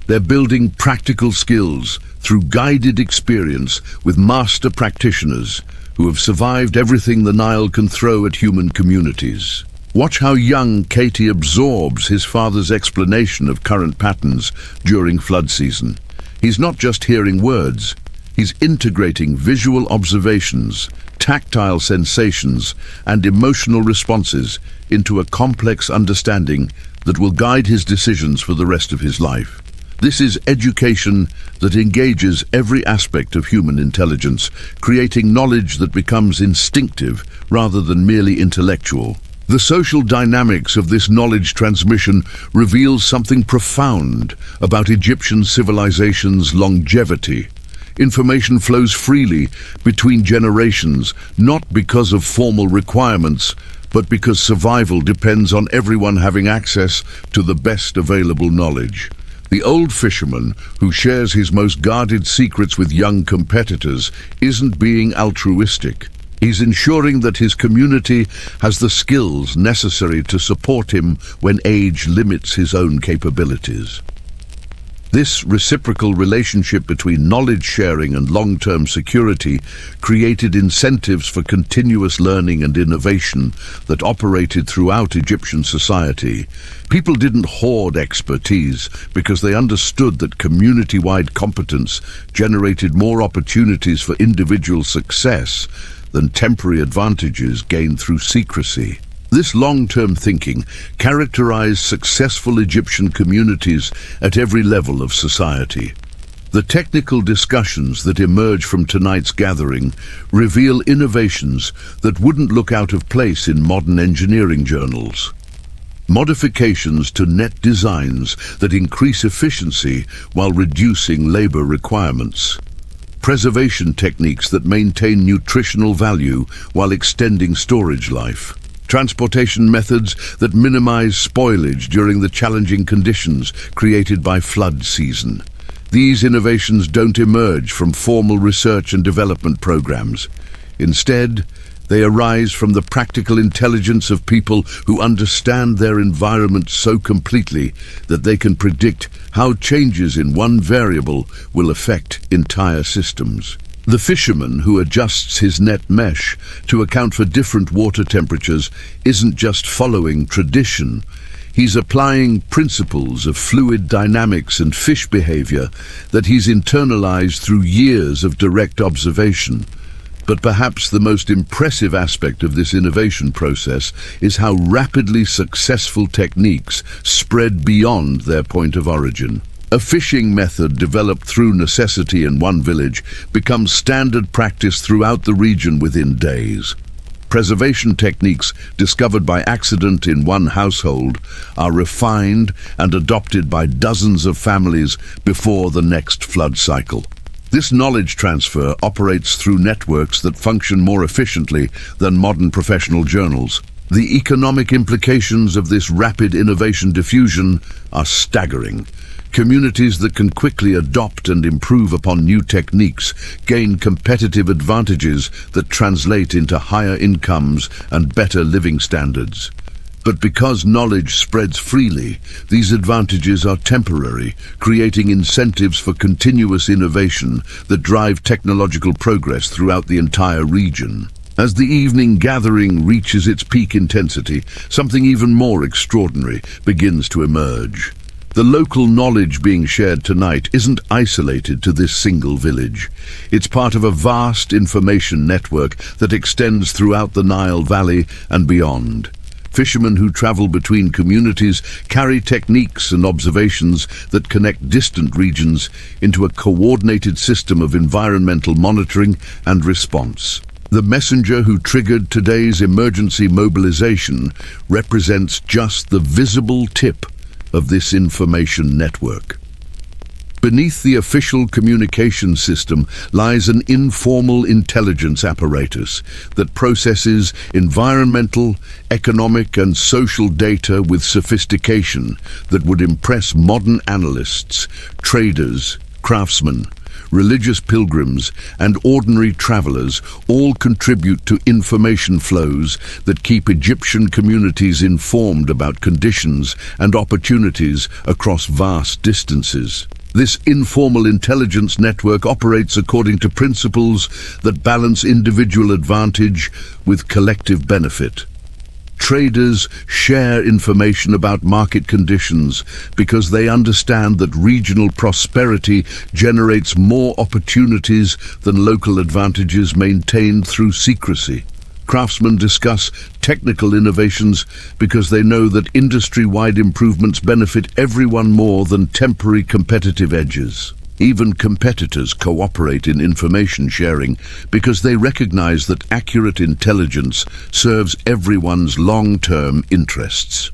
They're building practical skills through guided experience with master practitioners who have survived everything the Nile can throw at human communities. Watch how young Katie absorbs his father's explanation of current patterns during flood season. He's not just hearing words, he's integrating visual observations, tactile sensations, and emotional responses into a complex understanding that will guide his decisions for the rest of his life. This is education that engages every aspect of human intelligence, creating knowledge that becomes instinctive rather than merely intellectual. The social dynamics of this knowledge transmission reveals something profound about Egyptian civilization's longevity. Information flows freely between generations, not because of formal requirements, but because survival depends on everyone having access to the best available knowledge. The old fisherman, who shares his most guarded secrets with young competitors, isn't being altruistic. He's ensuring that his community has the skills necessary to support him when age limits his own capabilities. This reciprocal relationship between knowledge sharing and long-term security created incentives for continuous learning and innovation that operated throughout Egyptian society. People didn't hoard expertise because they understood that community-wide competence generated more opportunities for individual success than temporary advantages gained through secrecy. This long-term thinking characterized successful Egyptian communities at every level of society. The technical discussions that emerge from tonight's gathering reveal innovations that wouldn't look out of place in modern engineering journals. Modifications to net designs that increase efficiency while reducing labor requirements. Preservation techniques that maintain nutritional value while extending storage life. Transportation methods that minimize spoilage during the challenging conditions created by flood season. These innovations don't emerge from formal research and development programs. Instead, they arise from the practical intelligence of people who understand their environment so completely that they can predict how changes in one variable will affect entire systems. The fisherman who adjusts his net mesh to account for different water temperatures isn't just following tradition. He's applying principles of fluid dynamics and fish behavior that he's internalized through years of direct observation. But perhaps the most impressive aspect of this innovation process is how rapidly successful techniques spread beyond their point of origin. A fishing method developed through necessity in one village becomes standard practice throughout the region within days. Preservation techniques discovered by accident in one household are refined and adopted by dozens of families before the next flood cycle. This knowledge transfer operates through networks that function more efficiently than modern professional journals. The economic implications of this rapid innovation diffusion are staggering. Communities that can quickly adopt and improve upon new techniques gain competitive advantages that translate into higher incomes and better living standards. But because knowledge spreads freely, these advantages are temporary, creating incentives for continuous innovation that drive technological progress throughout the entire region. As the evening gathering reaches its peak intensity, something even more extraordinary begins to emerge. The local knowledge being shared tonight isn't isolated to this single village. It's part of a vast information network that extends throughout the Nile Valley and beyond. Fishermen who travel between communities carry techniques and observations that connect distant regions into a coordinated system of environmental monitoring and response. The messenger who triggered today's emergency mobilization represents just the visible tip of this information network. Beneath the official communication system lies an informal intelligence apparatus that processes environmental, economic, and social data with sophistication that would impress modern analysts, traders, craftsmen, religious pilgrims, and ordinary travelers. All contribute to information flows that keep Egyptian communities informed about conditions and opportunities across vast distances. This informal intelligence network operates according to principles that balance individual advantage with collective benefit. Traders share information about market conditions because they understand that regional prosperity generates more opportunities than local advantages maintained through secrecy. Craftsmen discuss technical innovations because they know that industry-wide improvements benefit everyone more than temporary competitive edges. Even competitors cooperate in information sharing because they recognize that accurate intelligence serves everyone's long-term interests.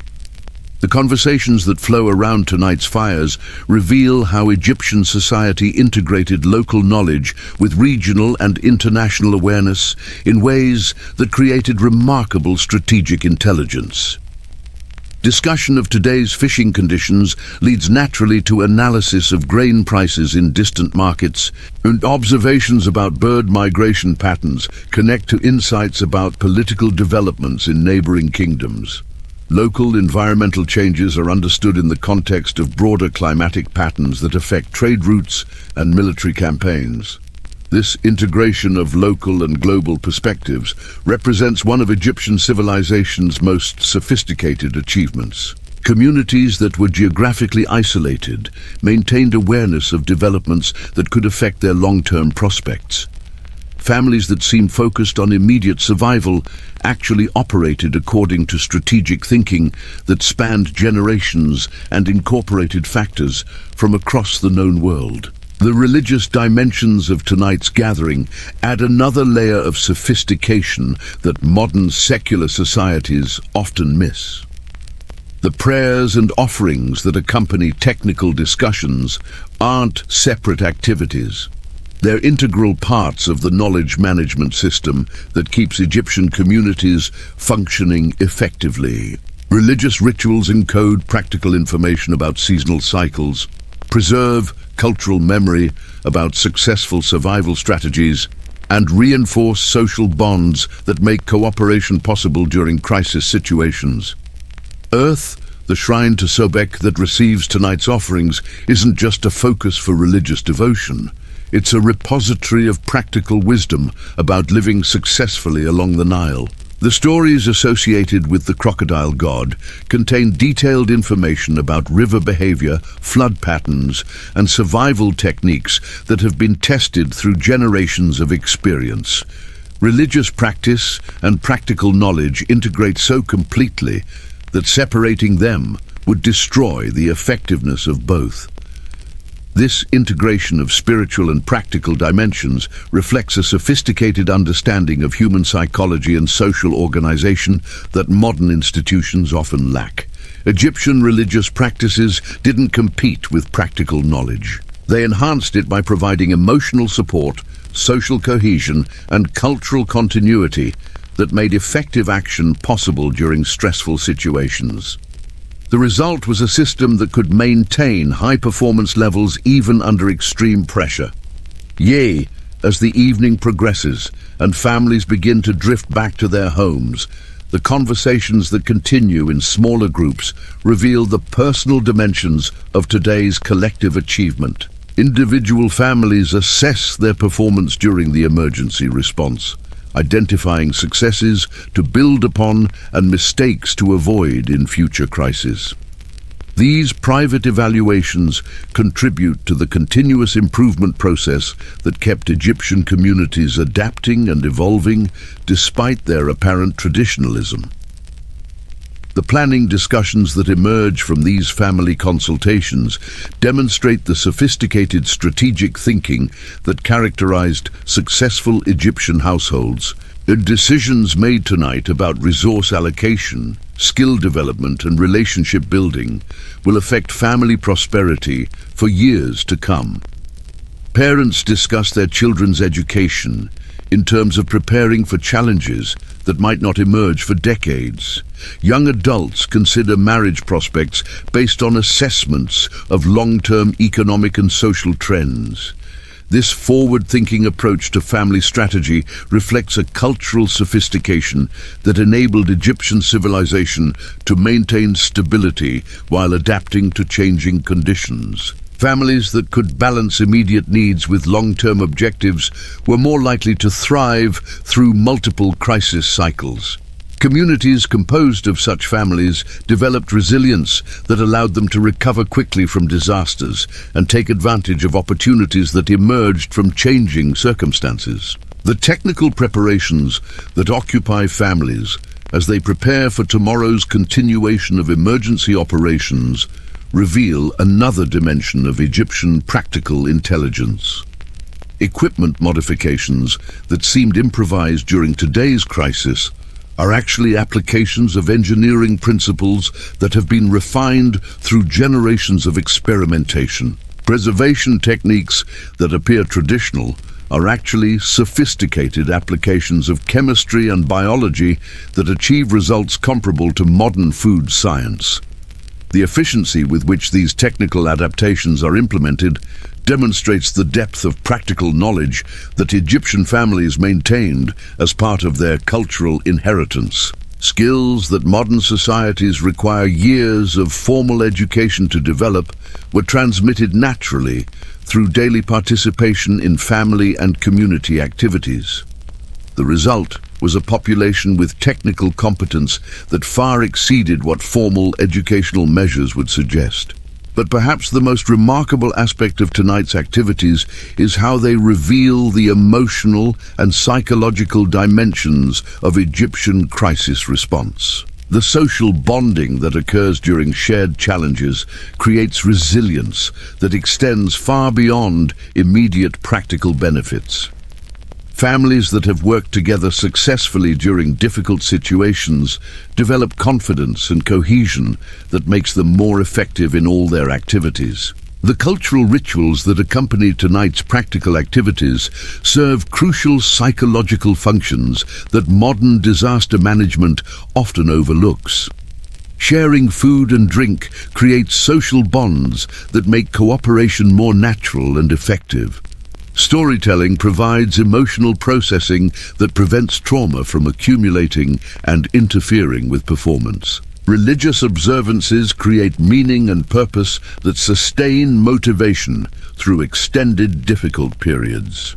The conversations that flow around tonight's fires reveal how Egyptian society integrated local knowledge with regional and international awareness in ways that created remarkable strategic intelligence. Discussion of today's fishing conditions leads naturally to analysis of grain prices in distant markets, and observations about bird migration patterns connect to insights about political developments in neighboring kingdoms. Local environmental changes are understood in the context of broader climatic patterns that affect trade routes and military campaigns. This integration of local and global perspectives represents one of Egyptian civilization's most sophisticated achievements. Communities that were geographically isolated maintained awareness of developments that could affect their long-term prospects. Families that seemed focused on immediate survival actually operated according to strategic thinking that spanned generations and incorporated factors from across the known world. The religious dimensions of tonight's gathering add another layer of sophistication that modern secular societies often miss. The prayers and offerings that accompany technical discussions aren't separate activities. They're integral parts of the knowledge management system that keeps Egyptian communities functioning effectively. Religious rituals encode practical information about seasonal cycles, preserve cultural memory about successful survival strategies, and reinforce social bonds that make cooperation possible during crisis situations. Earth, the shrine to Sobek that receives tonight's offerings, isn't just a focus for religious devotion. It's a repository of practical wisdom about living successfully along the Nile. The stories associated with the crocodile god contain detailed information about river behavior, flood patterns, and survival techniques that have been tested through generations of experience. Religious practice and practical knowledge integrate so completely that separating them would destroy the effectiveness of both. This integration of spiritual and practical dimensions reflects a sophisticated understanding of human psychology and social organization that modern institutions often lack. Egyptian religious practices didn't compete with practical knowledge. They enhanced it by providing emotional support, social cohesion, and cultural continuity that made effective action possible during stressful situations. The result was a system that could maintain high performance levels even under extreme pressure. Yea, as the evening progresses and families begin to drift back to their homes, the conversations that continue in smaller groups reveal the personal dimensions of today's collective achievement. Individual families assess their performance during the emergency response, identifying successes to build upon and mistakes to avoid in future crises. These private evaluations contribute to the continuous improvement process that kept Egyptian communities adapting and evolving despite their apparent traditionalism. The planning discussions that emerge from these family consultations demonstrate the sophisticated strategic thinking that characterized successful Egyptian households. The decisions made tonight about resource allocation, skill development, and relationship building will affect family prosperity for years to come. Parents discuss their children's education in terms of preparing for challenges that might not emerge for decades. Young adults consider marriage prospects based on assessments of long-term economic and social trends. This forward-thinking approach to family strategy reflects a cultural sophistication that enabled Egyptian civilization to maintain stability while adapting to changing conditions. Families that could balance immediate needs with long-term objectives were more likely to thrive through multiple crisis cycles. Communities composed of such families developed resilience that allowed them to recover quickly from disasters and take advantage of opportunities that emerged from changing circumstances. The technical preparations that occupy families as they prepare for tomorrow's continuation of emergency operations reveal another dimension of Egyptian practical intelligence. Equipment modifications that seemed improvised during today's crisis are actually applications of engineering principles that have been refined through generations of experimentation. Preservation techniques that appear traditional are actually sophisticated applications of chemistry and biology that achieve results comparable to modern food science. The efficiency with which these technical adaptations are implemented demonstrates the depth of practical knowledge that Egyptian families maintained as part of their cultural inheritance. Skills that modern societies require years of formal education to develop were transmitted naturally through daily participation in family and community activities. The result was a population with technical competence that far exceeded what formal educational measures would suggest. But perhaps the most remarkable aspect of tonight's activities is how they reveal the emotional and psychological dimensions of Egyptian crisis response. The social bonding that occurs during shared challenges creates resilience that extends far beyond immediate practical benefits. Families that have worked together successfully during difficult situations develop confidence and cohesion that makes them more effective in all their activities. The cultural rituals that accompany tonight's practical activities serve crucial psychological functions that modern disaster management often overlooks. Sharing food and drink creates social bonds that make cooperation more natural and effective. Storytelling provides emotional processing that prevents trauma from accumulating and interfering with performance. Religious observances create meaning and purpose that sustain motivation through extended difficult periods.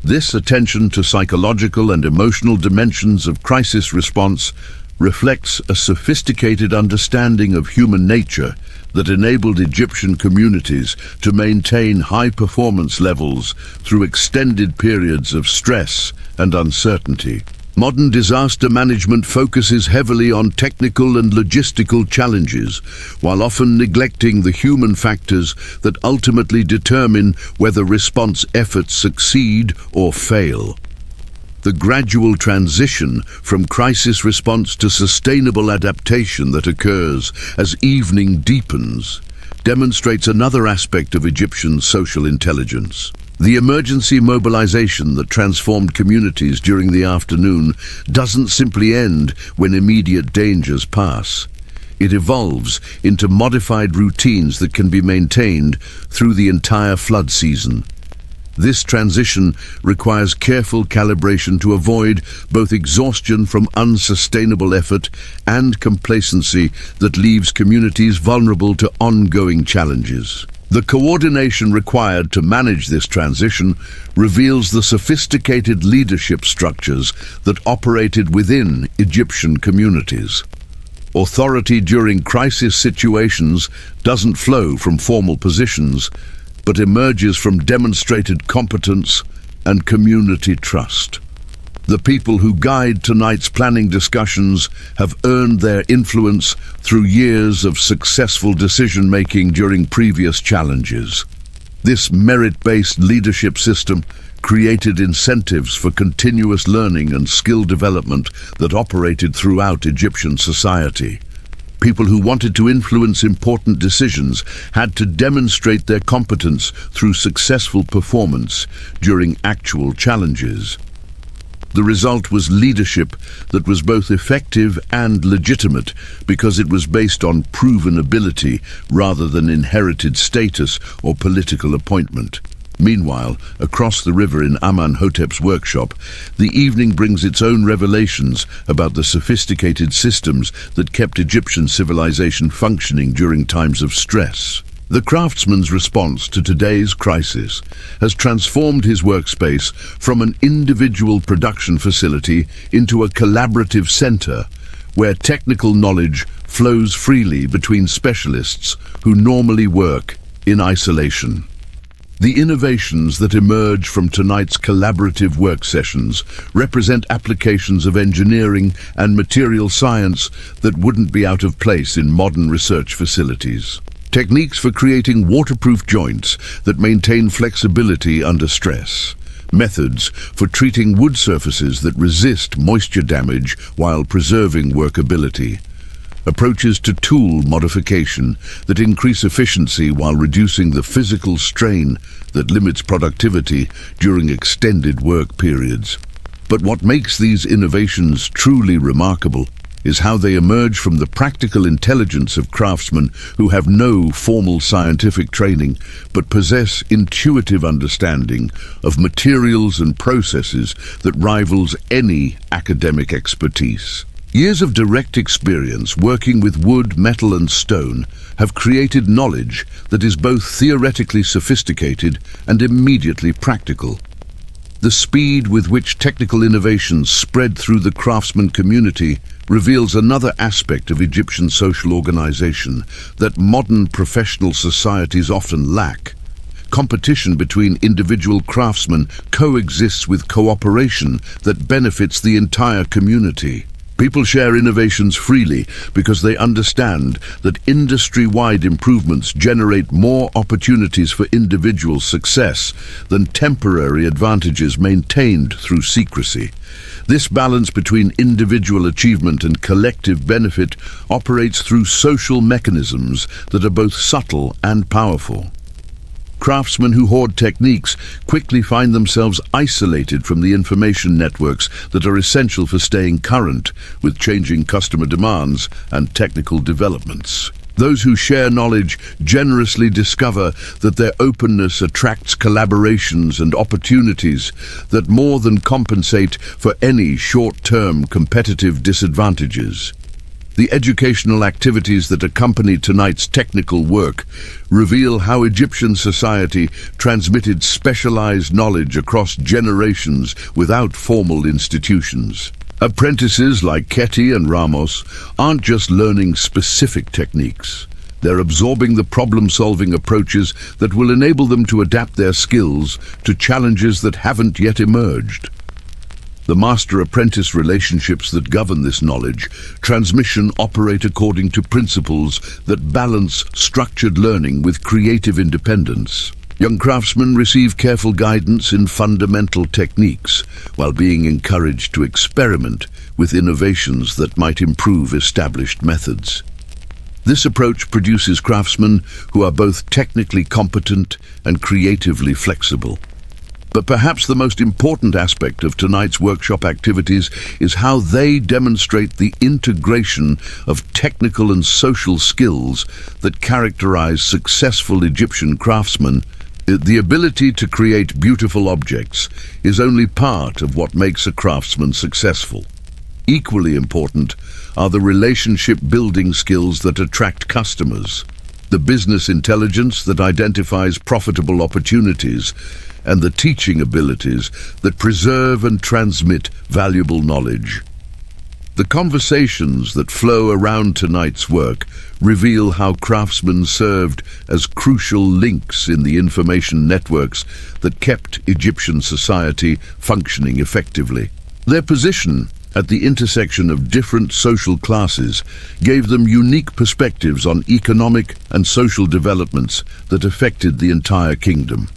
This attention to psychological and emotional dimensions of crisis response reflects a sophisticated understanding of human nature that enabled Egyptian communities to maintain high performance levels through extended periods of stress and uncertainty. Modern disaster management focuses heavily on technical and logistical challenges, while often neglecting the human factors that ultimately determine whether response efforts succeed or fail. The gradual transition from crisis response to sustainable adaptation that occurs as evening deepens demonstrates another aspect of Egyptian social intelligence. The emergency mobilization that transformed communities during the afternoon doesn't simply end when immediate dangers pass. It evolves into modified routines that can be maintained through the entire flood season. This transition requires careful calibration to avoid both exhaustion from unsustainable effort and complacency that leaves communities vulnerable to ongoing challenges. The coordination required to manage this transition reveals the sophisticated leadership structures that operated within Egyptian communities. Authority during crisis situations doesn't flow from formal positions, but emerges from demonstrated competence and community trust. The people who guide tonight's planning discussions have earned their influence through years of successful decision-making during previous challenges. This merit-based leadership system created incentives for continuous learning and skill development that operated throughout Egyptian society. People who wanted to influence important decisions had to demonstrate their competence through successful performance during actual challenges. The result was leadership that was both effective and legitimate because it was based on proven ability rather than inherited status or political appointment. Meanwhile, across the river in Amenhotep's workshop, the evening brings its own revelations about the sophisticated systems that kept Egyptian civilization functioning during times of stress. The craftsman's response to today's crisis has transformed his workspace from an individual production facility into a collaborative center where technical knowledge flows freely between specialists who normally work in isolation. The innovations that emerge from tonight's collaborative work sessions represent applications of engineering and material science that wouldn't be out of place in modern research facilities. Techniques for creating waterproof joints that maintain flexibility under stress. Methods for treating wood surfaces that resist moisture damage while preserving workability. Approaches to tool modification that increase efficiency while reducing the physical strain that limits productivity during extended work periods. But what makes these innovations truly remarkable is how they emerge from the practical intelligence of craftsmen who have no formal scientific training but possess intuitive understanding of materials and processes that rivals any academic expertise. Years of direct experience working with wood, metal and stone have created knowledge that is both theoretically sophisticated and immediately practical. The speed with which technical innovations spread through the craftsman community reveals another aspect of Egyptian social organization that modern professional societies often lack. Competition between individual craftsmen coexists with cooperation that benefits the entire community. People share innovations freely because they understand that industry-wide improvements generate more opportunities for individual success than temporary advantages maintained through secrecy. This balance between individual achievement and collective benefit operates through social mechanisms that are both subtle and powerful. Craftsmen who hoard techniques quickly find themselves isolated from the information networks that are essential for staying current with changing customer demands and technical developments. Those who share knowledge generously discover that their openness attracts collaborations and opportunities that more than compensate for any short-term competitive disadvantages. The educational activities that accompany tonight's technical work reveal how Egyptian society transmitted specialized knowledge across generations without formal institutions. Apprentices like Keti and Ramos aren't just learning specific techniques. They're absorbing the problem-solving approaches that will enable them to adapt their skills to challenges that haven't yet emerged. The master-apprentice relationships that govern this knowledge transmission operate according to principles that balance structured learning with creative independence. Young craftsmen receive careful guidance in fundamental techniques while being encouraged to experiment with innovations that might improve established methods. This approach produces craftsmen who are both technically competent and creatively flexible. But perhaps the most important aspect of tonight's workshop activities is how they demonstrate the integration of technical and social skills that characterize successful Egyptian craftsmen. The ability to create beautiful objects is only part of what makes a craftsman successful. Equally important are the relationship-building skills that attract customers, the business intelligence that identifies profitable opportunities, and the teaching abilities that preserve and transmit valuable knowledge. The conversations that flow around tonight's work reveal how craftsmen served as crucial links in the information networks that kept Egyptian society functioning effectively. Their position at the intersection of different social classes gave them unique perspectives on economic and social developments that affected the entire kingdom.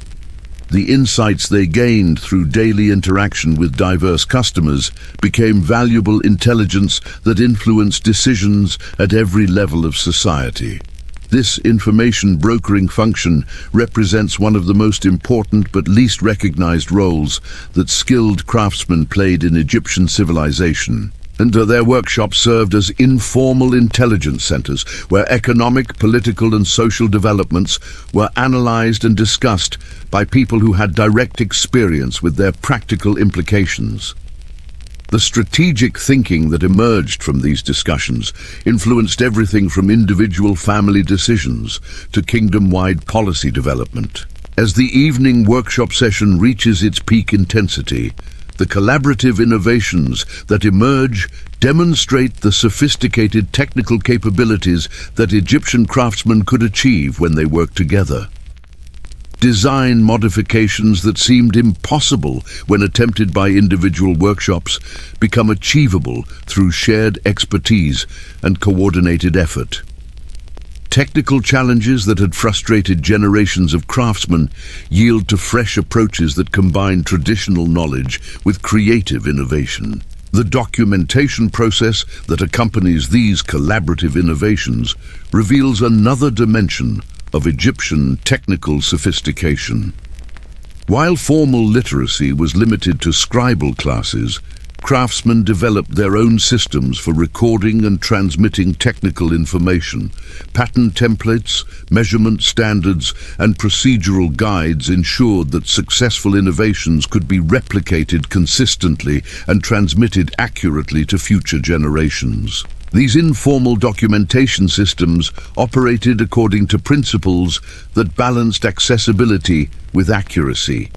The insights they gained through daily interaction with diverse customers became valuable intelligence that influenced decisions at every level of society. This information brokering function represents one of the most important but least recognized roles that skilled craftsmen played in Egyptian civilization. And their workshops served as informal intelligence centers where economic, political and social developments were analyzed and discussed by people who had direct experience with their practical implications. The strategic thinking that emerged from these discussions influenced everything from individual family decisions to kingdom-wide policy development. As the evening workshop session reaches its peak intensity, the collaborative innovations that emerge demonstrate the sophisticated technical capabilities that Egyptian craftsmen could achieve when they worked together. Design modifications that seemed impossible when attempted by individual workshops become achievable through shared expertise and coordinated effort. Technical challenges that had frustrated generations of craftsmen yield to fresh approaches that combine traditional knowledge with creative innovation. The documentation process that accompanies these collaborative innovations reveals another dimension of Egyptian technical sophistication. While formal literacy was limited to scribal classes, craftsmen developed their own systems for recording and transmitting technical information. Pattern templates, measurement standards, and procedural guides ensured that successful innovations could be replicated consistently and transmitted accurately to future generations. These informal documentation systems operated according to principles that balanced accessibility with accuracy.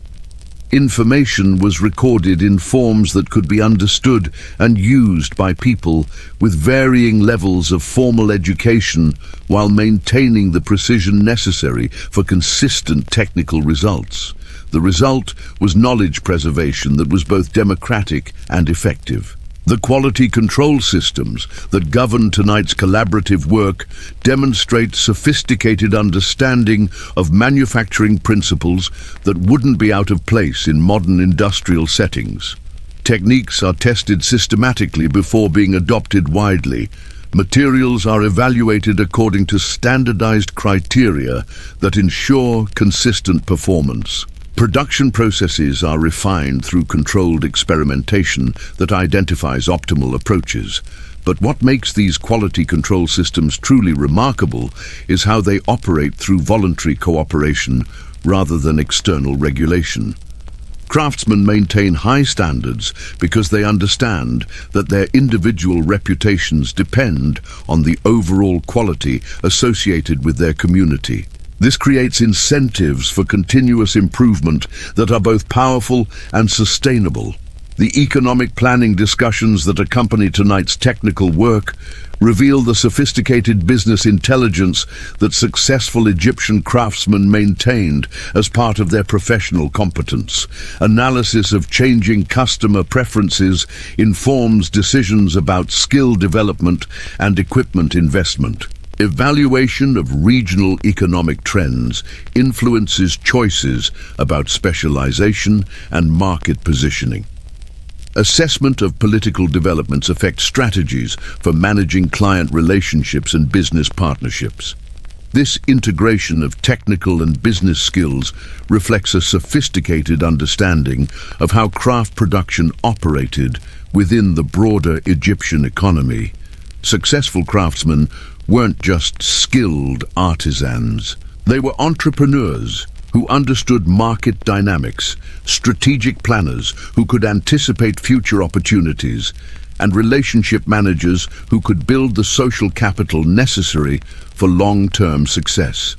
Information was recorded in forms that could be understood and used by people with varying levels of formal education while maintaining the precision necessary for consistent technical results. The result was knowledge preservation that was both democratic and effective. The quality control systems that govern tonight's collaborative work demonstrate sophisticated understanding of manufacturing principles that wouldn't be out of place in modern industrial settings. Techniques are tested systematically before being adopted widely. Materials are evaluated according to standardized criteria that ensure consistent performance. Production processes are refined through controlled experimentation that identifies optimal approaches. But what makes these quality control systems truly remarkable is how they operate through voluntary cooperation rather than external regulation. Craftsmen maintain high standards because they understand that their individual reputations depend on the overall quality associated with their community. This creates incentives for continuous improvement that are both powerful and sustainable. The economic planning discussions that accompany tonight's technical work reveal the sophisticated business intelligence that successful Egyptian craftsmen maintained as part of their professional competence. Analysis of changing customer preferences informs decisions about skill development and equipment investment. Evaluation of regional economic trends influences choices about specialization and market positioning. Assessment of political developments affects strategies for managing client relationships and business partnerships. This integration of technical and business skills reflects a sophisticated understanding of how craft production operated within the broader Egyptian economy. Successful craftsmen weren't just skilled artisans. They were entrepreneurs who understood market dynamics, strategic planners who could anticipate future opportunities, and relationship managers who could build the social capital necessary for long-term success.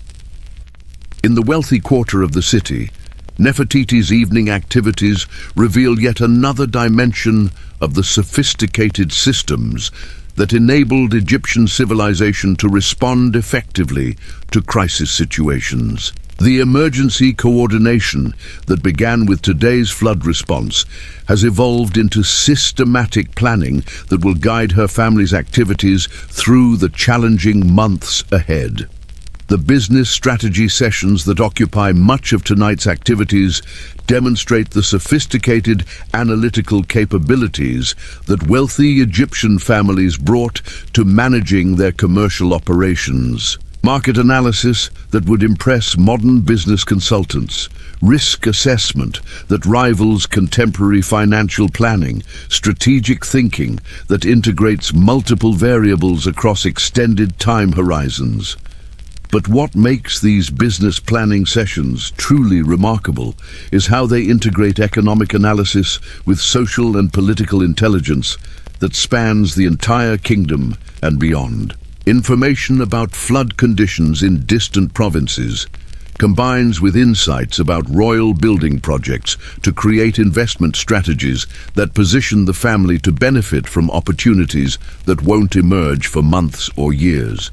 In the wealthy quarter of the city, Nefertiti's evening activities reveal yet another dimension of the sophisticated systems that enabled Egyptian civilization to respond effectively to crisis situations. The emergency coordination that began with today's flood response has evolved into systematic planning that will guide her family's activities through the challenging months ahead. The business strategy sessions that occupy much of tonight's activities demonstrate the sophisticated analytical capabilities that wealthy Egyptian families brought to managing their commercial operations. Market analysis that would impress modern business consultants, risk assessment that rivals contemporary financial planning, strategic thinking that integrates multiple variables across extended time horizons. But what makes these business planning sessions truly remarkable is how they integrate economic analysis with social and political intelligence that spans the entire kingdom and beyond. Information about flood conditions in distant provinces combines with insights about royal building projects to create investment strategies that position the family to benefit from opportunities that won't emerge for months or years.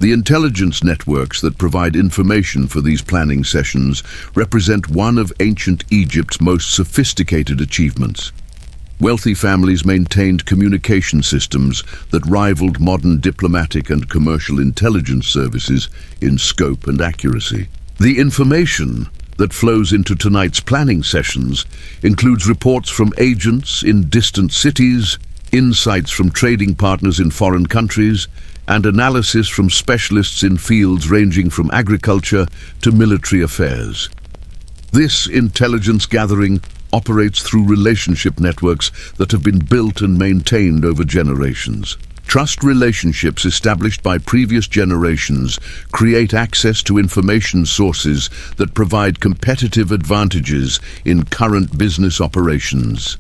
The intelligence networks that provide information for these planning sessions represent one of ancient Egypt's most sophisticated achievements. Wealthy families maintained communication systems that rivaled modern diplomatic and commercial intelligence services in scope and accuracy. The information that flows into tonight's planning sessions includes reports from agents in distant cities, insights from trading partners in foreign countries, and analysis from specialists in fields ranging from agriculture to military affairs. This intelligence gathering operates through relationship networks that have been built and maintained over generations. Trust relationships established by previous generations create access to information sources that provide competitive advantages in current business operations.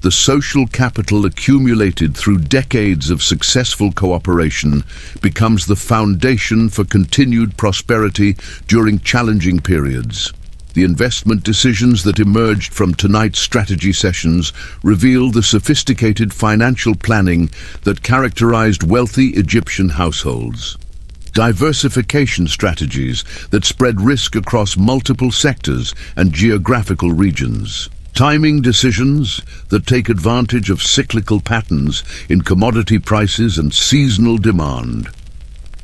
The social capital accumulated through decades of successful cooperation becomes the foundation for continued prosperity during challenging periods. The investment decisions that emerged from tonight's strategy sessions reveal the sophisticated financial planning that characterized wealthy Egyptian households. Diversification strategies that spread risk across multiple sectors and geographical regions. Timing decisions that take advantage of cyclical patterns in commodity prices and seasonal demand.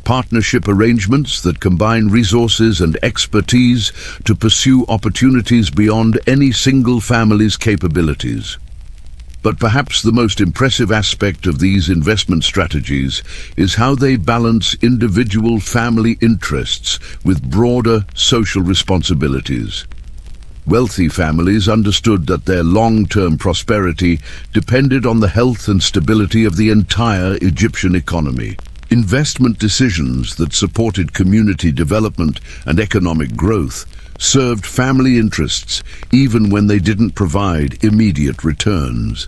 Partnership arrangements that combine resources and expertise to pursue opportunities beyond any single family's capabilities. But perhaps the most impressive aspect of these investment strategies is how they balance individual family interests with broader social responsibilities. Wealthy families understood that their long-term prosperity depended on the health and stability of the entire Egyptian economy. Investment decisions that supported community development and economic growth served family interests even when they didn't provide immediate returns.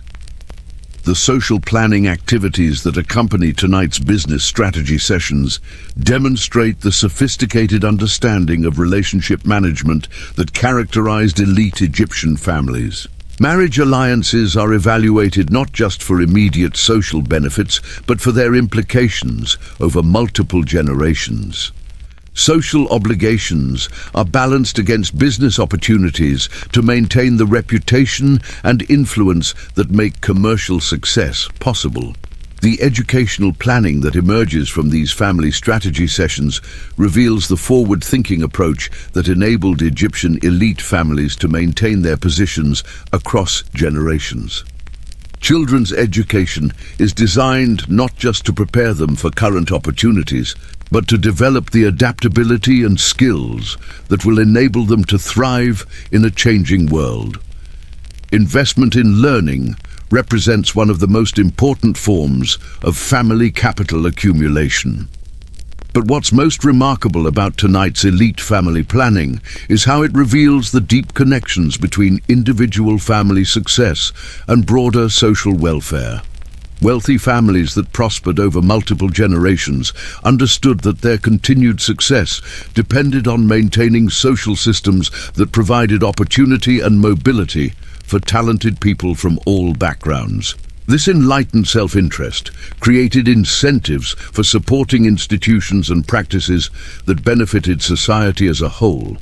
The social planning activities that accompany tonight's business strategy sessions demonstrate the sophisticated understanding of relationship management that characterized elite Egyptian families. Marriage alliances are evaluated not just for immediate social benefits, but for their implications over multiple generations. Social obligations are balanced against business opportunities to maintain the reputation and influence that make commercial success possible. The educational planning that emerges from these family strategy sessions reveals the forward-thinking approach that enabled Egyptian elite families to maintain their positions across generations. Children's education is designed not just to prepare them for current opportunities, but to develop the adaptability and skills that will enable them to thrive in a changing world. Investment in learning represents one of the most important forms of family capital accumulation. But what's most remarkable about tonight's elite family planning is how it reveals the deep connections between individual family success and broader social welfare. Wealthy families that prospered over multiple generations understood that their continued success depended on maintaining social systems that provided opportunity and mobility for talented people from all backgrounds. This enlightened self-interest created incentives for supporting institutions and practices that benefited society as a whole.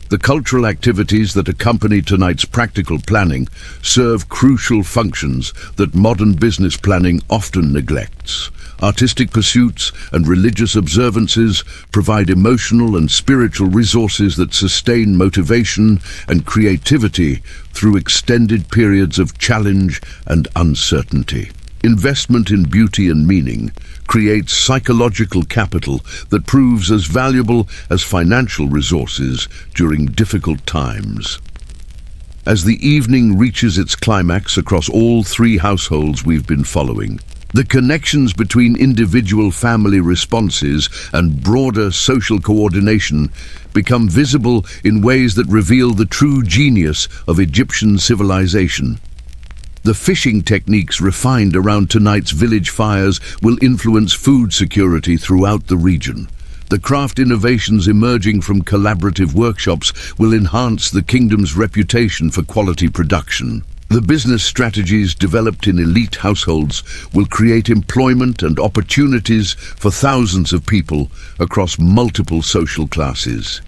The cultural activities that accompany tonight's practical planning serve crucial functions that modern business planning often neglects. Artistic pursuits and religious observances provide emotional and spiritual resources that sustain motivation and creativity through extended periods of challenge and uncertainty. Investment in beauty and meaning creates psychological capital that proves as valuable as financial resources during difficult times. As the evening reaches its climax across all three households we've been following, the connections between individual family responses and broader social coordination become visible in ways that reveal the true genius of Egyptian civilization. The fishing techniques refined around tonight's village fires will influence food security throughout the region. The craft innovations emerging from collaborative workshops will enhance the kingdom's reputation for quality production. The business strategies developed in elite households will create employment and opportunities for thousands of people across multiple social classes.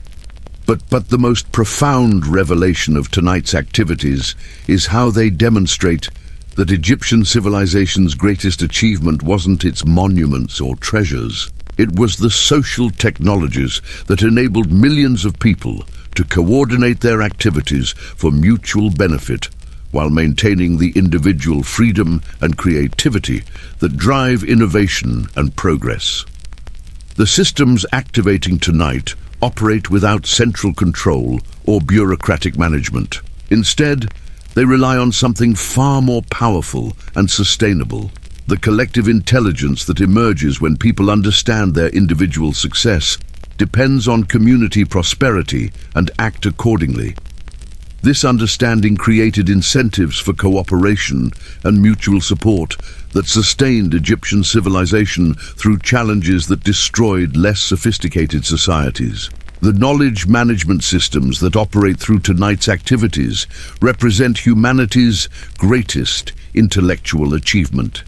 But the most profound revelation of tonight's activities is how they demonstrate that Egyptian civilization's greatest achievement wasn't its monuments or treasures. It was the social technologies that enabled millions of people to coordinate their activities for mutual benefit while maintaining the individual freedom and creativity that drive innovation and progress. The systems activating tonight operate without central control or bureaucratic management. Instead, they rely on something far more powerful and sustainable: the collective intelligence that emerges when people understand their individual success depends on community prosperity and act accordingly. This understanding created incentives for cooperation and mutual support that sustained Egyptian civilization through challenges that destroyed less sophisticated societies. The knowledge management systems that operate through tonight's activities represent humanity's greatest intellectual achievement.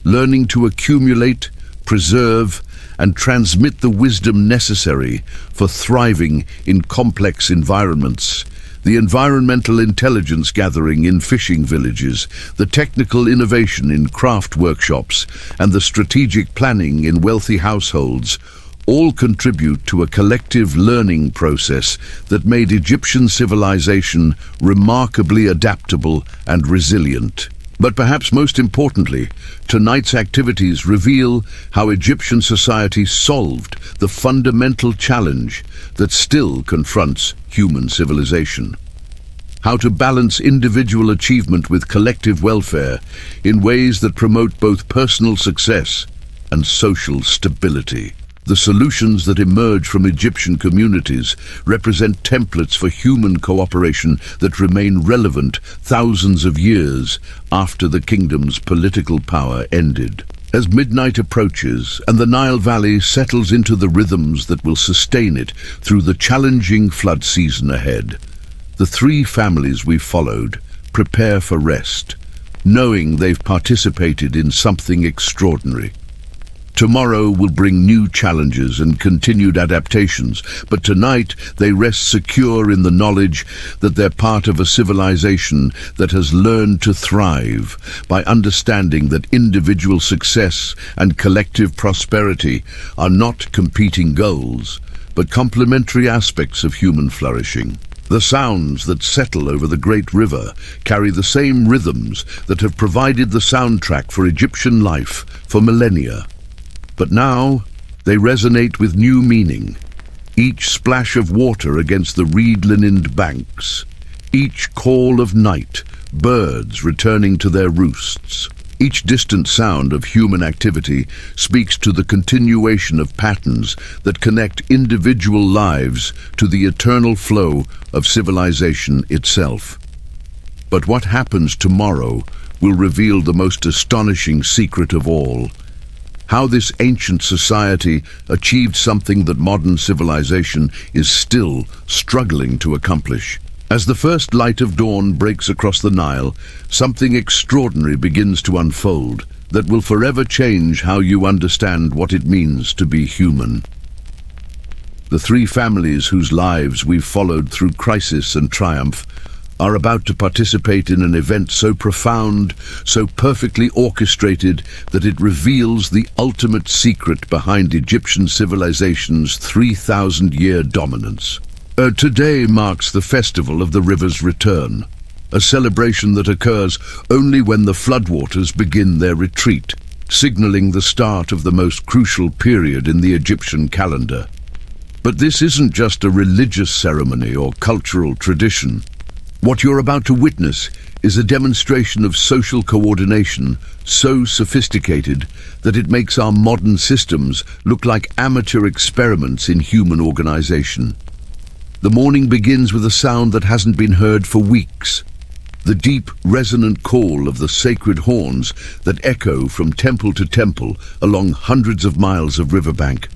Learning to accumulate, preserve, and transmit the wisdom necessary for thriving in complex environments. The environmental intelligence gathering in fishing villages, the technical innovation in craft workshops, and the strategic planning in wealthy households all contribute to a collective learning process that made Egyptian civilization remarkably adaptable and resilient. But perhaps most importantly, tonight's activities reveal how Egyptian society solved the fundamental challenge that still confronts human civilization: how to balance individual achievement with collective welfare in ways that promote both personal success and social stability. The solutions that emerge from Egyptian communities represent templates for human cooperation that remain relevant thousands of years after the kingdom's political power ended. As midnight approaches and the Nile Valley settles into the rhythms that will sustain it through the challenging flood season ahead, the three families we've followed prepare for rest, knowing they've participated in something extraordinary. Tomorrow will bring new challenges and continued adaptations, but tonight they rest secure in the knowledge that they're part of a civilization that has learned to thrive by understanding that individual success and collective prosperity are not competing goals, but complementary aspects of human flourishing. The sounds that settle over the great river carry the same rhythms that have provided the soundtrack for Egyptian life for millennia. But now they resonate with new meaning. Each splash of water against the reed-linened banks, each call of night, birds returning to their roosts, each distant sound of human activity speaks to the continuation of patterns that connect individual lives to the eternal flow of civilization itself. But what happens tomorrow will reveal the most astonishing secret of all: how this ancient society achieved something that modern civilization is still struggling to accomplish. As the first light of dawn breaks across the Nile, something extraordinary begins to unfold that will forever change how you understand what it means to be human. The three families whose lives we've followed through crisis and triumph are about to participate in an event so profound, so perfectly orchestrated, that it reveals the ultimate secret behind Egyptian civilization's 3,000-year dominance. Today marks the festival of the river's return, a celebration that occurs only when the floodwaters begin their retreat, signaling the start of the most crucial period in the Egyptian calendar. But this isn't just a religious ceremony or cultural tradition. What you're about to witness is a demonstration of social coordination so sophisticated that it makes our modern systems look like amateur experiments in human organization. The morning begins with a sound that hasn't been heard for weeks. The deep, resonant call of the sacred horns that echo from temple to temple along hundreds of miles of riverbank.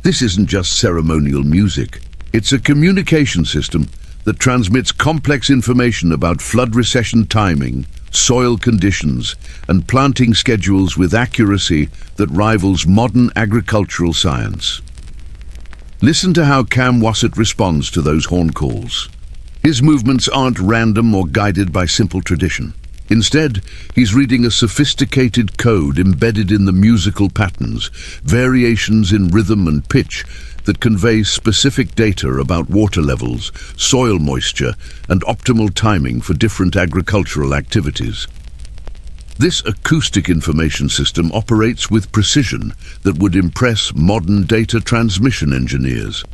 This isn't just ceremonial music. It's a communication system that transmits complex information about flood recession timing, soil conditions, and planting schedules with accuracy that rivals modern agricultural science. Listen to how Cam Wassett responds to those horn calls. His movements aren't random or guided by simple tradition. Instead, he's reading a sophisticated code embedded in the musical patterns, variations in rhythm and pitch that convey specific data about water levels, soil moisture, and optimal timing for different agricultural activities. This acoustic information system operates with precision that would impress modern data transmission engineers.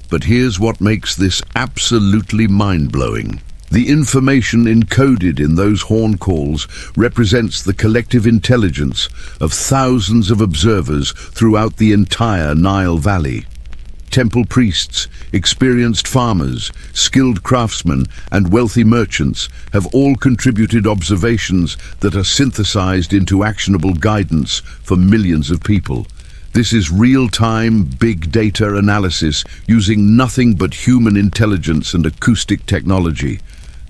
But here's what makes this absolutely mind-blowing. The information encoded in those horn calls represents the collective intelligence of thousands of observers throughout the entire Nile Valley. Temple priests, experienced farmers, skilled craftsmen, and wealthy merchants have all contributed observations that are synthesized into actionable guidance for millions of people. This is real-time, big data analysis using nothing but human intelligence and acoustic technology.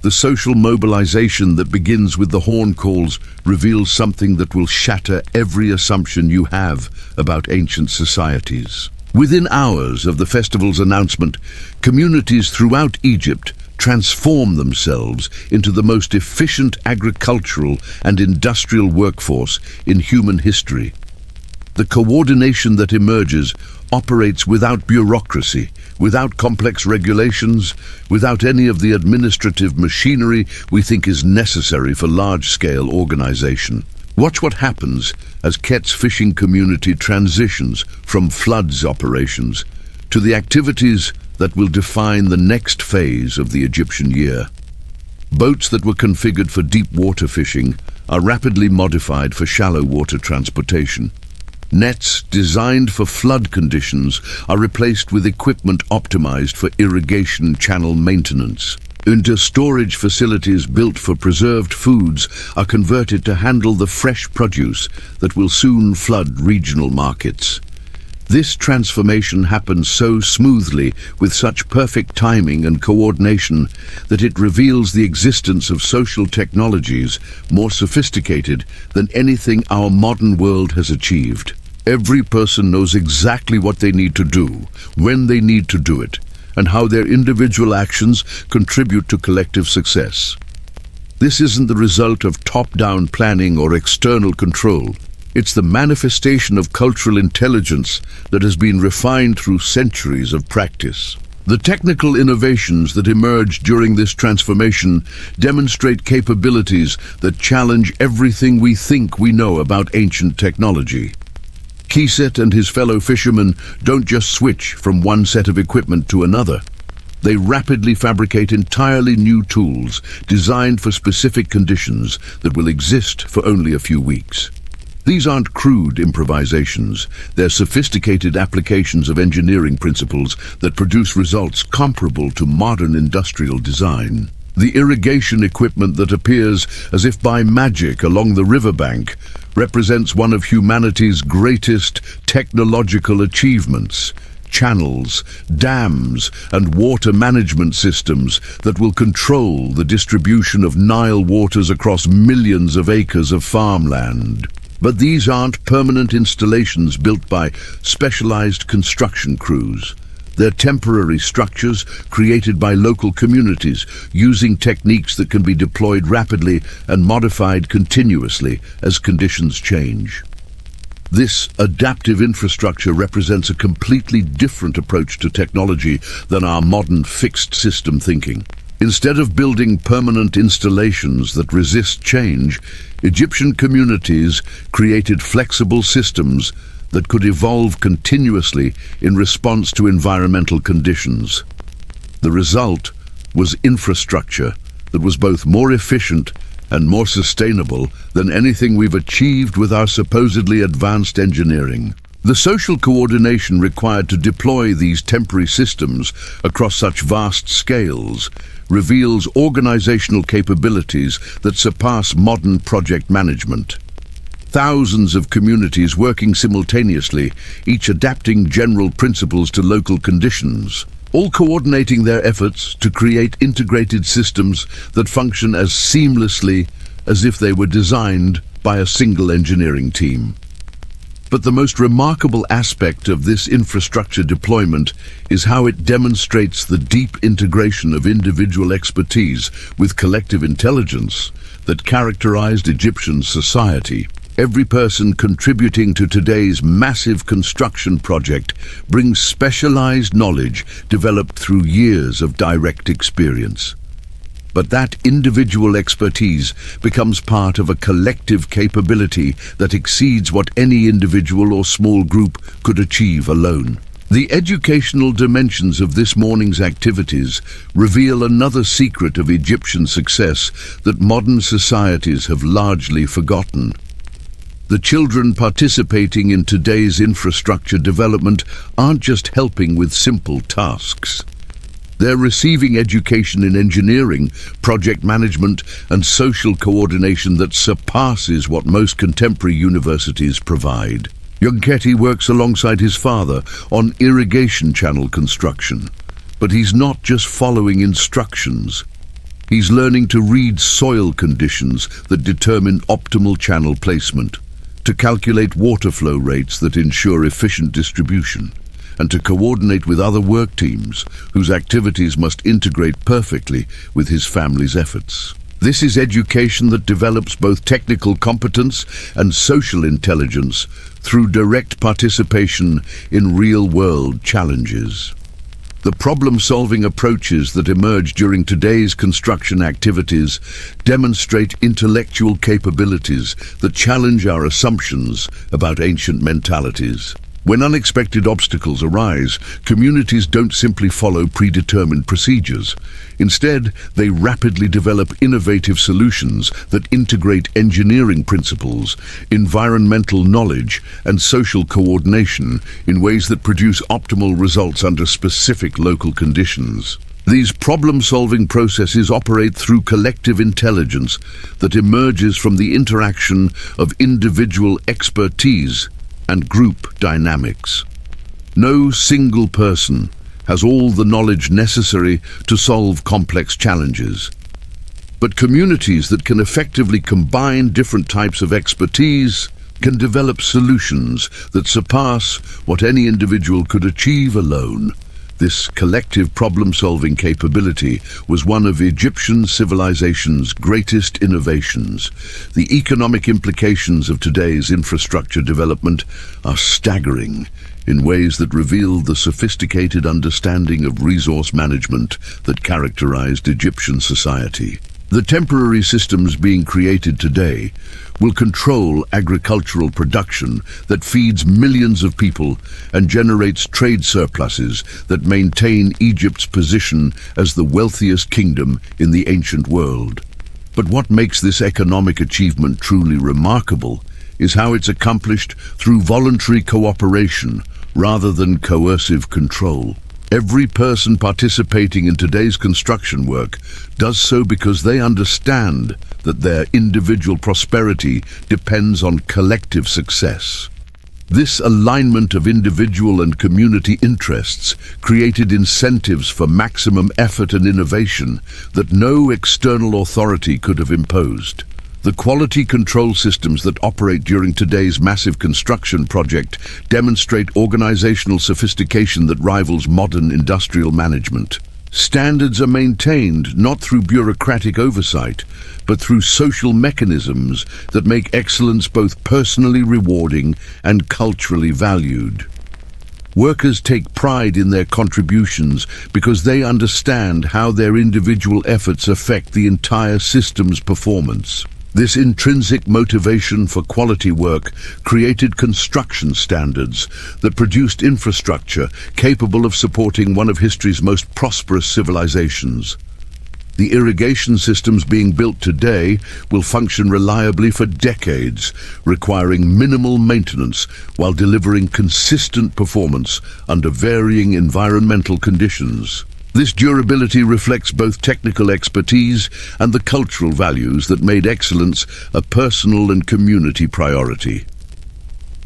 The social mobilization that begins with the horn calls reveals something that will shatter every assumption you have about ancient societies. Within hours of the festival's announcement, communities throughout Egypt transform themselves into the most efficient agricultural and industrial workforce in human history. The coordination that emerges operates without bureaucracy, without complex regulations, without any of the administrative machinery we think is necessary for large-scale organization. Watch what happens as Ket's fishing community transitions from floods operations to the activities that will define the next phase of the Egyptian year. Boats that were configured for deep water fishing are rapidly modified for shallow water transportation. Nets designed for flood conditions are replaced with equipment optimized for irrigation channel maintenance. Storage facilities built for preserved foods are converted to handle the fresh produce that will soon flood regional markets. This transformation happens so smoothly, with such perfect timing and coordination, that it reveals the existence of social technologies more sophisticated than anything our modern world has achieved. Every person knows exactly what they need to do, when they need to do it, and how their individual actions contribute to collective success. This isn't the result of top-down planning or external control. It's the manifestation of cultural intelligence that has been refined through centuries of practice. The technical innovations that emerge during this transformation demonstrate capabilities that challenge everything we think we know about ancient technology. Keset and his fellow fishermen don't just switch from one set of equipment to another. They rapidly fabricate entirely new tools designed for specific conditions that will exist for only a few weeks. These aren't crude improvisations. They're sophisticated applications of engineering principles that produce results comparable to modern industrial design. The irrigation equipment that appears as if by magic along the riverbank represents one of humanity's greatest technological achievements. channels, dams, and water management systems that will control the distribution of Nile waters across millions of acres of farmland. But these aren't permanent installations built by specialized construction crews. They're temporary structures created by local communities using techniques that can be deployed rapidly and modified continuously as conditions change. This adaptive infrastructure represents a completely different approach to technology than our modern fixed system thinking. Instead of building permanent installations that resist change, Egyptian communities created flexible systems that could evolve continuously in response to environmental conditions. The result was infrastructure that was both more efficient and more sustainable than anything we've achieved with our supposedly advanced engineering. The social coordination required to deploy these temporary systems across such vast scales reveals organizational capabilities that surpass modern project management. Thousands of communities working simultaneously, each adapting general principles to local conditions, all coordinating their efforts to create integrated systems that function as seamlessly as if they were designed by a single engineering team. But the most remarkable aspect of this infrastructure deployment is how it demonstrates the deep integration of individual expertise with collective intelligence that characterized Egyptian society. Every person contributing to today's massive construction project brings specialized knowledge developed through years of direct experience. But that individual expertise becomes part of a collective capability that exceeds what any individual or small group could achieve alone. The educational dimensions of this morning's activities reveal another secret of Egyptian success that modern societies have largely forgotten. The children participating in today's infrastructure development aren't just helping with simple tasks. They're receiving education in engineering, project management, and social coordination that surpasses what most contemporary universities provide. Yonketi works alongside his father on irrigation channel construction. But he's not just following instructions. He's learning to read soil conditions that determine optimal channel placement, to calculate water flow rates that ensure efficient distribution, and to coordinate with other work teams whose activities must integrate perfectly with his family's efforts. This is education that develops both technical competence and social intelligence through direct participation in real-world challenges. The problem-solving approaches that emerge during today's construction activities demonstrate intellectual capabilities that challenge our assumptions about ancient mentalities. When unexpected obstacles arise, communities don't simply follow predetermined procedures. Instead, they rapidly develop innovative solutions that integrate engineering principles, environmental knowledge, and social coordination in ways that produce optimal results under specific local conditions. These problem-solving processes operate through collective intelligence that emerges from the interaction of individual expertise and group dynamics. No single person has all the knowledge necessary to solve complex challenges. But communities that can effectively combine different types of expertise can develop solutions that surpass what any individual could achieve alone. This collective problem-solving capability was one of Egyptian civilization's greatest innovations. The economic implications of today's infrastructure development are staggering in ways that reveal the sophisticated understanding of resource management that characterized Egyptian society. The temporary systems being created today will control agricultural production that feeds millions of people and generates trade surpluses that maintain Egypt's position as the wealthiest kingdom in the ancient world. But what makes this economic achievement truly remarkable is how it's accomplished through voluntary cooperation rather than coercive control. Every person participating in today's construction work does so because they understand that their individual prosperity depends on collective success. This alignment of individual and community interests created incentives for maximum effort and innovation that no external authority could have imposed. The quality control systems that operate during today's massive construction project demonstrate organizational sophistication that rivals modern industrial management. Standards are maintained not through bureaucratic oversight, but through social mechanisms that make excellence both personally rewarding and culturally valued. Workers take pride in their contributions because they understand how their individual efforts affect the entire system's performance. This intrinsic motivation for quality work created construction standards that produced infrastructure capable of supporting one of history's most prosperous civilizations. The irrigation systems being built today will function reliably for decades, requiring minimal maintenance while delivering consistent performance under varying environmental conditions. This durability reflects both technical expertise and the cultural values that made excellence a personal and community priority.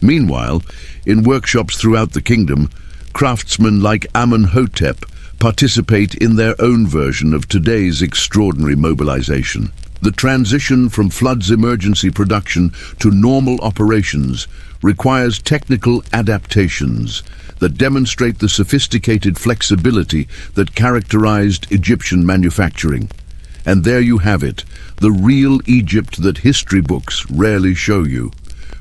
Meanwhile, in workshops throughout the kingdom, craftsmen like Amenhotep participate in their own version of today's extraordinary mobilization. The transition from floods emergency production to normal operations requires technical adaptations that demonstrate the sophisticated flexibility that characterized Egyptian manufacturing. And there you have it, the real Egypt that history books rarely show you.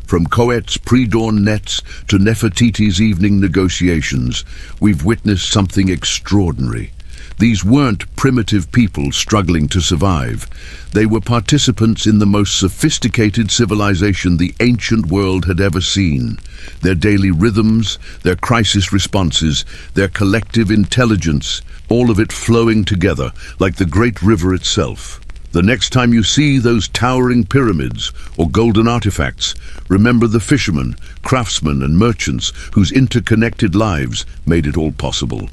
From Khoet's pre-dawn nets to Nefertiti's evening negotiations, we've witnessed something extraordinary. These weren't primitive people struggling to survive. They were participants in the most sophisticated civilization the ancient world had ever seen. Their daily rhythms, their crisis responses, their collective intelligence, all of it flowing together like the great river itself. The next time you see those towering pyramids or golden artifacts, remember the fishermen, craftsmen, and merchants whose interconnected lives made it all possible.